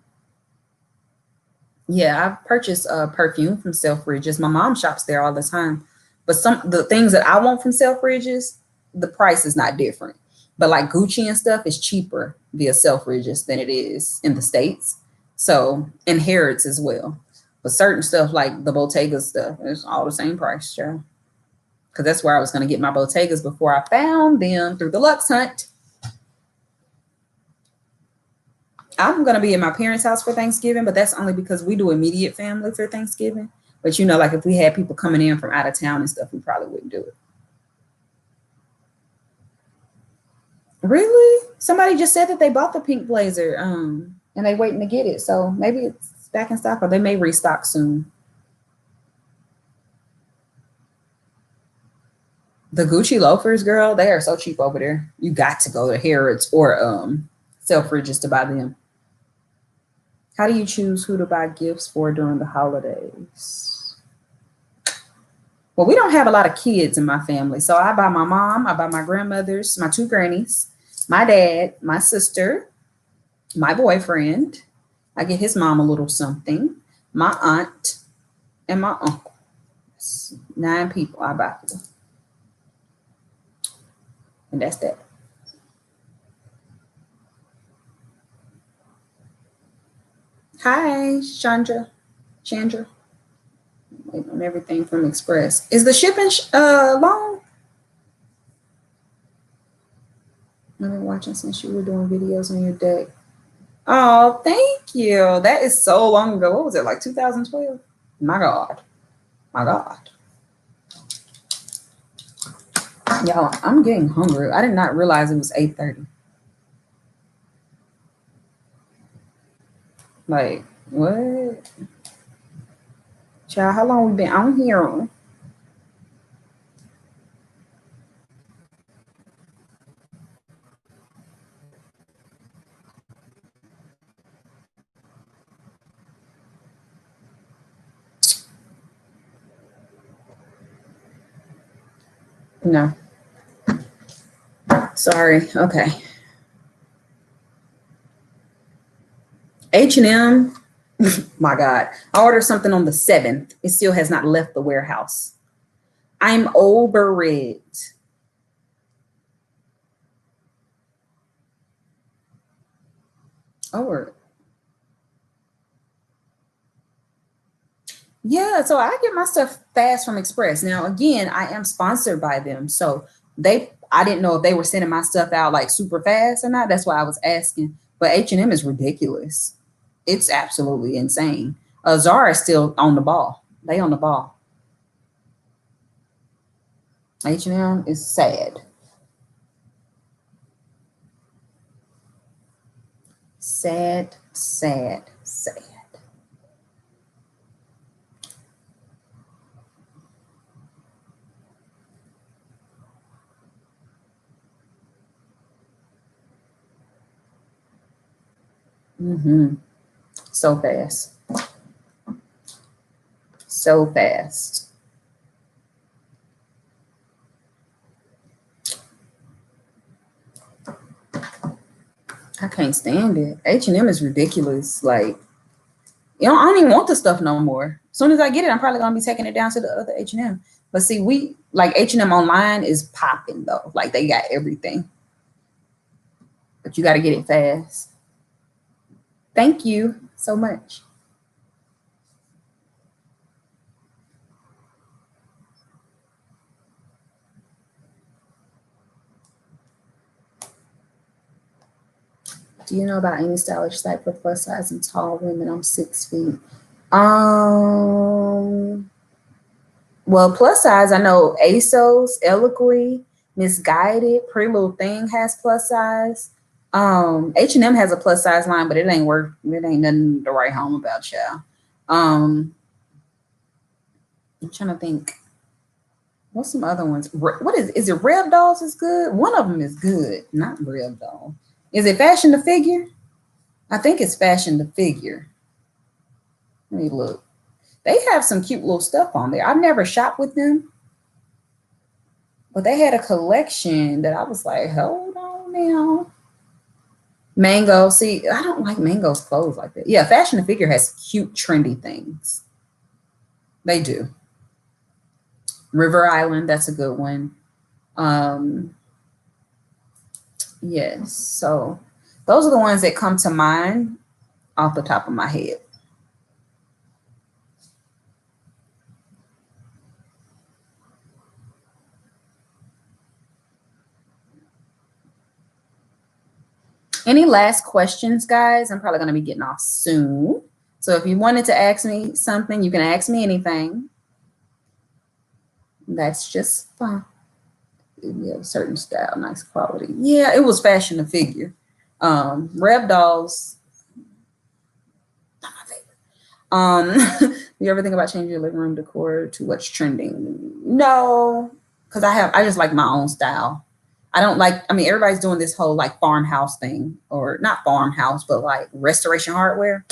Yeah, I've purchased a perfume from Selfridges. My mom shops there all the time. But the things that I want from Selfridges, the price is not different. But like Gucci and stuff is cheaper via Selfridges than it is in the States. So, and Harrods as well. But certain stuff like the Bottega stuff is all the same price, sure. Because that's where I was going to get my Bottegas before I found them through the Lux Hunt. I'm going to be at my parents' house for Thanksgiving, but that's only because we do immediate family for Thanksgiving. But like if we had people coming in from out of town and stuff, we probably wouldn't do it. Really? Somebody just said that they bought the pink blazer and they waiting to get it. So maybe it's back in stock or they may restock soon. The Gucci loafers, girl, they are so cheap over there. You got to go to Harrods or Selfridges to buy them. How do you choose who to buy gifts for during the holidays? Well, we don't have a lot of kids in my family. So I buy my mom, I buy my grandmothers, my two grannies, my dad, my sister, my boyfriend. I get his mom a little something, my aunt, and my uncle. That's 9 people I buy for them. And that's that. Hi, Chandra. Waiting on everything from Express. Is the shipping long? I've been watching since you were doing videos on your deck. Oh, thank you. That is so long ago. What was it, like 2012? My God. My God. Y'all, I'm getting hungry. I did not realize it was 8:30. Like, what? Child, how long we been on here? No. Sorry. Okay. H&M. My God. I ordered something on the 7th. It still has not left the warehouse. I'm over it. Over it. Yeah, so I get my stuff fast from Express. Now, again, I am sponsored by them. So I didn't know if they were sending my stuff out like super fast or not. That's why I was asking. But H&M is ridiculous. It's absolutely insane. Zara is still on the ball. They on the ball. H&M is sad. Sad, sad, sad. Mm-hmm. So fast. So fast. I can't stand it. H&M is ridiculous. Like, I don't even want the stuff no more. As soon as I get it, I'm probably gonna be taking it down to the other H&M. But see, we like H&M online is popping though. Like they got everything, but you got to get it fast. Thank you so much. Do you know about any stylish site for plus size and tall women? I'm 6 feet. Well, plus size, I know ASOS, Eloquy, Misguided, Pretty Little Thing has plus size. H&M has a plus size line, but it ain't nothing to write home about, y'all. I'm trying to think. What's some other ones? What is it? Rev Dolls is good. One of them is good. Not Rev Doll. Is it Fashion to Figure? I think it's Fashion to Figure. Let me look. They have some cute little stuff on there. I've never shopped with them, but they had a collection that I was like, hold on now. Mango. See, I don't like Mango's clothes like that. Yeah, Fashion to Figure has cute, trendy things. They do. River Island, that's a good one. Yes. So those are the ones that come to mind off the top of my head. Any last questions, guys? I'm probably going to be getting off soon. So if you wanted to ask me something, you can ask me anything. That's just fine. We have a certain style, nice quality. Yeah, it was Fashion to Figure. Rev Dolls. Not my favorite. You ever think about changing your living room decor to what's trending? No, because I just like my own style. I don't like, I mean, everybody's doing this whole like farmhouse thing, or not farmhouse, but like restoration hardware.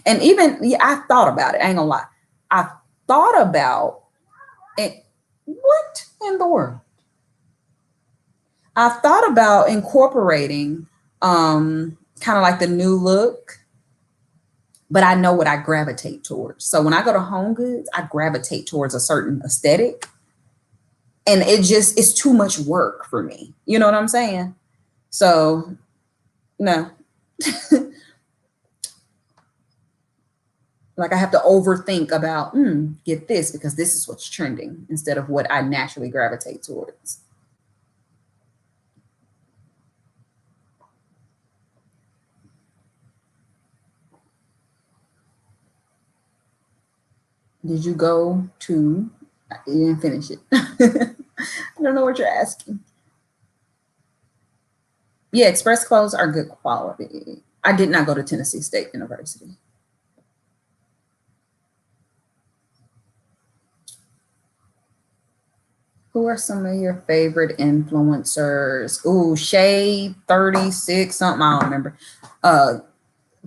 And even, yeah, I thought about it. I ain't gonna lie. I thought about it. What in the world? I thought about incorporating kind of like the new look, but I know what I gravitate towards. So when I go to Home Goods, I gravitate towards a certain aesthetic. And it's too much work for me. You know what I'm saying? So no. Like I have to overthink about, get this because this is what's trending instead of what I naturally gravitate towards. Did you go to? You didn't finish it. I don't know what you're asking. Yeah, express clothes are good quality. I did not go to Tennessee State University. Who are some of your favorite influencers? Ooh, Shay 36 something. I don't remember.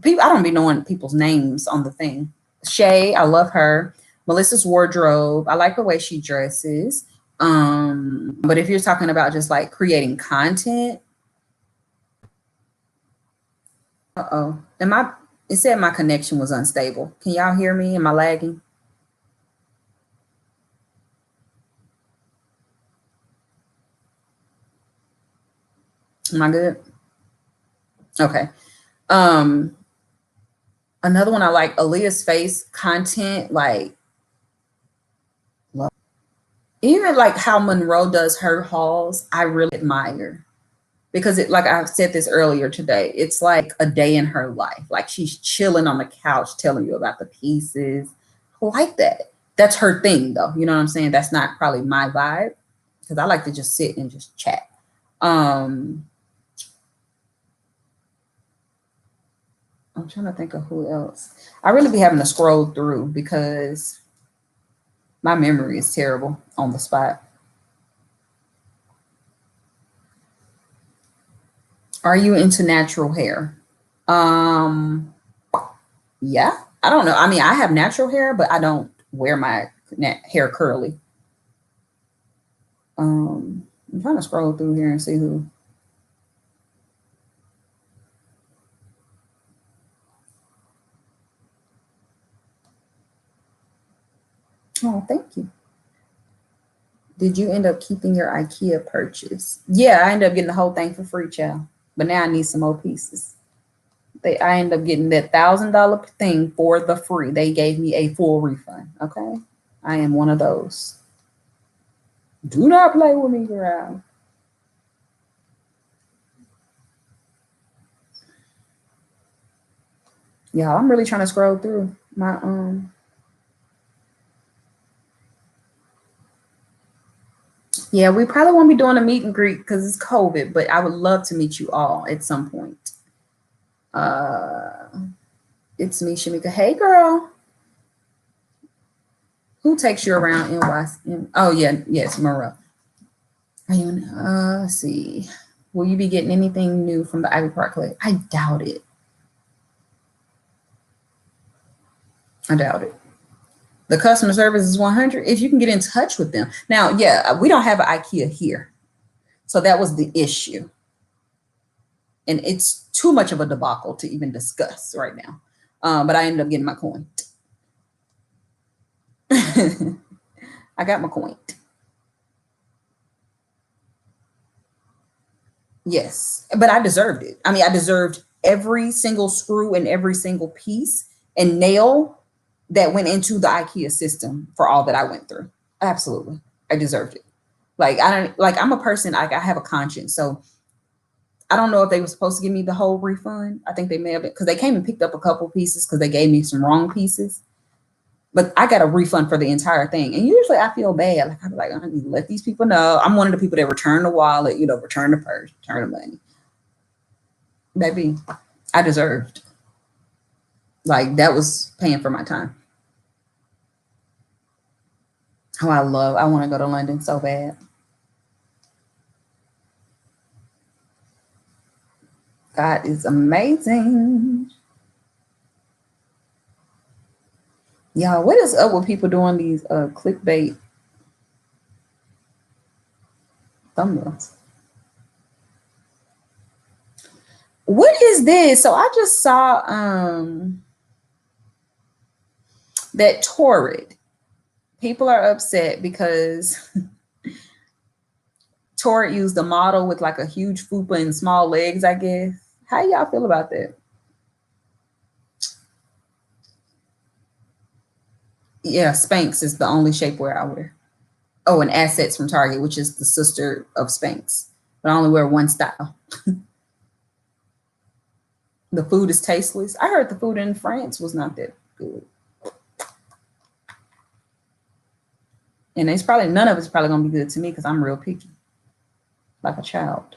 People, I don't be knowing people's names on the thing. Shay, I love her. Melissa's wardrobe. I like the way she dresses. But if you're talking about just like creating content, uh-oh. It said my connection was unstable. Can y'all hear me? Am I lagging? Am I good? Okay. Um, Another one I like, Aaliyah's face content, like even like how Monroe does her hauls, I really admire because it, like I said this earlier today, it's like a day in her life. Like she's chilling on the couch telling you about the pieces. I like that. That's her thing though. You know what I'm saying? That's not probably my vibe because I like to just sit and just chat. Um, I'm trying to think of who else. I really be having to scroll through because my memory is terrible on the spot. Are you into natural hair? Um, yeah. I don't know. I mean, I have natural hair, but I don't wear my hair curly. I'm trying to scroll through here and see who. Oh, thank you. Did you end up keeping your IKEA purchase? Yeah, I ended up getting the whole thing for free, child. But now I need some more pieces. I ended up getting that $1,000 thing for the free. They gave me a full refund. Okay, I am one of those. Do not play with me, girl. Yeah, I'm really trying to scroll through my Yeah, we probably won't be doing a meet and greet because it's COVID, but I would love to meet you all at some point. Uh, it's me, Shamika. Hey, girl. Who takes you around NYC? Oh, yeah, yes, Mara. Are you? Let's see. Will you be getting anything new from the Ivy Park Collective? I doubt it. I doubt it. The customer service is 100. If you can get in touch with them. Now, yeah, we don't have an IKEA here, so that was the issue, and it's too much of a debacle to even discuss right now. But I ended up getting my coin. I got my coin. Yes, but I deserved it. I mean, I deserved every single screw and every single piece and nail that went into the IKEA system for all that I went through. Absolutely. I deserved it. Like I don't like I'm a person like I have a conscience. So I don't know if they were supposed to give me the whole refund. I think they may have been because they came and picked up a couple pieces because they gave me some wrong pieces. But I got a refund for the entire thing. And usually I feel bad. Like I'm like, I need to let these people know. I'm one of the people that return the wallet, return the purse, return the money. Baby, I deserved. Like that was paying for my time. Oh, I want to go to London so bad. God is amazing. Y'all, what is up with people doing these clickbait thumbnails? What is this? So I just saw that Torrid. People are upset because Torrid used a model with like a huge fupa and small legs, I guess. How y'all feel about that? Yeah, Spanx is the only shapewear I wear. Oh, and Assets from Target, which is the sister of Spanx. But I only wear one style. The food is tasteless. I heard the food in France was not that good. And it's probably, none of it's probably going to be good to me because I'm real picky, like a child.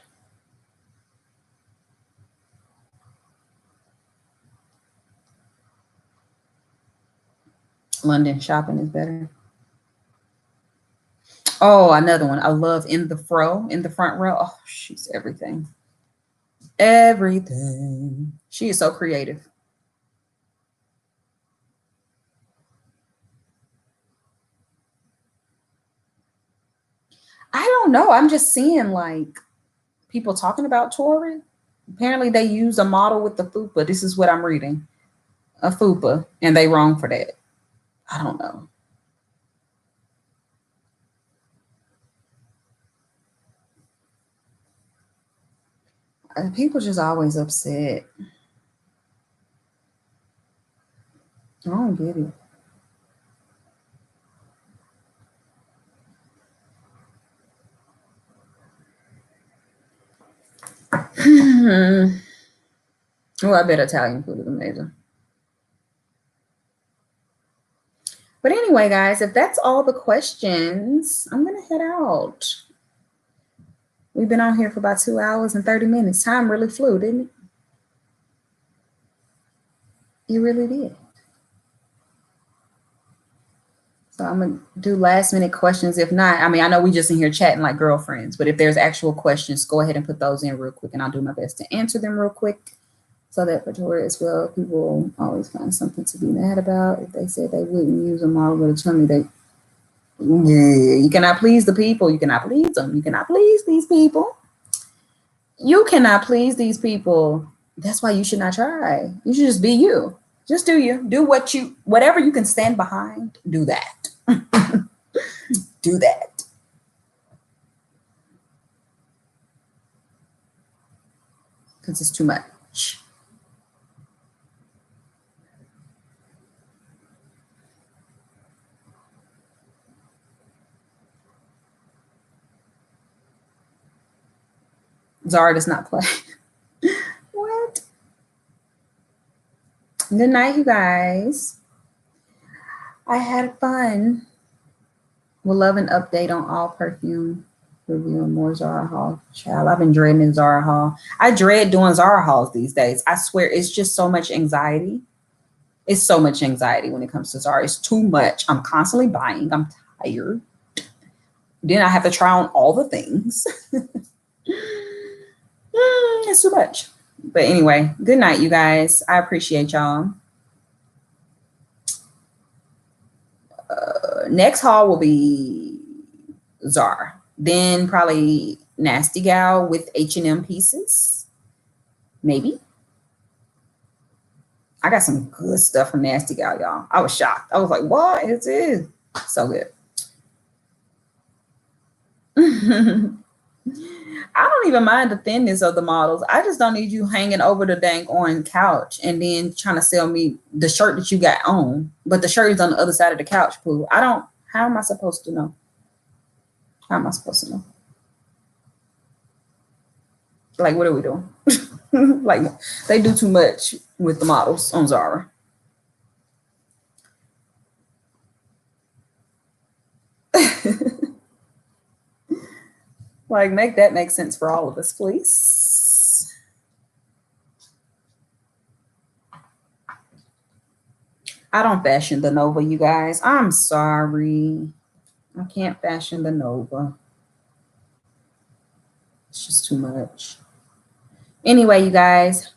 London shopping is better. Oh, another one. I love In the Fro, in the front row. Oh, she's everything. Everything. She is so creative. I don't know. I'm just seeing like people talking about Tori. Apparently they use a model with the fupa. This is what I'm reading. A fupa. And they wrong for that. I don't know. People just always upset. I don't get it. Oh, I bet Italian food is amazing. But anyway, guys, if that's all the questions, I'm going to head out. We've been on here for about 2 hours and 30 minutes. Time really flew, didn't it? It really did. So I'm going to do last minute questions. If not, I mean, I know we just in here chatting like girlfriends, but if there's actual questions, go ahead and put those in real quick and I'll do my best to answer them real quick. So that for Tori as well, people always find something to be mad about. If they said they wouldn't use a model with a tummy, you cannot please the people. You cannot please them. You cannot please these people. You cannot please these people. That's why you should not try. You should just be you. Just do you. Do whatever you can stand behind, do that. Do that. Because it's too much. Zara does not play. What? Good night, you guys. I had fun. We'll love an update on all perfume review and more Zara haul. Child, I've been dreading Zara haul. I dread doing Zara hauls these days. I swear it's just so much anxiety. It's so much anxiety when it comes to Zara. It's too much. I'm constantly buying. I'm tired. Then I have to try on all the things. It's too much. But anyway, good night, you guys. I appreciate y'all. Next haul will be Zara. Then probably Nasty Gal with H&M pieces. Maybe. I got some good stuff from Nasty Gal, y'all. I was shocked. I was like, what? It is so good. I don't even mind the thinness of the models. I just don't need you hanging over the dang orange couch and then trying to sell me the shirt that you got on, but the shirt is on the other side of the couch, Pooh. How am I supposed to know? How am I supposed to know? Like, what are we doing? Like, they do too much with the models on Zara. Like, make that make sense for all of us, please. I don't fashion the Nova, you guys. I'm sorry. I can't fashion the Nova. It's just too much. Anyway, you guys,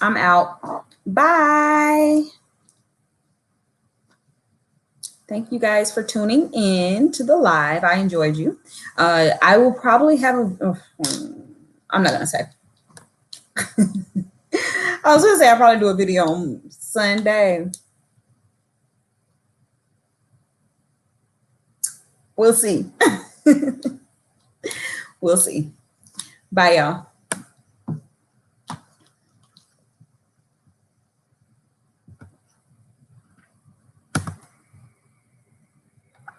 I'm out. Bye. Thank you guys for tuning in to the live. I enjoyed you. I will probably have I'm not going to say. I was going to say I'll probably do a video on Sunday. We'll see. We'll see. Bye, y'all.